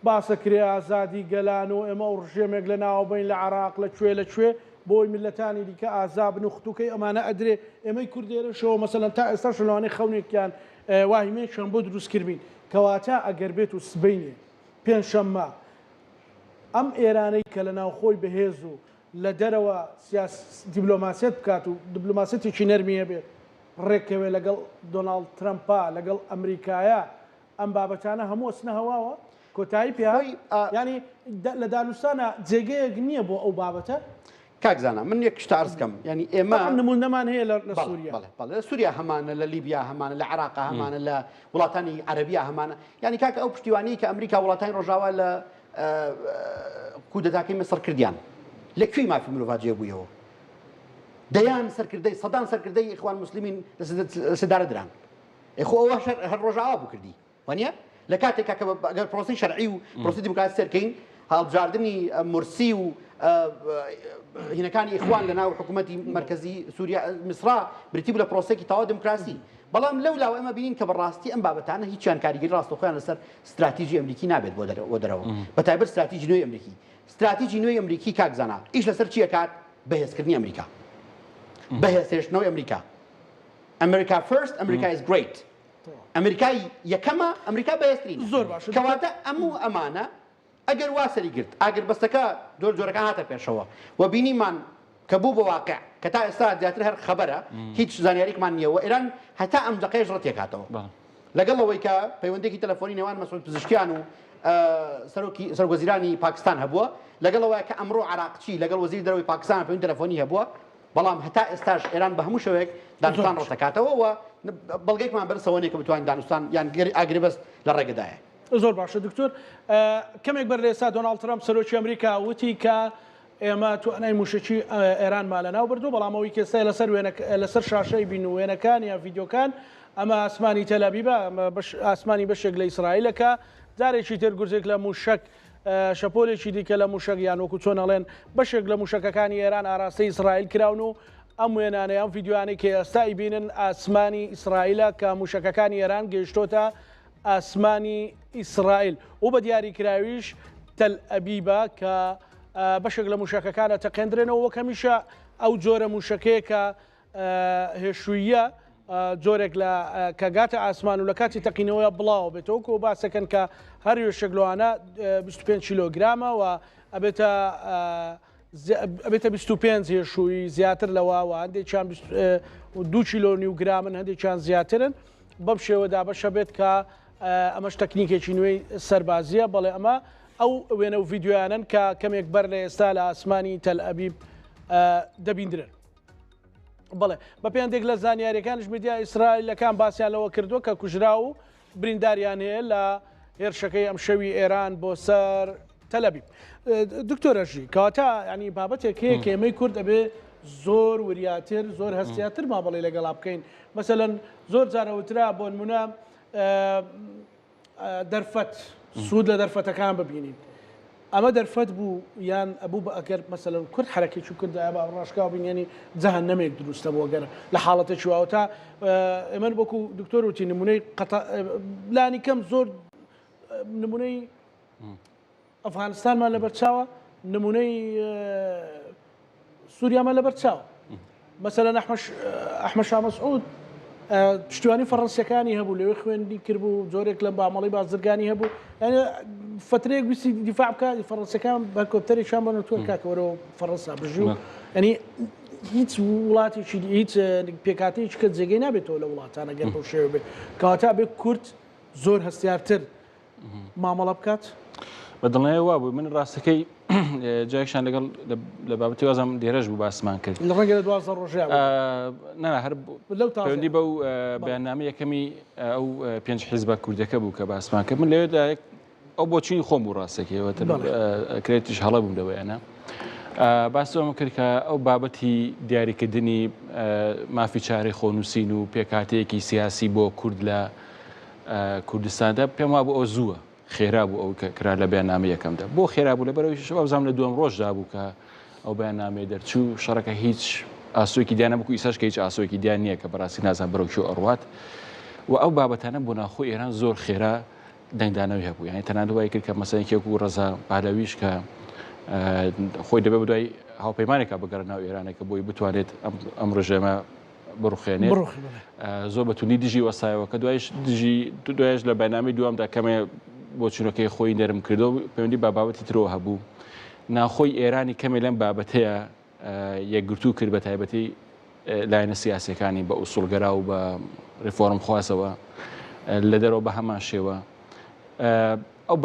باسە کرێ ئازادی گەلان و ئێمە و ڕژێمێک لە ناوبین لە عراق لەکوێ بۆی میلەتانی دیکە ئازابن و خوتوکەی ئەمانە ئەدرێ ئێمەی کوردێرەشەوە مەسەلەن تا ئێستا شلوانەی خەونێکیان واهمێکیان بۆ دروستکردبین کەواتە ئەگەر بێت و سبەینێ پێنجشەممە ئەم ئێرانەی کە لە ناوخۆی بەهێز و لە دەرەوە دیبلۆماسیەت بکات و دیبلۆماسیەتێکی نەرمیە بێت ڕێکەوێ لەگەڵ دۆناڵد ترامپا لەگەڵ ئەمریکایە ئەم بابەتانە هەموو ئەسنە هەواوە کۆتایی پێی ینی لە دانوستانە جێگەیەک نییە بۆ ئەو بابەتە کاکزانە من یەک شت عەرز بکەم ینی ئێمە نمونەمان هەیە لە سووریا لە سووریا هەمانە لە لیبیا هەمانە لە عێراق هەمانە لە وڵاتانی عەرەبیە هەمانە ینی کاکە ئەو پشتیوانی کە ئەمریکا وڵاتانی ڕۆژاوا لە کودەتاکەی مەسەر کردیان لەکوێی مافی مرۆڤ جێبوویەوە دەیان سەرکردەی سەدان سەرکردەی ئیخوان موسلیمین لە سەدارە دران ئەخۆ ئەوە هەر ڕۆژاوا بوو کردی وانە لە کاتێکا کە ئەگەر پرۆسی شەرعی و پرۆسی دیموکراسی سەرکەین هەڵبژاردننی مرسی و هینەکانی ئیخوان لە ناو حکوومەتی مرکزی سووریا میسرا بریتی بوو لە پرۆسێکی تەواو دموکراسی بەڵام لەولاو ئەمە بینین کە بەڕاستی ئەم بابەتانە هیچیان کاریگەری ڕاستەوخۆیان لەسەر استراتیژی ئەمریکی نابێت بۆ دەرەوە بەتایبەت استراتیژی نوێی ئەمریکی استراتیژی نوێی ئەمریکی کاکزانا ئیش لەسەر چیە کات بەهێزکردنی ئەمریکا بەهێزێشتنەوەی ئەمریکا ئەمریکا فەرست ئەمریکا is great ئەمریکای یەکەمە ئەمریکا بەهێزترین زۆر باشە کەواتە ئەموو ئەمانە ئەگەر وا سەری گرت ئاگر بەستەکە جۆرەکە هاتە پێشەوە و بینیمان کە بوو بە واقع کە تا ئێستا زیاتر هەر خەبەرە هیچ زانیاریکمان نییەوە ئێران هەتا ئەم دقەیەش ڕەتێک هاتەوە لەگەڵ ئەوەی کە پەیوەندێکی تەلەفۆنی نێوان مەسعود پزیشکیان و سەرۆکوەزیرانی پاکستان هەبووە لەگەڵ ئەوەیە کە ئەمڕۆ عراقچی لەگەڵ وەزیری دەرەوەی پاکستان پەیوەندی تەلەفۆنی هەبووە بەڵام هەتا ئێستاش ئێران بە هەموو شەوێک دانوستان ڕەتەکاتەوە و بەڵگەیەکمان بەرسەوەنێک کە بتوانین دانوستان یان ئاگری بەست لە ڕێگەدایە زۆر باشە دکتۆر کەمێک بەر لە ئێستا دۆناڵد ترامپ سەرۆکی ئەمریکا وتی کە ئێمە توانای موشکی ئێرانمان لەناو بردو بەڵام ئەوەی کە ئێستا لەسەر شاشەی بین و وێنەکان یا ڤیدیۆکان ئەمە ئاسمانی تەلەبیبە ئاسمانی بەشێک لە ئیسرائیلەکە جارێکی تر گورجێک لە موشک شەپۆلێکی دیکە لە موشک یان وەکو چۆن ئەڵێن بەشێک لە موشکەکانی ئێران ئاراستەی ئیسرائیل کراون و ئەم وێنانەیە ئەم ڤیدیۆیانەی کە ئێستا ئیبینن ئاسمانی ئیسرائیلە کە موشکەکانی ئێران گەیشتۆتە ئاسمانی ئیسرائیل و بە دیاریکراویش تەل ئەبیبە کە بەشێک لە موشکەکانە تەقێندرێنەوە وەک هەمیشە ئەو جۆرە موشکەیە کە هێشوویە جۆرێک لە کەگاتە ئاسمان و لە کاتی تەقینەوەی بڵاو بێتەوە و باسەکەن کە هەر وێشێک لەوانە 25 کیلۆگرامە و ئەبێتە 25 هێشووی زیاتر لەوە هەندێکیان 2 کیلۆ نیوگرامن هەندێکیان زیاترن بەم شێوەدا بەشە بێت کە ئەمەش تەکنیکێکی نوێی سەربازیە بەڵێ ئەمە ئەو وێنە و ڤیددیویانن کە کەمێک بەر لە ئێستا لە ئاسمانی تەل ئەبیب دەبیندرن. بڵێ بە پێیاندێک لە زانیاریەکانش میدیا ئیسرائیلەکان باسییان لەوە کردووە کە کوژرا و برینداریان هەیە لە هێرشەکەی ئەم شەوی ئێران بۆ سەر تەل ئەبیب. دکتۆرەژی کەواتە ینی بابەتێک هەیە کە ئێمەی کورد ئەبێ زۆر وریاتر زۆر هەستیاتر ما بڵێ لەگەڵا بکەین مەسەلەن زۆر جارەوترا بۆ نمونە دەرفەت سوود لە دەرفەتەکان ببینین ئەمە دەرفەت بوو یان ئەبوو بە ئەگەر مەسەلەن کورد حرەکێکی کرددا بە ڕاشکاو بینێنی جەهەنەمێک دروستە بۆ گەر لە حاڵەتێکی واوە تا ئێمە بۆکو دکتۆر وتی نمونەی لانی کەم زۆر نمونەی ئەفغانستانمان لەبەر چاوە نمونەی سووریامان لەبەر چاوە مەسەلەن ئەحمەد شاه مەسعود پشتیوانی فەڕەنسیەکانی هەبوو لەوێ خوێندی کردبوو جۆرێک لە بامەڵی بازرگانی هەبوو فترەیەک ویستی دیفاع بکات فەڕەنسیەکان بەرکۆپتەرێکیان بە نەوتووە کاکەوەرەوە فەڕەنسا بژی و ینی هیچ وڵاتێکی هیچ پێکاتەیەکی کە جێگەی نابێتەوە لە وڵاتانە گەر بەو شێوە بێت کەواتە بێ کورد زۆر هەستیارتر مامەڵە بکات بەدڵنیە وا بوو من ڕاستەکەی جایەکشان لەگەڵ لە بابەتی وازم دێرەش بوو باسمان کرد لە ڕەنگە لە 12 ڕۆژێ هەر پەیوەندی بەو بەیاننامە یەکەمی ئەو پێنج حیزبە کوردەکە بوو کە باسمان کرد من لەوێدا ئەو بۆچینی خۆم بوو ڕاستەکەیەوە کرێتیش هەڵە بووم لەوەیانە باسەوەمە کرد کە ئەو بابەتی دیاریکردنی مافی چارەی خۆنووسین و پێکاتەیەکی سیاسی بۆ کورد لە کوردستاندا پێم وا بوو ئەو زووە خێرا بوو ئەو کە کرا لە بەیاننامە یەکەمدا بۆ خێرا بوو لەبەرەوەی شەوە بزانام لە دووەم ڕۆژدا بوو کە ئەو بەیاننامەیە دەرچوو شەڕەکە هیچ ئاسۆیەکی دیانە بکو ئیساش کە هیچ ئاسۆیەکی دیان نییە کە بەڕاستی نازان بەرەو ئەڕوات و ئەو بابەتانە بۆ ناخۆی ئێران زۆر خێرا دەنگدانەوەی هەبوو یعنی تەنانەت وای کرد کە مەسەلەنێک و ڕەزا پالەویش کە خۆی دەبێت بەدوای هاوپەیمانێکە بگەڕە ناو ئێرانێکە بۆی بتوانێت ئەم ڕژێمە بڕوخێنێت زۆر بەتونی دژی وەسایەوە کە دوایش لە بەیاننامەی دوامدا کەمێ بۆ چونەکەی خۆی نەرم کردو پەیوەندی با بابەتی ترەوە هەبوو ناخۆی ئێرانی کەمێ لەم بابەتەیە یەکگرتوو کرد بە تایبەتی لایەنە سیاسەکانی بە ئوسوڵگەرا و بە ڕێفۆرم خواسەوە لە دەرەوە بە هەمان شێوە ئەو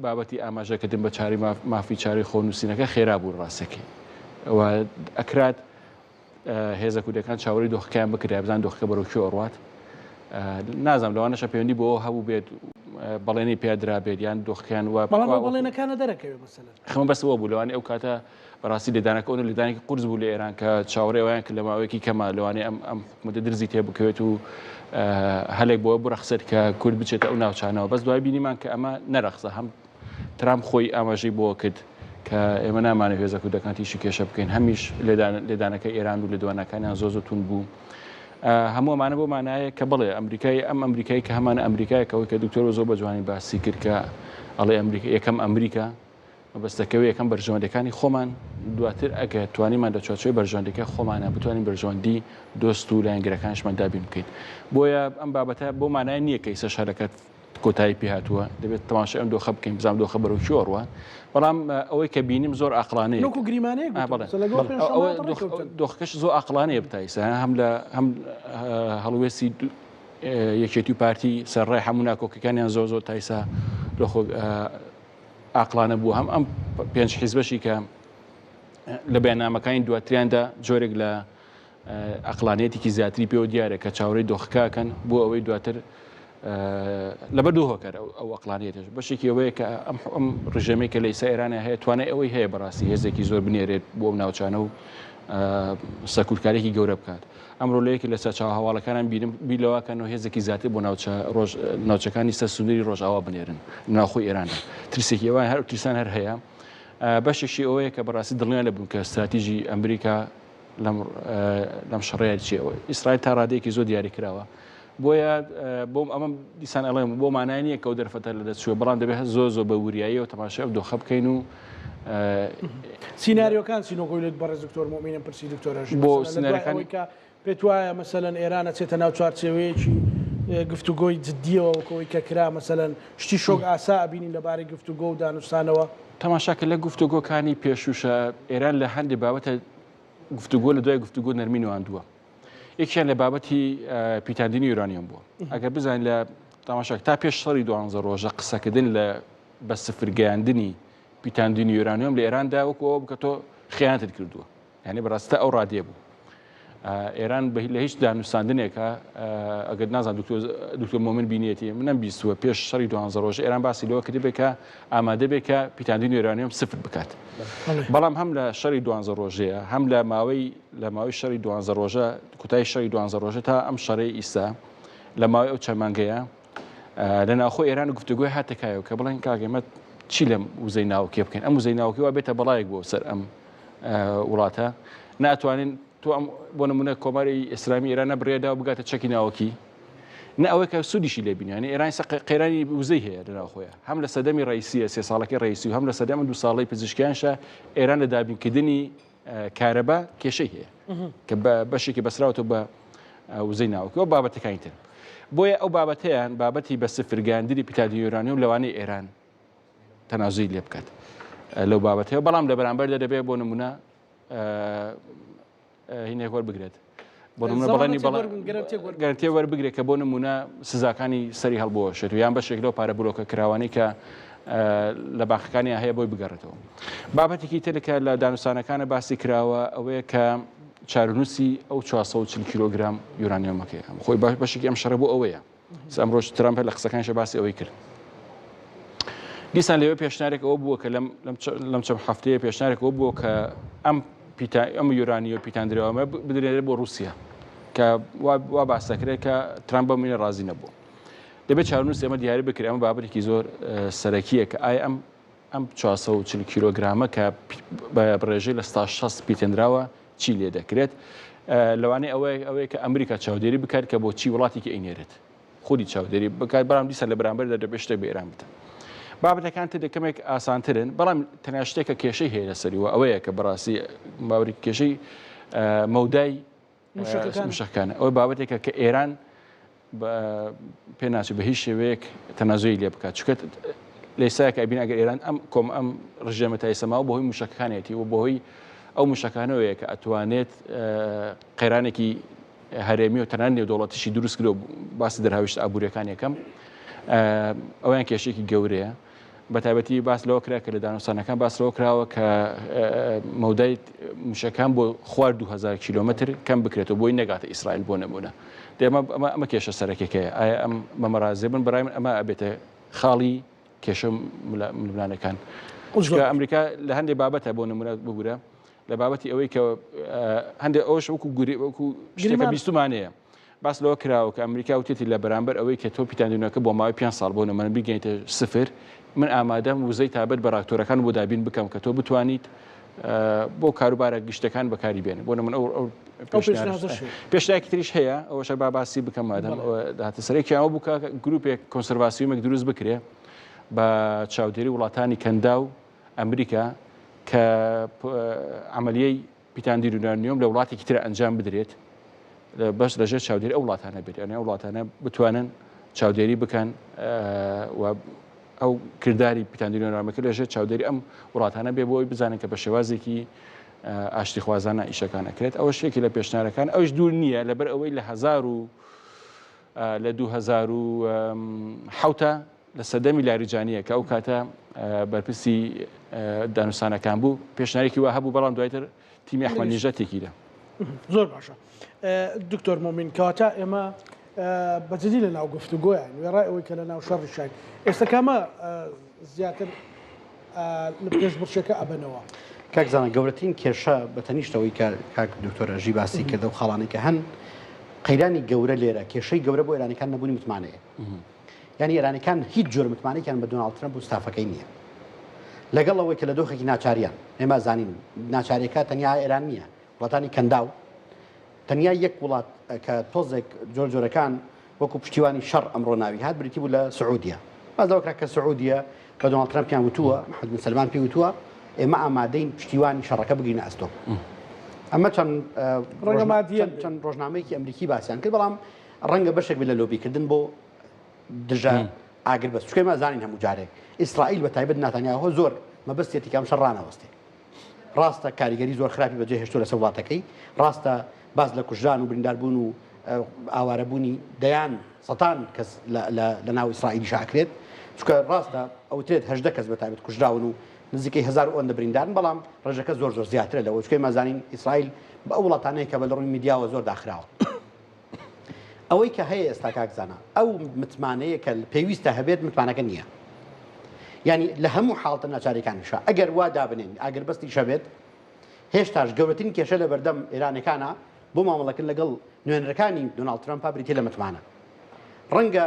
بابەتی ئاماژەکردن بە چاری مافی چاری خۆنووسینەکە خێرا بوو ڕاستەکەی ئەوە ئەکرات هێزە کوردەکان چاوەڕی دۆخەکەیان بکرێ بزان دۆخەکە بەرەو ئەڕوات نازانم لەوانەشە پەیوەندی بۆ هەبوو بێت بەڵێنی پێدرا بێت یان دۆخەکان بەڵێنەکانە دەرەکەوێت مەسەلەن خەمە بەسەوە بوو لەوانەیە ئەو کاتە بەڕاستی لێدانەکە ئەوە لێدانێکی قورس بوو لە ئێران کە چاوەڕێوەیان کرد لە ماوەیەکی کەمە لەوانەیە ئەم حکومەتە درزی تێ بکەوێت و هەلێک بۆ بڕەخسەت کە کورد بچێتە ئەو ناوچانەوە بەس دوای بینیمان کە ئەمە نەرەخسە هەم ترامپ خۆی ئاماژەی بۆ کرد کە ئێمە نامانە هێزە کودەکانتیشی کێشە بکەین هەمیش لێدانەکە ئێران و لێدوانەکانیان زۆ تون بوو هەموومانە بۆ مانایە کە بڵێ ئەمریکای ئەمریکای کە هەمانە ئەمریکایەکەوەی کە دکتۆر زۆر بە جوانی باسی کرد کە ئەڵێ یەکەم ئەمریکا بەستەکەوی یەکەم بەرژەوەندەکانی خۆمان دواتر ئەگە توانیمان لە چوارچێوەی بەرژەوەندەکە خۆمانە بتوانین بەرژەوەندی دۆست و لایەنگرەکانشمان دابین بکەین بۆیە ئەم بابەتە بۆ مانای نییە کە ئیسە شارەکەت کۆتایی پێ هاتووە دەبێت تەماشای ئەم دۆخە بکەین بزانام دۆخە بەرەو چۆڕوە بەڵام ئەوەی کە بینیم زۆر عەقلانەیە دۆخەکەش زۆر عەقلانەیە بتایسە هەم هەڵوێستی یەکێتی و پارتی سەرڕای هەموو ناکۆکەکانیان زۆر تایسا عقلانە بوو هەم ئەم پێنج حیزبەشی کە لە بەیاننامەکانی دواتریاندا جۆرێک لە عقلانێتێکی زیاتری پێوە دیارە کە چاوەڕێی دۆخەکەن بۆ ئەوەی دواتر لەبەر دوو هۆکار ئەو عقلانیەتش بەشێکی ئەوەیە کە ئەم ڕژەمەی کە لە ئیسا ئێرانە هەیە توانای ئەوەی هەیە بەڕاستی هێزێکی زۆر بنێرێت بۆ ناوچانە و سەکوورکارێکی گەورە بکات ئەمڕۆ لەیەکی لە سەرچاو هەواڵەکانان بیلەوەکەنەوە هێزێکی زیاتر بۆ ناوچەکانی سەر سنووری ڕۆژئاوا بنێرن ناوخۆی ئێراندا ترسێکی ئەوان هەر تریسان هەر هەیە بەشێکی ئەوەیە کە بەڕاستی دڵنیان لەبوون کە استراتیژی ئەمریکا لەم شەڕەیە چیەوە ئیسرائیل تا ڕادەیەکی زۆر دیاری کراوە بۆیە بۆم ئەمە دیسان ئەڵێم بۆ مانای نییە کە ئەو دەرفەتە لە دەستچووە بەڵام دەبێت زۆر بە وریاییەوە تەماشای ئەو دۆخە بکەین و سیناریۆکان سینۆگۆی لێت بەڕێز دکتۆر مؤمینم پرسی دکتۆرەژ بۆ سیناریۆکانی کە پێت وایە مەسەلەن ئێرانە چێتە ناو چوارچێوەیەکی گفتوگۆی جددیەوە وەکەوەی کە کرا مەسەلەن شتی شۆک ئاسا ئەبینین لەبارەی گفتوگۆ و دانوستانەوە تەماشاکە لە گفتوگۆکانی پێشوشە ئێران لە هەندێک بابەتە گفتوگۆ لە دوای گفتوگۆ نەرمینەوەاندووە یەکیان لە بابەتی پیتاندنی یورانیۆم بووە ئەگەر بزانین لە تەماشاک تا پێش شەڕی 12 ڕۆژە قسەکردن لە بە سفرگەیاندنی پیتاندنی یورانیۆم لە ئێراندا وەکەوە بکە تۆ خیانەتت کردووە یعنی بەڕاستە ئەو ڕادیە بوو ئێران لە هیچ دانوستاندنێکە ئەگەر نازان دکتۆر مۆمن بینێتی منم بیستووە پێش شەڕی 12 ڕۆژە ئێران باسی لەوە کردبێت کە ئامادە بێت کە پیتاندنی یورانیۆم سفر بکات بەڵام هەم لە شەڕی 12 ڕۆژەیە هەم لە ماوەی شەڕی 12 ڕۆژە کوتای شەڕی 12 ڕۆژە تا ئەم شەڕەی ئیستا لە ماوەی ئەو چەمانگەیە لە ناوخۆی ئێران گفتوگۆی هاتەکایەوە کە بڵێن کاگەمەت چی لەم وزەی ناوکێ بکەین ئەم وزەی ناوکەوە بێتە بەڵایەک بۆ سەر ئەم وڵاتە ناتوانین تۆ بۆ نمونە کۆماری ئیسلامی ئێران نەبڕێدا و بگاتە چەکی ناوەکی نە ئەوەی کە سوودیشی لێ بینیانی ئێران قەیرانی وزەی هەیە لە ناوخۆیە هەم لە سەدەمی ڕئیسیە 3 ساڵەکەی ڕئیسی و هەم لە سەدەمی 2 ساڵەی پزیشکیانشە ئێران لە دابینکردنی کارەبا کێشەی هەیە کە بەشێکی بەسراوەوە بە وزەی ناوەکەوە بابەتەکانی تر بۆیە ئەو بابەتەیان بابەتی بە سفرگاندنی پیتاندنی یورانیۆم لەوانەی ئێران تەنازوی لێ بکات لەو بابەتەوە بەڵام لە بەرامبەردا دەبێت بۆ نمونە هینێک وەربگرێت بۆ نمونە بەڵێنی گەرنتیە وەربگرێت کە بۆ نمونە سزاکانی سەری هەڵبۆشێت و یان بەشێک لەو پارە بلۆکە کراوانی کە لە باخەکانیان هەیە بۆی بگەڕێتەوە بابەتێکی ترکە لە دانوستانەکانە باسی کراوە ئەوەیە کە چارونووسی ئەو 440 کیلۆگرام یورانیۆمەکەی خۆی بەشێکی ئەم شەڕە بۆ ئەوەیە ئەمڕۆژ ترامپ لە قسەکانیشە باسی ئەوەی کرد دیسان لەوێ پێشنارێک ئەوە بووە کە لەم چەند هەفتەیە پێشنارێک ئەوە بووە کە ئەم یورانیۆ پیتاندراوەمە بدرێنێت بۆ رووسیا کە وا باسەکرێت کە ترامپ بەمینە ڕازی نەبوو دەبێت چارونووس ئێمە دیاری بکرێت ئەمە بابەتێکی زۆر سەرەکیە کە ئایا ئەم 440 کیلۆگرامە کە بە ڕێژەی لە 16 پیتێنراوە چی لێ دەکرێت لەوانەیە ئەوەیە کە ئەمریکا چاودێری بکات کە بۆ چی وڵاتێکی ئەینێرێت خودی چاودێری بکات بەڵام دیسان لە بەرامبەردا دەبێت شتێک بە ئێران بتە بابەتەکان تر دەکەمێک ئاسانترن بەڵام تەنیا شتێکە کێشەی هەیە لەسەریوە ئەوەیە کە بەڕاستی باوەری کێشەی مەودای موشەکانە ئەوە بابەتێکە کە ئێران پێ ناچێت بە هیچ شێوەیەک تەنازۆی لێ بکات چکە لێسایەکە ئەبین ئەگەر ئێران ئەم ڕژێمە تایسەماوە بەهۆی موشەکانێتی و بەهۆی ئەو موشەکانەوەیە کە ئەتوانێت قەیرانێکی هەرێمی و تەنان نێودوڵەتیشی دروست کرد و باسی دەرهاویشت ئابوووریەکان یەکەم ئەویان کێشێکی گەورەیە بە تایبەتی باس لەوە کرا کە لە دانوستانەکان باس لەوە کراوە کە مەودای موشەکان بۆ خوارد 2000 کیلۆمتر کەم بکرێتەوە بۆی نەگاتە ئیسرائیل بۆ نمونە ئەمە کێشە سەرەکیەکەیە ئایا ئەم بەمەڕازێ بن بەڕای من ئەمە ئەبێتە خاڵی کێشە ململانەکان ئەمریکا لە هەندێک بابەتە بۆ نمونە بگورە لە بابەتی ئەوەی کە هەندێک ئەوش وەکو شتێکە بیستمانەیە باس لەوە کراوە کە ئەمریکا وتێتی لە بەرامبەر ئەوەی کە تۆ پیتاندونەکە بۆ ماوەی 5 ساڵ بۆ نەمەن بگەیتە سفر من ئامادەم وزەی تابەت بە ڕاکتۆرەکان بۆ دابین بکەم کە تۆ بتوانیت بۆ کاروبارە گشتەکان بەکاری بێن بۆ من ئەو پێشنهایەکی تریش هەیە ئەوەشە با باسی بکەم مادەم داهاتە سەرێکی ئەوە بووکە گروپێک کۆنسەرواسیۆمێک دروست بکرێ بە چاودێری وڵاتانی کەندا و ئەمریکا کە عملیەی پیتاندیرونانیۆم لە وڵاتێکی ترە ئەنجام بدرێت بەش لەژێر چاودێری ئەو وڵاتانە بێت ئەو وڵاتانە بتوانن چاودێری بکەن و ئەو کردداری پیتاندیرۆنامەکە لەژێر چاودێری ئەم وڵاتانە بێ بۆی بزانن کە بە شێوازێکی ئاشتی خوازانە ئیشەکان ئەکرێت ئەوە شتێکی لە پێشنارەکان ئەوش دوور نییە لەبەر ئەوەی لە 2007 لە سەدەمی لاریجانیە کە ئەو کاتە بەرپرسی دانووسانەکان بوو پێشنارێکی وا هەبوو بەڵام دوایتر تیمی ئەحمەد نیژەتێکیدا زۆر باشە دکتۆر مۆمین کەواتە ئێمە بەجددی لە ناو گفتوگۆیان وێڕای ئەوەی کە لە ناو شەڕی شای ئێستا کامە زیاتر لە پێش بڕچەکە ئەبنەوە کاکزانە گەورەترین کێشە بە تەنیشتەوەی کاک دکتۆرەژی باسی کردە و خاڵانێک کە هەن قەیرانی گەورە لێرە کێشەی گەورە بۆ ئێرانەکان نەبوونی متمانەیە یعنی ئێرانەکان هیچ جۆر متمانەیەکیان بە دۆناڵد ترەمپ و ستافەکەی نییە لەگەڵ ئەوەی کە لە دۆخێکی ناچاریان ئێمە زانین ناچارەکە تەنیا ئێران نییە وڵاتانی کەندا و تەنیا یەک وڵات کە تۆزێک جۆرجۆرەکان وەکو پشتیوانی شەڕ ئەمڕۆ ناوی هات بریتی بوو لە سعودیە بازەوەکرا کە سعودیە کە دۆناڵد ترەمپیان وتووە محەمەد بن سەلمان پێی وتووە ئێمە ئامادەین پشتیوانی شەڕەکە بگرینە ئەستۆ ئەمە چەند ڕۆژنامەیەکی ئەمریکی باسییان کرد بەڵام ڕەنگە بەشێک بێت لە لۆبیکردن بۆ دژە ئاگر بەس چکەمە زانین هەموو جارێک ئیسرائیل بە تایبەت ناتانیاهۆ زۆر مەبەستێتی کام شەڕ ڕانەوەستێ ڕاستە کاریگەری زۆر خراپی بەجێ هێشتۆ لەسەر وڵاتەکەی ڕاستە باز لە کوژران و برینداربوون و ئاوارەبوونی دەیان سەتان کەس لە ناو ئیسرائیلی شاکرێت چکە ڕاستە ئەوترێت 18 کەس بە تایبەت کوژراون و نزیکەی 1000 ئەوەندە بریندارن بەڵام ڕێژەکە زۆر زیاترە لەوە چکەی مازانین ئیسرائیل بە ئەو وڵاتانەیە کە بە لە ڕووی میدیاوە زۆر داخراوە ئەوەی کە هەیە ئێستا کاکزانە ئەو متمانەیە کە پێویستە هەبێت متمانەکە نییە ینی لە هەموو حاڵتە ناچارەکانیشە ئەگەر وا دابنێن ئاگەر بەستی شەبێت هێشتاش گەورەترین کێشە لە بەردەم ئێرانەکانە بۆ مامەڵەکردن لەگەڵ نوێنەرەکانی دۆناڵد ترەمپ بریتێ لە متمانە ڕەنگە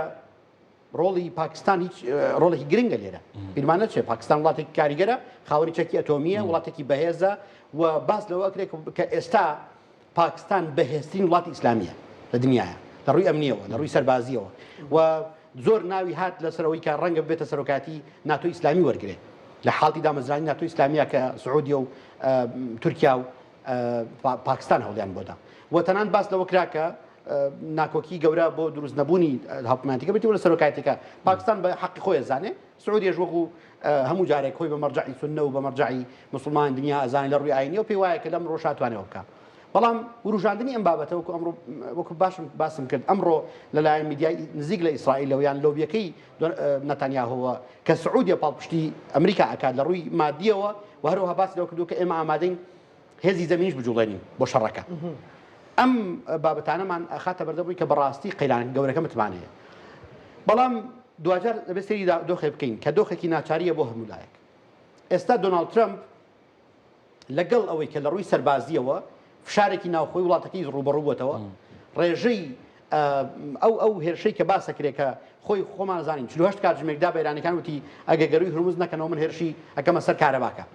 ڕۆڵی پاکستان هیچ ڕۆڵێکی گرنگە لێرە بیرمانە چێ پاکستان وڵاتێکی کاریگەرە خاوەنی چەکی ئەتۆمیە وڵاتێکی بەهێزە و باس لەوە کرێت کە ئێستا پاکستان بەهێزترین وڵاتی ئیسلامیە لە دنیاە لە ڕووی ئەمنیەوە لە ڕووی سەربازیەوە و زۆر ناوی هات لەسەرەوەی کە ڕەنگە بێتە سەرۆکاتی ناتۆ ئیسلامی وەرگێت لە حاڵی دامەزرانی ناتۆ ئیسلامیە کە سعودیە و تورکیا و پاکستان هەوڵیان بۆدا و تەنان باس لەوە کراکە ناکۆکی گەورە بۆ دروست نەبوونی هەڵپمانتیکە بێتەوە لە سەرۆکایەتەکە پاکستان بە حەقی خۆی ئەزانێ سعودیەش وەکو هەموو جارێک خۆی بە مەرجعی سوننە و بە مەرجعی موسڵمان دنیا ئەزانێ لە ڕووی ئاینیەوە پێی وایە کە لەمڕۆ شاتوانێەوە بکە بەڵام وروژاندنی ئەم بابەتە وەکو ئەمڕۆ وەکو باسم کرد ئەمڕۆ لەلایەن میدیای نزیک لە ئیسرائیلەوە یان لۆبیەکەی نەتانیاهۆوە کە سعودیە پاڵپشتی ئەمریکا ئەکات لە ڕووی مادیەوە و هەروەها باس لەوە کردو کە ئێمە ئامادەین هێزی زەمینیش بجوڵێنین بۆ شەڕەکە ئەم بابەتانەمان ئەخاتە بەردەبووی کە بەڕاستی قەیران گەورەکە متمانەیە بەڵام دوجار دەبێت سەری دۆخێ بکەین کە دۆخێکی ناچاریە بۆ هەموو لایەک ئێستا دۆناڵد ترەمپ لەگەڵ ئەوەی کە لە ڕووی سەربازیەوە فشارێکی ناوخۆی وڵاتەکەی ڕوبەڕووبەتەوە ڕێژەی ئەو هێرشەی کە باسەکرێت کە خۆی خۆمان زانین 48 کاتژمێکدا بە ئێرانەکان وتی ئەگە گەروی هورموز نەکەنەوە من هێرشی ئەکەمە سەر کارەباکە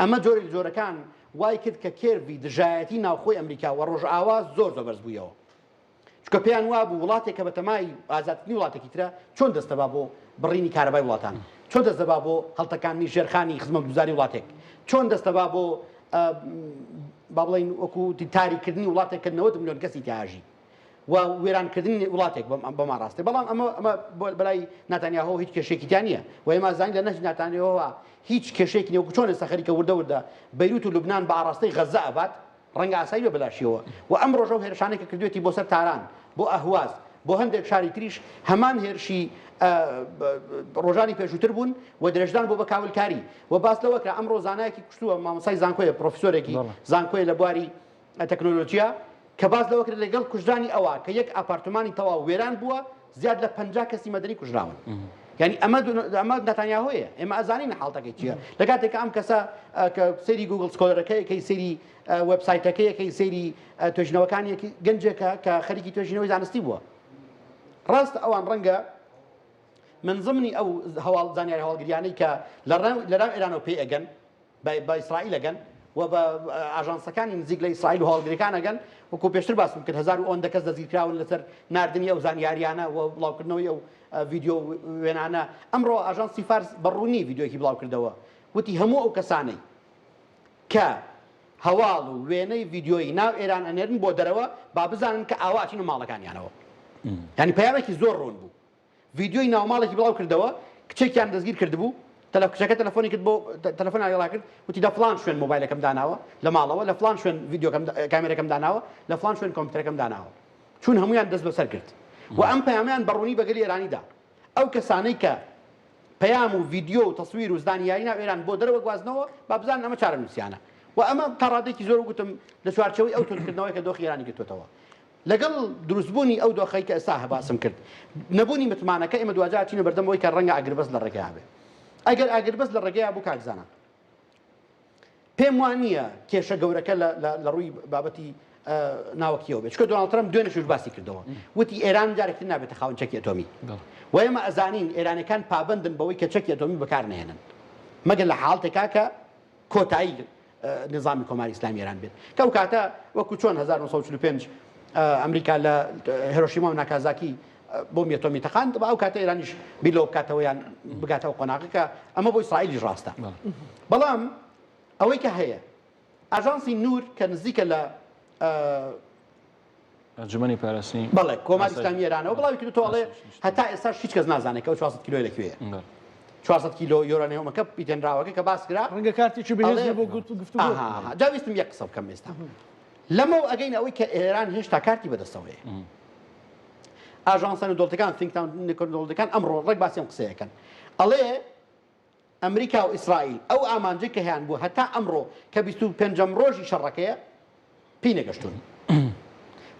ئەمە جۆرێک جۆرەکان وای کرد کە کێربی دژایەتی ناوخۆی ئەمریکا و ڕۆژئاوا زۆر بەرز بوویەوە چکە پێیان وابوو وڵاتێک کە بەتەمای ئازادکردنی وڵاتێکی ترە چۆن دەستەبا بۆ بڕینی کارەبای وڵاتان چۆن دەستەبا بۆ هەڵتەکانی ژێرخانی خزمەتگوزاری وڵاتێک چۆن دەستەبا بۆ با بڵین وەکو تاریکردنی وڵاتێک کە 90 ملیۆن کەسی تیاژی و وێرانکردنی وڵاتێک بەما ڕاستی بەڵام ئەمە بەلای ناتانیاهۆ هیچ کێشێکیان نییە و ئێمە زانین لە نەژ ناتانیاهۆوە هیچ کێشێکی نیە وەکو چۆن ئێستا خەریکە وردە بەیروت و لوبنان بە ئاڕاستەی غەزە ئەبات ڕەنگە ئاسایی بە بەلاشیەوە و ئەم ڕۆژە و هێرشانێک کە کردوێتی بۆ سەر تاران بۆ ئەهواز بۆ هەندێک شاری تریش هەمان هێرشی ڕۆژانی پێشووتر بوون و درێژدان بۆ بە کاولکاری و باس لەوە کە ئەمڕۆ زانایەکی کوشتووە مامۆسای زانکۆیە پرۆفیسۆرێکی زانکۆیە لە بواری تەکنۆلۆژیا کە باس لەوە کرد لەگەڵ کوژرانی ئەوە کە یەک ئاپارتمانی تەواو وێران بووە زیاد لە 50 کەسی مەدەنی کوژراون ینی ئەمە نەتانیاهۆیە ئێمە ئەزانین حاڵەکەی چییە لە کاتێک ئەم کەسە کە سەیری گوگل سکۆلەرەکەی سەیری وەبسایتەکەیەکەی سەیری توێژنەوەکانیەکی گەنجێکە کە خەریکی توێژینەوەی زانستی بووە ڕاست ئەوان ڕەنگە من ضمنی ئەو هەواڵ زانیاری هەواڵگریانەی کە لەرام ئێرانەوە پێی ئەگەن بە ئیسرائیل ئەگەن و بە ئاژانسەکانی نزیک لە ئیسرائیل و هەواڵگریەکان ئەگەن وەکو پێشتر باسم کرد 1000 کەس دەستگیرکراون لەسەر ناردنی ئەو زانیاریانە و بڵاوکردنەوەی ئەو ڤیدیۆ وێنانە ئەمڕۆ ئاژانسی فارس بەڕوونی ڤیدیۆکی بڵاو کردەوە وتی هەموو ئەو کەسانەی کە هەواڵ و وێنەی ڤیدیۆی ناو ئێران ئەنێرن بۆ دەرەوە با بزانن کە ئاواچین و ماڵەکانیانەوە ینی پەیامێکی زۆر ڕوون بوو ڤیدیۆی ناوماڵێکی بڵاو کردەوە کچێکیان دەستگیر کردبوو کچەکە تەلەفۆنی کرد بۆ تەلەفۆن ئاگەڵا کرد وتی لە فلان شوێن مۆبایلەکەم داناوە لە ماڵەوە لە فلان شوێن ڤیدیۆکەم کامێرەکەم داناوە لە فلان شوێن کۆمپیوتەرەکەم داناوە چون هەمویان دەست بەسەر کرد و ئەم پەیامیان بەڕوونی بەگەلی ئێرانیدا ئەو کەسانەی کە پەیام و ڤیدیۆ و تەسویر و زانیاری ناو ئێران بۆ دەرەوە گوازنەوە با بزانن ئەمە چارەنووسیانە و ئەمە تا ڕادێکی زۆر گوتم لە چوارچەوەی ئەو تونکردنەوەی کە دۆخی ئێرانی گرتوێتەوە لەگەڵ دروستبوونی ئەو دۆخەی کە ئێستا هەباسم کرد نەبوونی متمانەکە ئێمە دوجار چینە بەردەمەوەی کە ڕەنگە ئاگربەست لە ڕێگەیا بێ ئەگەر ئاگربەست لە ڕێگەیا بوو کاکزانە پێم وانە کێشە گەورەکە لە ڕووی بابەتی ناوەکیەوە بێت چکە دۆناڵد ترەمپ دوێنێ باسی کردەوە وتی ئێران جارێکتر نابێتە خاوەن چەکی ئەتۆمی و ئێمە ئەزانین ئێرانەکان پابندن بەوەی کە چەکی ئەتۆمی بەکار نهێنن مەگەر لە حاڵتێکا کە کۆتایی نظامی کۆماری ئیسلامی ئێران بێت کە ئەو کاتە وەکو چۆن 1945 ئەمریکا لە هیرۆشیما و ناکازاکی بۆمی ئەتۆمی تەقاند بە ئەو کاتە ئێرانیش بیلۆ بکاتەوەیان بگاتەوە قۆناغەکە ئەمە بۆ ئیسرائیلیش ڕاستە بەڵام ئەوەی کە هەیە ئاژانسی نور کە نزیکە لە ئەنجومەنی پاراستنی بەڵێ کۆماری ئیسلامی ئێرانەوە بڵاوی کردوتەوەڵێ هەتا ئێستا هیچ کەس نازانێت کە 400 کیلۆی لەکوێیە 400 کیلۆ یۆرانیۆمەکە پیتێنراوەکە کە باس کرا ڕەنگە کارتێکی بەهێز بۆ گفتوگۆ جاویستم یەک قسە بکەم ئێستا لەمەوە ئەگەین ئەوەی کە ئێران هێشتا کارتی بەدەستەوەیە ئاژانسە نودۆڵتەکان فینکدۆڵتەکان ئەمڕۆ ڕێک باسی ئەم قسەیەکەن ئەڵێ ئەمریکا و ئیسرائیل ئەو ئامانجەی کە هیان بوو هەتا ئەمڕۆ کە 25 ڕۆژی شەڕەکەیە پێی نەگەشتون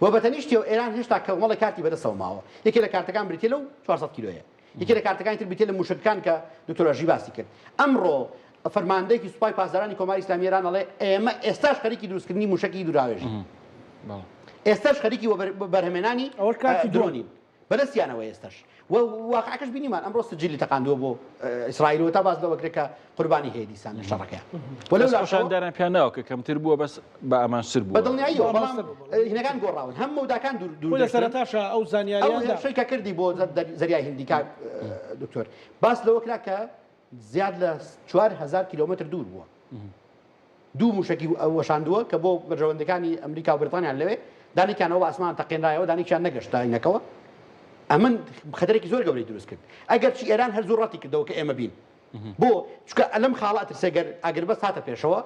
و بەتەنیشتیەوە ئێران هێشتا کەمەڵی کارتی بەدەستەوە ماوە یەکێ لە کارتەکان بریتێ لەو 400 کیلۆیە یەکێ لە کارتەکانی تر بریتێ لە موشکەکان کە دکتۆر ئەژی باسی کرد ئەمڕۆ فەرماندەیەکی سوپای پاسدارانی کۆماری ئیسلامی ئێران ئەڵێ ئێمە ئێستاش خەریکی دروستکردنی موشکی دووراوێژی ئێستاش خەریکی بەرهەمێنانی درۆنین بەدەستیانەوە ئێستش و واقعەکەش بینیمان ئەمڕۆ سجلی تەقاندووە بۆ ئیسرائیل تا باس لەوە کرێت کە قوربانی هەیە دیسان لە شەڕەکەیان وەلەشانداران پیانەوە کە کەمتر بووە بەس بە ئامانجتر بوو بەدڵنیاییەوە بەڵام هینەکان گۆڕاون هەم مەوداکان دوور لە سەرەتاشە ئەو زانیاریان شەیکە کردی بۆ زەریای هندیکا دکتۆر باس لەوە کرا کە زیاد لە 4000 کیلۆمتر دوور بووە دوو موشکی وەشاندووە کە بۆ بەرژەوەندەکانی ئەمریکا و بریتانیان لەوێ دانێکیانەوە ئاسمان تەقێنرایەوە دانێکیان نەگەشتا عینەکەوە ئەمن خەتەرێکی زۆر گەورەی دروست کرد ئەگەر چی ئێران هەر زۆر ڕەتی کردەوە کە ئێمە بین بۆ چکە ئەلەم خاڵات سێگەر ئاگربەست هاتە پێشەوە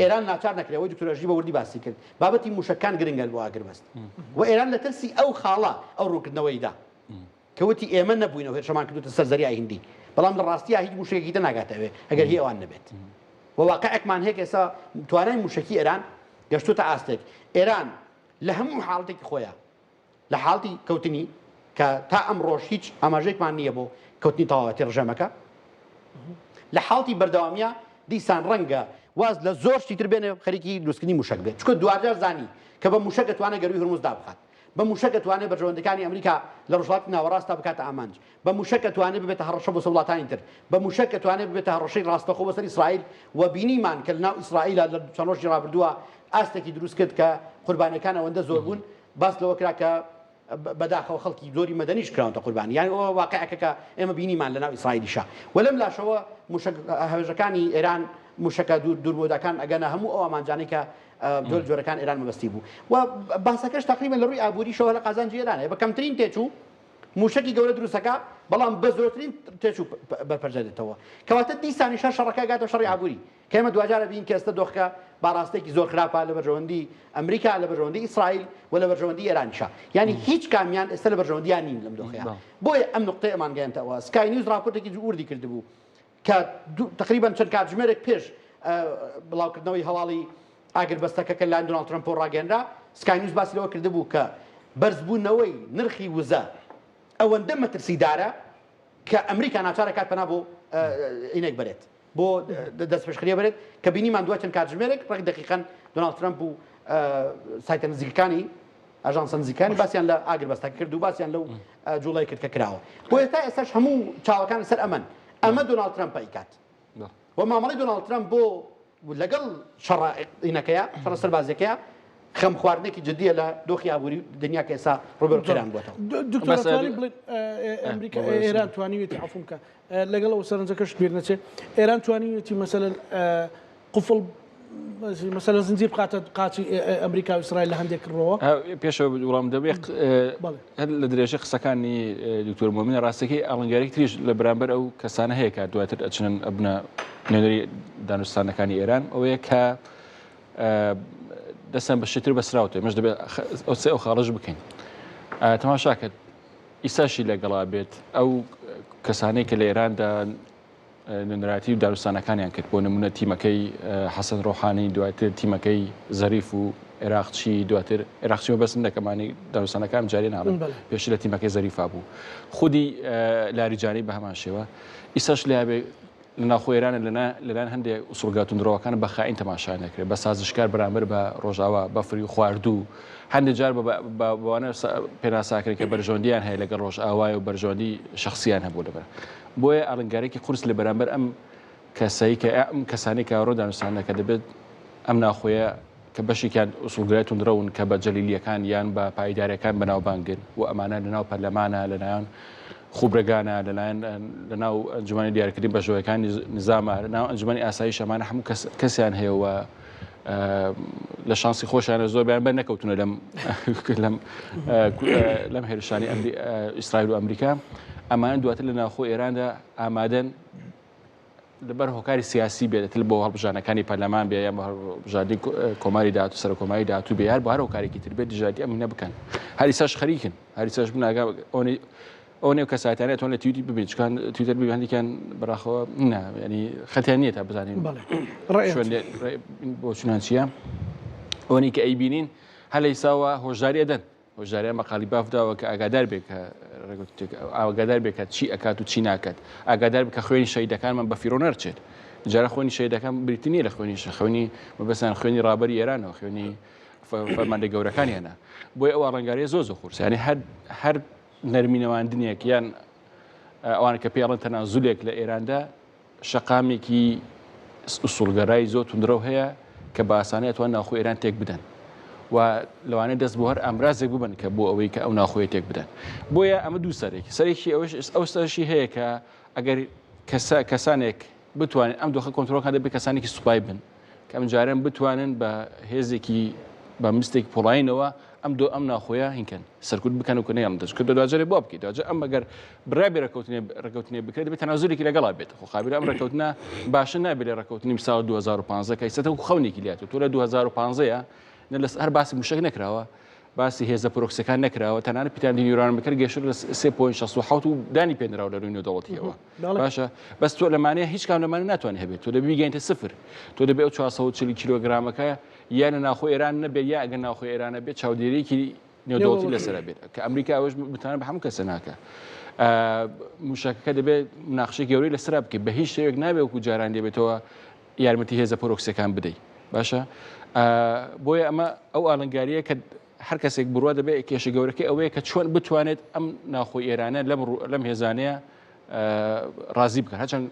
ئێران ناچار نەکرێەوەی دکتۆرەژی بە وردی باسی کرد بابەتی موشکان گرنگە بۆ ئاگربەست و ئێران لە ترسی ئەو خاڵە ئەو ڕوونکردنەوەیدا کەوتی ئێمە نەبووینەوە هێرشەمان کردوتە سەر زەریای هندی بەڵام لە ڕاستیە هیچ موشکێکی ناگاتەوێ ئەگەر هی ئەوان نەبێت و واقعێکمان هەیە ئێستا توانای موشکی ئێران گەشتوتە ئاستێک ئێران لە هەموو حاڵەتێکی خۆیان لە حاڵتی کەوتنی کە تا ئەم ڕۆژ هیچ ئاماژەیەکمان نییە بۆ کەوتنی تەواوەتی ڕژەمەکە لە حاڵتی بەردەوامیە دیسان ڕەنگە واز لە زۆر شتی تر بێنێ خەریکی دروستکردنی موشک بێت چکە دوجار زانی کە بە موشک دەتوانێت گەروی هەرموزدا بخات بە موشک دەتوانێت بەرژەوەندەکانی ئەمریکا لە ڕۆژهڵاتی ناوەڕاستە بکاتە ئامانج بە موشک دەتوانێت ببێتە هەڕەشە بۆ وڵاتانی تر بە موشک دەتوانێت ببێتە هەڕەشەی ڕاستەخۆ بەسەر ئیسرائیل و بینیمان کە لەناو ئیسرائیلە لە چەند ڕۆژی ڕابردووە ئاستێکی دروست کرد کە قوربانیەکان ئەوەندە زۆر بوون باس لەوە کرا کە بەداخەوە خەڵکی زۆری مەدەنیش کراونتە قوربانی یان ئەوە واقعەکە کە ئێمە بینیمان لەناو ئیسرائیلیشە وەلەم لاشەوە هەوێژەکانی ئێران موشکە دووربۆدەکان ئەگەنە هەموو ئەو ئامانجانەی کە جۆرەکان ئێران مەبەستی بوو و باسەکەش تقریبا لە ڕووی ئابووریشەوە لە قازانجی ئێرانە بە کەمترین تێچوو موشکی گەورە دروستەکە بەڵام بە زۆرترین تێچوو بەرپەرجێتەوە کەواتە دیسانیشە شەڕەکە گاتە شەڕی ئابووری کە ئێمە دوجارە بین کە ئێستا دۆخەکە باڕاستێکی زۆر خراپە لە بەرژەوەندی ئەمریکا لە بەرژەوەندی ئیسرائیل و لە بەرژەوەندی ئێرانیشە یعنی هیچ کامیان ئێستا لە بەرژەوەندیان نین لەم دۆخەیە بۆیە ئەم نقطەی ئەمان گەیاندەوە سکای نیوز راپۆرتێکی وردی کردبوو کە تقریبا چەند کاتژمێرێک پێش بڵاوکردنەوەی هەواڵی ئاگربەستەکە کە لایەن دۆناڵد ترەمپ ڕاگەیەنرا سکای نیوز باسی لەوە کردبوو کە بەرزبوونەوەی نرخی وزە ئەوەندە مەترسیدارە کە ئەمریکا ناچارە کات پەنا بۆ ئینێک بێت بۆ دەست پێشخەریە بێت کە بینیمان دوای چەند کاتژمێرێک ڕێک دقیقاً دۆناڵد ترامپ و سایتە نزیکەکانی ئاژانسە نزیکانی باسییان لە ئاگر بەستا کرد و باسییان لەو جوڵی کرد کە کراوە بۆ ئێستا ئێستاش هەموو چاوەکان سەر ئەمە دۆناڵد ترامپ ئەیکات و مامەڵی دۆناڵد ترامپ بۆ لەگەڵ شەڕینەکەیە شەڕە سەربازیەکەیە خەم خواردنێکی جددیە لە دۆخی ئابووری دنیا کە ئێستا ڕۆبەرکەیان بووەتەوە دکتۆر توانین بڵێن ئەمریکا ئێران توانیوێتی عفوم کە لەگەڵ ئەو سەرنجەکەش بیر نەچێت ئێران توانیوێتی مەسەلەن قفڵ مثلا زنجیر بقاتە قاچی ئەمریکا و ئیسرائیل لە هەندێک ڕۆوە پێشەوە وڵام دەبێت لە درێژە قسەکانی دکتۆر مۆمینە ڕاستەکەی ئاڵنگارێک تریش لە بەرامبەر ئەو کەسانە هەیە کە دواتر ئەچنن ئەبنە نوێنەری دانوستانەکانی ئێران ئەوەیە کە دەستان بەشتر بەسراوتێ مەش دەبێت ئەو خاڵش بکەین تەماشاکە ئیساشی لەگەڵا بێت ئەو کەسانەی کە لە ئێراندا نوێنەراتی و داروستانەکانیان کرد بۆ نمونە تیمەکەی حەسەن ڕۆحانی دواتر تیمەکەی زەریف و عێراقچی دواتر عێراقچی بەس دەکەمانی داروستانەکان جارێ ناڵن پێش لە تیمەکەی زەریفا بوو خودی لاریجانی بە هەمان شێوە ئیساش لێبێ لە ناوخۆ ئێرانە لەلایەن هەندێک ئوسوڵگاتوندڕەوەکان بە خائین تەماشا نەکرێت بە سازشکار بەرامبەر بە ڕۆژاوا بەفری خواردوو هەندێک جار بەوانە پێناساکرێت کە بەرژۆندیان هەیە لەگەڵ ڕۆژئاوای و بەرژۆندی شخصیان هەبوو لەبەر بۆیە ئاڵنگارێکی قورس لە بەرامبەر ئەم کەسایی کە ئەم کەسانی کاڕۆ دانوستانەکە دەبێت ئەم ناخۆیە کە بەشێکیان ئوسوڵگرای توندڕەون کە بە جەلیلیەکان یان بە پایدارەکان بەناوبانگن و ئەمانە لەناو پەرلەمانە لەلایەن خوبرەگانە لەناو ئەنجومانی دیارکردن بەژۆیەکانی نظامە لەناو ئەنجومانی ئاسایی شەمانە هەموو کەسیان هەیەوە لە شانسی خۆشیانە زۆر بیان بەر نەکەوتونە لەم هێرشانی ئیسرائیل و ئەمریکا ئەمانە دواتر لە ناوخۆ ئێراندا ئامادەن لەبەر هۆکاری سیاسی بێت بۆ هەڵبژانەکانی پەرلەمان بێ یان بژاردی کۆماری داهاتوو سەر کۆماری داهاتوو بێ یان بۆ هەر هۆکارێکی تر بێت دژاتی ئەمینە بکەن هەریساش خەریکن هەریساش بناگا ئەو نێو کەساتانێت تۆن لە تویتی ببێت چکان تویتر ببێ هەندێکیان بەڕاخەوە ینی خەتیان نییە تا بزانین بۆ چونان چیە ئەوەی کە ئەیبینین هەل ئیساوە هۆژاری ئەدەن هۆژاریان مەقاڵی بافداوە کە ئاگادار بێت کە ئاگادار بێت کە چی ئەکات و چی ناکات ئاگادار بکە خوێنی شەیدەکانمان بە فیرۆ نەرچێت جارە خوێنی شەیدەکان بریتی نیە لە خوێنی مەبەستان خوێنی ڕابەری ئێرانەوە خوێنی فەرماندە گەورەکانیانە بۆی ئەوە ڕەنگاریە زۆر خورس ینی هەر نەرمینەوەاندنێک یان ئەوان کە پێڵن تەنازولێک لە ئێراندا شەقامێکی ئوسوڵگەڕایی زۆر توندرە هەیە کە بە ئاسانەیە توان ناوخۆ ئێران تێک بدەن و لەوانەیە دەست بۆ هەر ئەمرازێک ببن کە بۆ ئەوەی کە ئەو ناوخۆی تێک بدەن بۆیە ئەمە دوو سەرێکی ئەو سەرشی هەیە کە ئەگەر کەسانێک بتوانن ئەم دۆخە کۆنتترۆلەکان دەبێت کەسانێکی سوپای بن کە ئەم جارێن بتوانن بە هێزێکی بە مستێک پۆڵاینەوە ئەم ناخۆیە هینکەن سەرکوت بکەن و کنیان دەست کە دوجارێ بۆ بکەیت دوجا ئەم ئەگەر برابێ ڕێکەوتنێ بکرێت بێت تەنازولێکی لەگەڵا بێت خۆ خابیر ئەم ڕێکەوتنە باشە نابێت لە ڕێکەوتنی ساڵ 2015 کە ئێستا خەونێکی لاتێت تۆ لە 2015 هەر باسی موشک نەکراوە باسی هێزە پرۆکسەکان نەکراوە تەنانە پیتاندین یوران بکرد گەشت لە 3.67 و دانی پێنراوە لە ڕووی نێودەوڵەتیەوە باشە بەس تۆ لەمانەیە هیچ کام لەمانە ناتوانێت هەبێت تۆ دەبی گەینتە سفر تۆ دەبێت 440 کیلۆگرامەکە یا لە ناخۆ ئێران نەبێت یا ئەگەر ناخۆ ئێرانە بێت چاودێریەکی نێودەوڵەتی لەسەر بێت کە ئەمریکا ئەوەش بتوانێت بە هەموو کەسە ناکە موشکەکە دەبێت ناخشەی گەورەی لەسەر بکەیت بە هیچ شێوێک نابێت وەکو جاران دەبێتەوە یارمەتی هێزە پرۆکسەکان بدەیت باشە بۆیە ئەمە ئەو ئاڵنگاریە کە هەر کەسێک بڕوە دەبێت کێشە گەورەکەی ئەوەیە کە چۆن بتوانێت ئەم ناخۆی ئێرانە لەم هێزانەیە ڕازی بکەن هەرچەند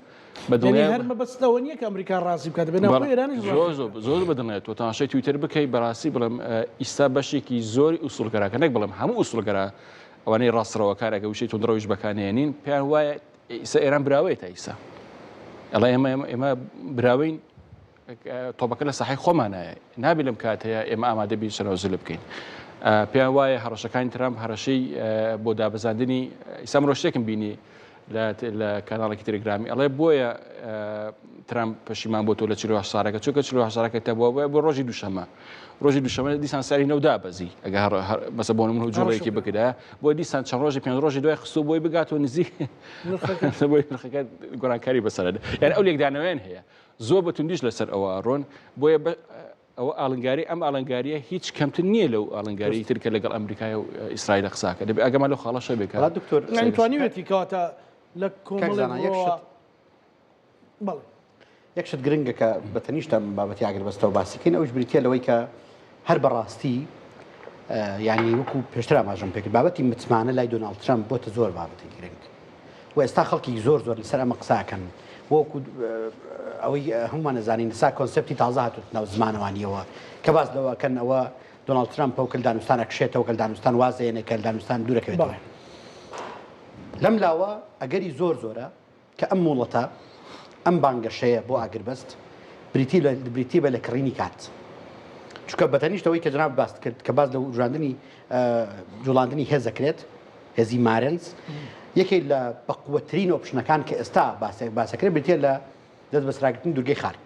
هەرمە بەستەوە نییە کە ئەمریکا ڕازی بکات زۆر بەدڵێت تۆ تاشای تویتر بکەیت بەڕاستی بڵم ئیستا بەشێکی زۆری ئوسوڵگەراکە نەک بڵم هەموو ئوسوڵگەرا ئەوانەی ڕاستڕەوەکارەکە وشەی تۆندڕەویش بەکانێنین پێیان وایە ئیسا ئێران براوێتە ئیسا ئەڵێ ئێمە براوین تۆپەکە لە ساحی خۆمانایە نابێت لەم کاتەیە ئێمە ئامادە بین شەنەوزل بکەین پێیان وایە هەڕەشەکانی ترامپ هەڕەشەی بۆ دابەزاندنی ئیسا ڕۆژتێکم بینی لە کاناڵێکی تەلەگرامی ئەڵێ بۆیە ترامپ پەشیمان بۆ تۆ لە 48 ساڵەکە چونکە 48 ساڵەکە تەبووە بۆ ڕۆژی دووشەمە دیسان ساری نەودا بەزی ئەگەر مەسە بۆ من جوڵەیەکی بکردا بۆ دیسان چەند ڕۆژی 5 ڕۆژی دوای خستو بۆی بگاتەوە نزیک بۆی نرخەکە گۆرانکاری بەسەرە یان ئەو لێکدانەوەیان هەیە زۆر بەتوندیش لەسەر ئەوە ڕۆن بۆیە ئەوە ئاڵنگاری ئەم ئاڵنگاریە هیچ کەمتر نییە لەو ئاڵنگاری ترکە لەگەڵ ئەمریکای و ئیسرائیل قساکە دەبێت ئەگەمە لەو خاڵەشە بێکات دکتۆر توانیوێتی کەواتە لە کۆمەڵێک بەڵێ یەکشت گرنگە کە بەتەنیشتە بابەتی ئاگربەستەوە باسیکەین ئەوش بریتە لەوەی کە هەر بەڕاستی ینی وەکو پێشتر ئاماژەم پێکرد بابەتی متمانە لای دۆناڵد ترامپ بۆتە زۆر بابەتی گرنگ و ئێستا خەڵکی زۆر لەسەر ئەمە قساکەن وەکو ئەوەی هەمومان نەزانین سا کۆنسپتی تازە هاتووت ناو زمانەوانیەوە کە باز لەوەکەن ئەوە دۆناڵد ترامپ و کلدانوستانە کشێتەوە کلدانوستان وازەیەنە کە کلدانوستان دوورەکەوێتەوە لەم لاوە ئەگەری زۆرە کە ئەم وڵەتە ئەم بانگەشەیە بۆ ئاگربەست بریتی بە لە کڕینی کات چونکە بەتەنیشتەوەی کە جناب باست کرد کە باز لە ژاندنی جوڵاندنی هێز دەکرێت هێزی مارنس یەکێک لە بەقوەترین ئۆپشنەکان کە ئێستا باسەکرێت بریتە لە دەست بەسراگرتنی دوورگەی خارک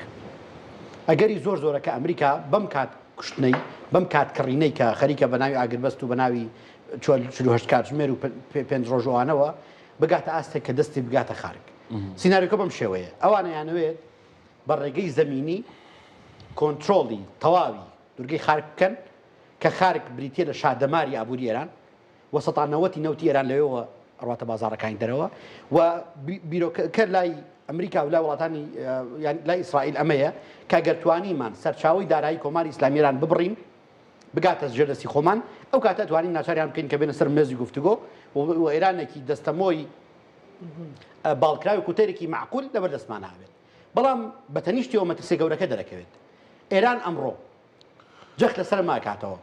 ئەگەری زۆرە کە ئەمریکا بەم کات کوشتنەی بەم کات کڕینەی کە خەریکە بە ناوی ئاگربەست و بە ناوی 48 کاتژمێر و 5 ڕۆژوانەوە بگاتە ئاستێک کە دەستی بگاتە خارک سیناریۆکە بەم شێوەیە ئەوانەیانەوێت بە ڕێگەی زەمینی کۆنتترۆڵی تەواوی دوورگەی خارک بکەن کە خارک بریتە لە شادەماری ئابووری ئێران و سەتانەوەتی نەوتی ئێران لەوێەوە ڕاتە بازاڕەکانی دەرەوە و بیرۆکە لای ئەمریکا و لای وڵاتانی لای ئیسرائیل ئەمەیە کە گەرتوانیمان سەرچاوی دارایی کۆماری ئیسلامیێران ببڕین بگاتە ژێردەستی خۆمان ئەو کاتە توانین ناچاریان بکەین کە بێنە سەر مێزی گفتوگۆ و ئێرانێکی دەستەمۆی باڵکراوی کوتێرێکی معقول لەبەر دەستمانە هەبێت بەڵام بەتەنیشتیەوە مەترسیە گەورەکە دەرەکەوێت ئێران ئەمڕۆ جەخ لەسەر ماکاتەوە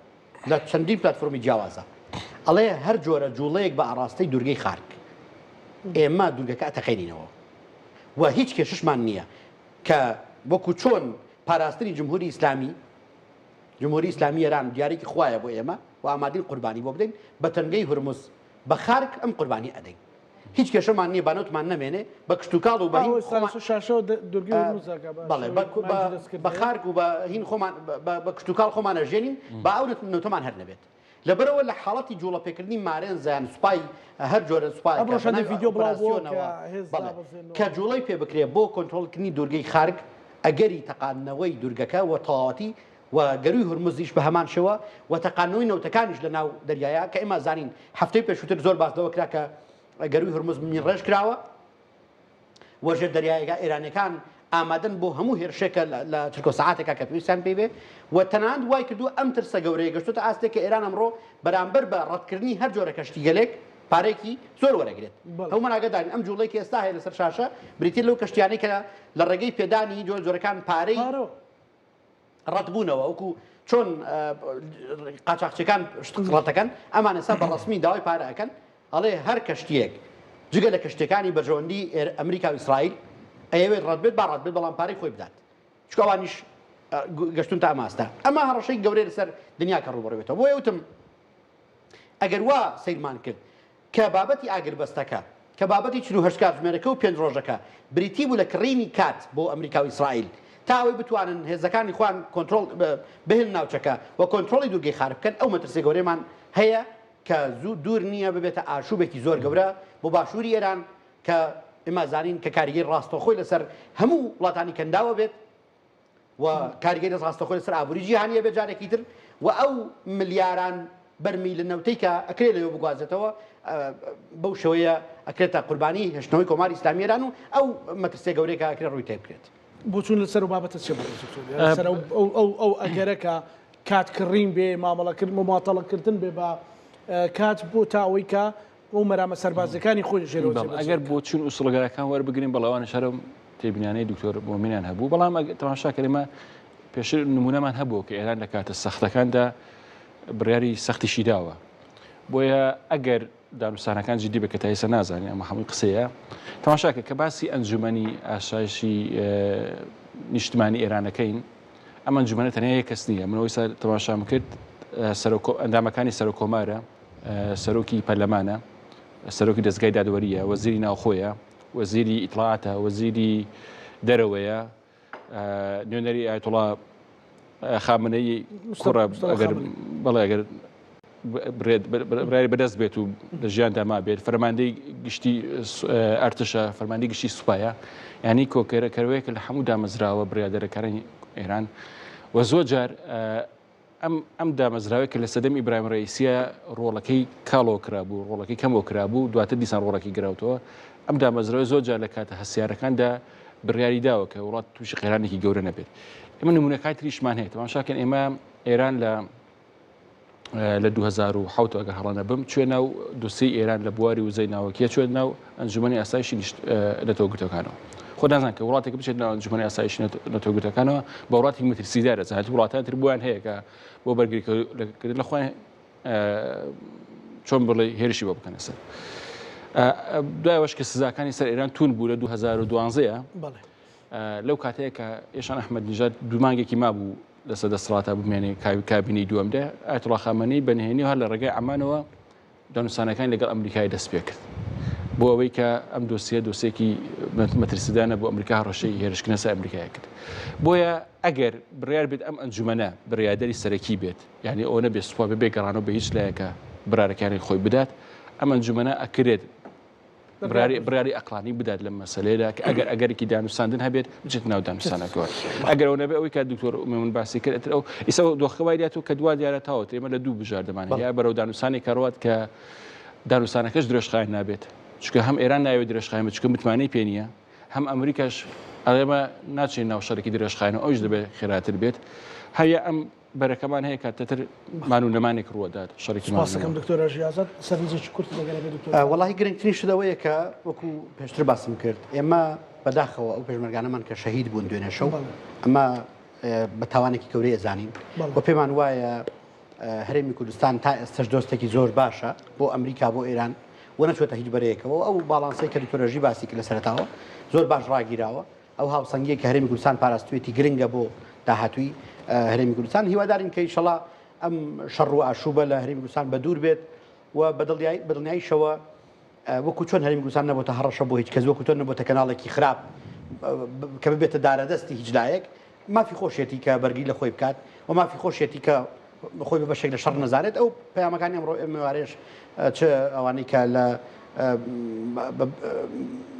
لە چەندین پلتفۆرمی جیاوازە ئەڵێ هەر جۆرە جوڵەیەک بە ئاراستەی دوورگەی خارک ئێمە دوورگەکە ئەتەقێنینەوە و هیچ کێششمان نییە کە وەکو چۆن پاراستنی جمهوری ئیسلامی ئێران دیارێکی خوایە بۆ ئێمە و ئامادەی قوربانی بۆ بدەین بە تەنگەی هورموز بە خارک ئەم قوربانی ئەدەین هیچ کێشەمان نییە بانەوتمان نەمێنێ بە کشتتوکاڵ و بە خارک و بە هین خۆمان بە کشتتوکاڵ خۆمان ئەژێنین با ئەو نەوتەمان هەر نەبێت لەبەرەوە لە حاڵەتی جوڵەپێکردنی مارێنزیان سوپای هەر جۆرە سوپای کە جوڵەی پێ بکرێ بۆ کۆنتترۆلکردنی دوورگەی خارک ئەگەری تەقانەوەی دوورگەکە و تەواوەتی و گەروی هورمزیش بە هەمان شێوە و تەقانەوەی نەوتەکانیش لە ناو دەریایە کە ئێمە زانین هەفتەی پێشووتر زۆر باسەوە کرا کە گەروی هورمز من ڕێژ کراوە وەژێر دەریایەکە ئێرانەکان ئامادەن بۆ هەموو هێرشێکە لە چرکۆ سەعاتێکە کە پێویستیان پێی بێ و تەنانەت وای کردو ئەم ترسە گەورەیە گەشتوتە ئاستێک کە ئێران ئەمڕۆ بەرامبەر بە ڕەتکردنی هەر جۆرە کەشتی گەلێک پارێکی زۆر وەرەگرێت هەمومان ئاگادارین ئەم جوڵەی کە ئێستا هەیە لەسەر شاشە بریتە لەو کەشتیانەی کە لە ڕێگەی پێدانی جۆرەکان پارەی ڕەتبوونەوە وەکو چۆن قاچاقچەکان ڕەتەکەن ئەمان ئێستا بە ڕەسمی داوای پارەکەن ئەڵێ هەر کەشتیەک جگە لە کەشتەکانی بەرژەوەندی ئەمریکا و ئیسرائیل ئەوێت ڕەتبێت با ڕەتبێت بەڵام پارەی خۆی بدات چکە ئەوانیش گەشتون تا ئەماستە ئەمە هەڕەشەی گەورەی لەسەر دنیا کە ڕوبەڕێتەوە بۆ یوتم ئەگەر وا سیرمان کرد کە بابەتی ئاگربەستەکە کە بابەتی 48 کاتژمێرەکە و 5 ڕۆژەکە بریتی بوو لە کڕینی کات بۆ ئەمریکا و ئیسرائیل تاوەی بتوانن هێزەکانی خوان کۆنتترۆل بهێن ناوچەکە و کۆنتترۆلی دوورگەی خارک بکەن ئەو مەترسیە گەورەیمان هەیە کە زوو دوور نییە ببێتە ئاشوبێکی زۆر گەورە بۆ باشووری ئێران کە ئێمە زانین کە کاریگەری ڕاستەخۆی لەسەر هەموو وڵاتانی کەنداوە بێت و کاریگەری ڕاستەخۆی لەسەر ئابووری جیهانیە بێت جارێکی تر و ئەو ملیاران بەرمیل لە نەوتەی کە ئەکرێت لەوێ بگوازێتەوە بەو شێوەیە ئەکرێتە قوربانی هێشتنەوەی کۆماری ئیسلامی ئێران و ئو مەترسیە گەورەیەکە ئەکرێت ڕووی تێ بکرێت بۆچون لەسەر و بابەتە چێ بەڕێزە ئەو ئەگەرەکە کاتکڕین بێ مامەڵەکردن و ماتەڵەکردن بێ بە کات بۆ تاوەی کە ئەو مەرامە سەربازەکانی خۆی ژێرەوە ئەگەر بۆچون ئوسڵگەرەکان وەربگرین بەڵاوانە شەرم تێبینانەی دکتۆر مۆمینیان هەبوو بەڵام تەماشا کەرێمە پێشتر نمونەمان هەبوو کە ئێران لە کاتە سەختەکاندا بڕیاری سەختیشی داوە بۆیە ئەگەر دانوستانەکان جدی بە کە تا ئێستا نازانێ ئەمە هەمووی قسەیە تەماشاکە کە باسی ئەنجومەنی ئاسایشی نیشتمانی ئێرانەکەین ئەم ئەنجومەنە تەنیا یەک کەس نییە منەوەی تەماشام کرد ئەندامەکانی سەر و کۆمارە سەرۆکی پەرلەمانە سەرۆکی دەستگای دادوەریە وەزیری ناوخۆیە وەزیری ئیطلاعاتە وەزیری دەرەوەیە نوێنەری ئایەتوڵا خامنەی کوڕە ئەگەر بەڵێ ئەگەر برای بەدەست بێت و لە ژیاندا ما بێت فەرماندەی گشتی ئەرتشە فەرماندەی گشتی سوپایە ینی کۆکەرەکەوەیەکە لە هەموو دامەزراوە بڕیادەرەکانی ئێران و زۆر جار ئەم دامەزراوی کە لە سەدەم ئیبراهیم ڕئیسیە ڕۆڵەکەی کاڵۆ کرابوو ڕۆڵەکەی کەمەوە کرابوو دواتر دیسان ڕۆڵەکەی گراوتەوە ئەم دامەزراوی زۆر جار لە کاتە هەسیارەکاندا بڕیاری داوە کە وڵات تووشی قێرانێکی گەورە نەبێت ئێمە نمونونەکانی تریشمان هەیە تەماشاکەن ئێمە ئێران لە 2007 ئەگەر هەڵانە بم چێ ناو دوسی ئێران لە بواری وزەی ناوەکیە چێت ناو ئەنجومەنی ئاسایشی نەتەوەگرتەکانەوە خۆ نازان کە وڵاتێک بچێت ناو ئەنجومەنی ئاسایشی نەتەوەگرتەکانەوە بە وڵاتی مەترسیدارە هەتی وڵاتان تر بوویان هەیە کە بۆ بەرگریکردن لە خۆیان چۆن بڵێ هێرشی بۆ بکەنە سەر دوایەوەش کە سزاکانی سەر ئێران تون بوو لە 2012 لەو کاتەیە کە ئێشان ئەحمەد نیژاد دوو مانگێکی مابوو لە سەدەسەڵاتە بمێنێ کابینی دووەمدا ئایەتوڵا خامنەی بەنهێنی هەر لە ڕێگای ئەمانەوە دانوسانەکانی لەگەڵ ئەمریکای دەست پێ کرد بۆ ئەوەی کە ئەم دۆسیەکی مەترسیدانە بۆ ئەمریکا هەڕەشەی هێرشکردنە سەر ئەمریکای کرد بۆیە ئەگەر بڕیار بێت ئەم ئەنجومەنە بڕیادەری سەرەکی بێت یعنی ئەوە نەبێت سوپا بێ گەڕانەوە بە هیچ لایەکە برارەکانی خۆی بدات ئەم ئەنجومەنە ئەکرێت بڕیاری ئەقلانی بدات لەم مەسەلەیەدا کە ئەگەرێکی دانوساندن هەبێت بچێت ناو دانوسانەکەەوە ئەگەرەوە نەبێت ئەوەی کە دکتۆر من باسی کرد ئەو ئیسا دۆخەوای دێتەوە کە دوا دیارەتەوە ئێمە لە دوو بژار دەمانێت یا بەرەو دانوسانی کەڕوات کە دانوسانەکەش درێژخایەن نابێت چکە هەم ئێران ناوێت درێژخایەن چکە متمانەی پێ نییە هەم ئەمریکاش ئەڵێمە ناچین ناو شەڕێکی درێژخایەنە ئەوش دەبێت خێراتر بێت هەیە ئەم بەرەکەمان هەیە کاتەتر مان و نەمانێک ڕوەدات شەڕێکی ماسەکەم دکتۆر ژیازات سەرنجێکی کورت دەگەرێت دکتۆر وەڵاهی گرنگترین شتەوەیە کە وەکو پێشتر باسم کرد ئێمە بەداخەوە ئەو پێشمەرگانەمان کە شەهید بوون دوێنێ شەو ئەمە بە تاوانێکی گەورەیە زانین بۆ پێمان وایە هەرێمی کوردستان تا ئێستش دۆستێکی زۆر باشە بۆ ئەمریکا بۆ ئێران و نەچێتە هیچ بەرەیەکەوە ئەو باڵانسەی کە دکتۆرەژی باسی کرد لە سەرەتاوە زۆر باش ڕاگیراوە ئەو هاوسەنگیە کە هەرێمی کوردستان پاراستوێتی گرنگە بۆ داهاتووی هەرێمی کوردستان هیوادارین کە ئینشەڵا ئەم شەڕ و ئاشوبە لە هەرێمی کوردستان بە دوور بێت و بەدڵنیاییشەوە وەکو چۆن هەرێمی کوردستان نەبووتە هەڕەشە بۆ هیچ کەس وەکو تۆ نەبووتە کەناڵێکی خراپ کە ببێتە دارەدەستی هیچ لایەک مافی خۆشیەتی کە بەرگی لە خۆی بکات و مافی خۆشیەتی کە خۆی بە بەشێک لە شەڕ نەزارێت ئەو پەیامەکانی ئەمڕۆ ئێمەوارێش چ ئەوانەی کە لە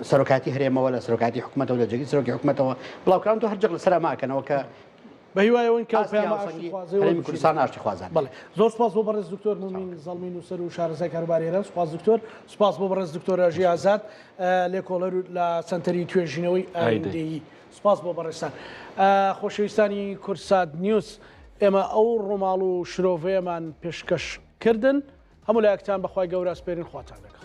سەرۆکاتی هەرێمەوە لە سەرۆکاتی حکوومەتەوە لە جێگی سەرۆکی حکوومەتەوە بڵاوکران تۆ هەرجێک لەسەر ماکەنەوە کە بە هیوایەوەی کە هەرێمی کوردستان ئاشتی خوازان بەڵێ زۆر سپاس بۆ بەڕێز دکتۆر مومین زەڵمین و سەر و شارەزای کاروباری ئێران سپاس دکتۆر سپاس بۆ بەڕێز دکتۆر ژیازات لێکۆڵەر لە سنتەری توێژینەوەی ئایندەیی سپاس بۆ بەڕێستان خۆشەویستانی کورسات نیوز ئێمە ئەو ڕۆماڵ و شرۆڤەیەمان پێشکەشکردن هەموو لایەکتان بەخوای گەورە سپێرین خواتان لەگەڵ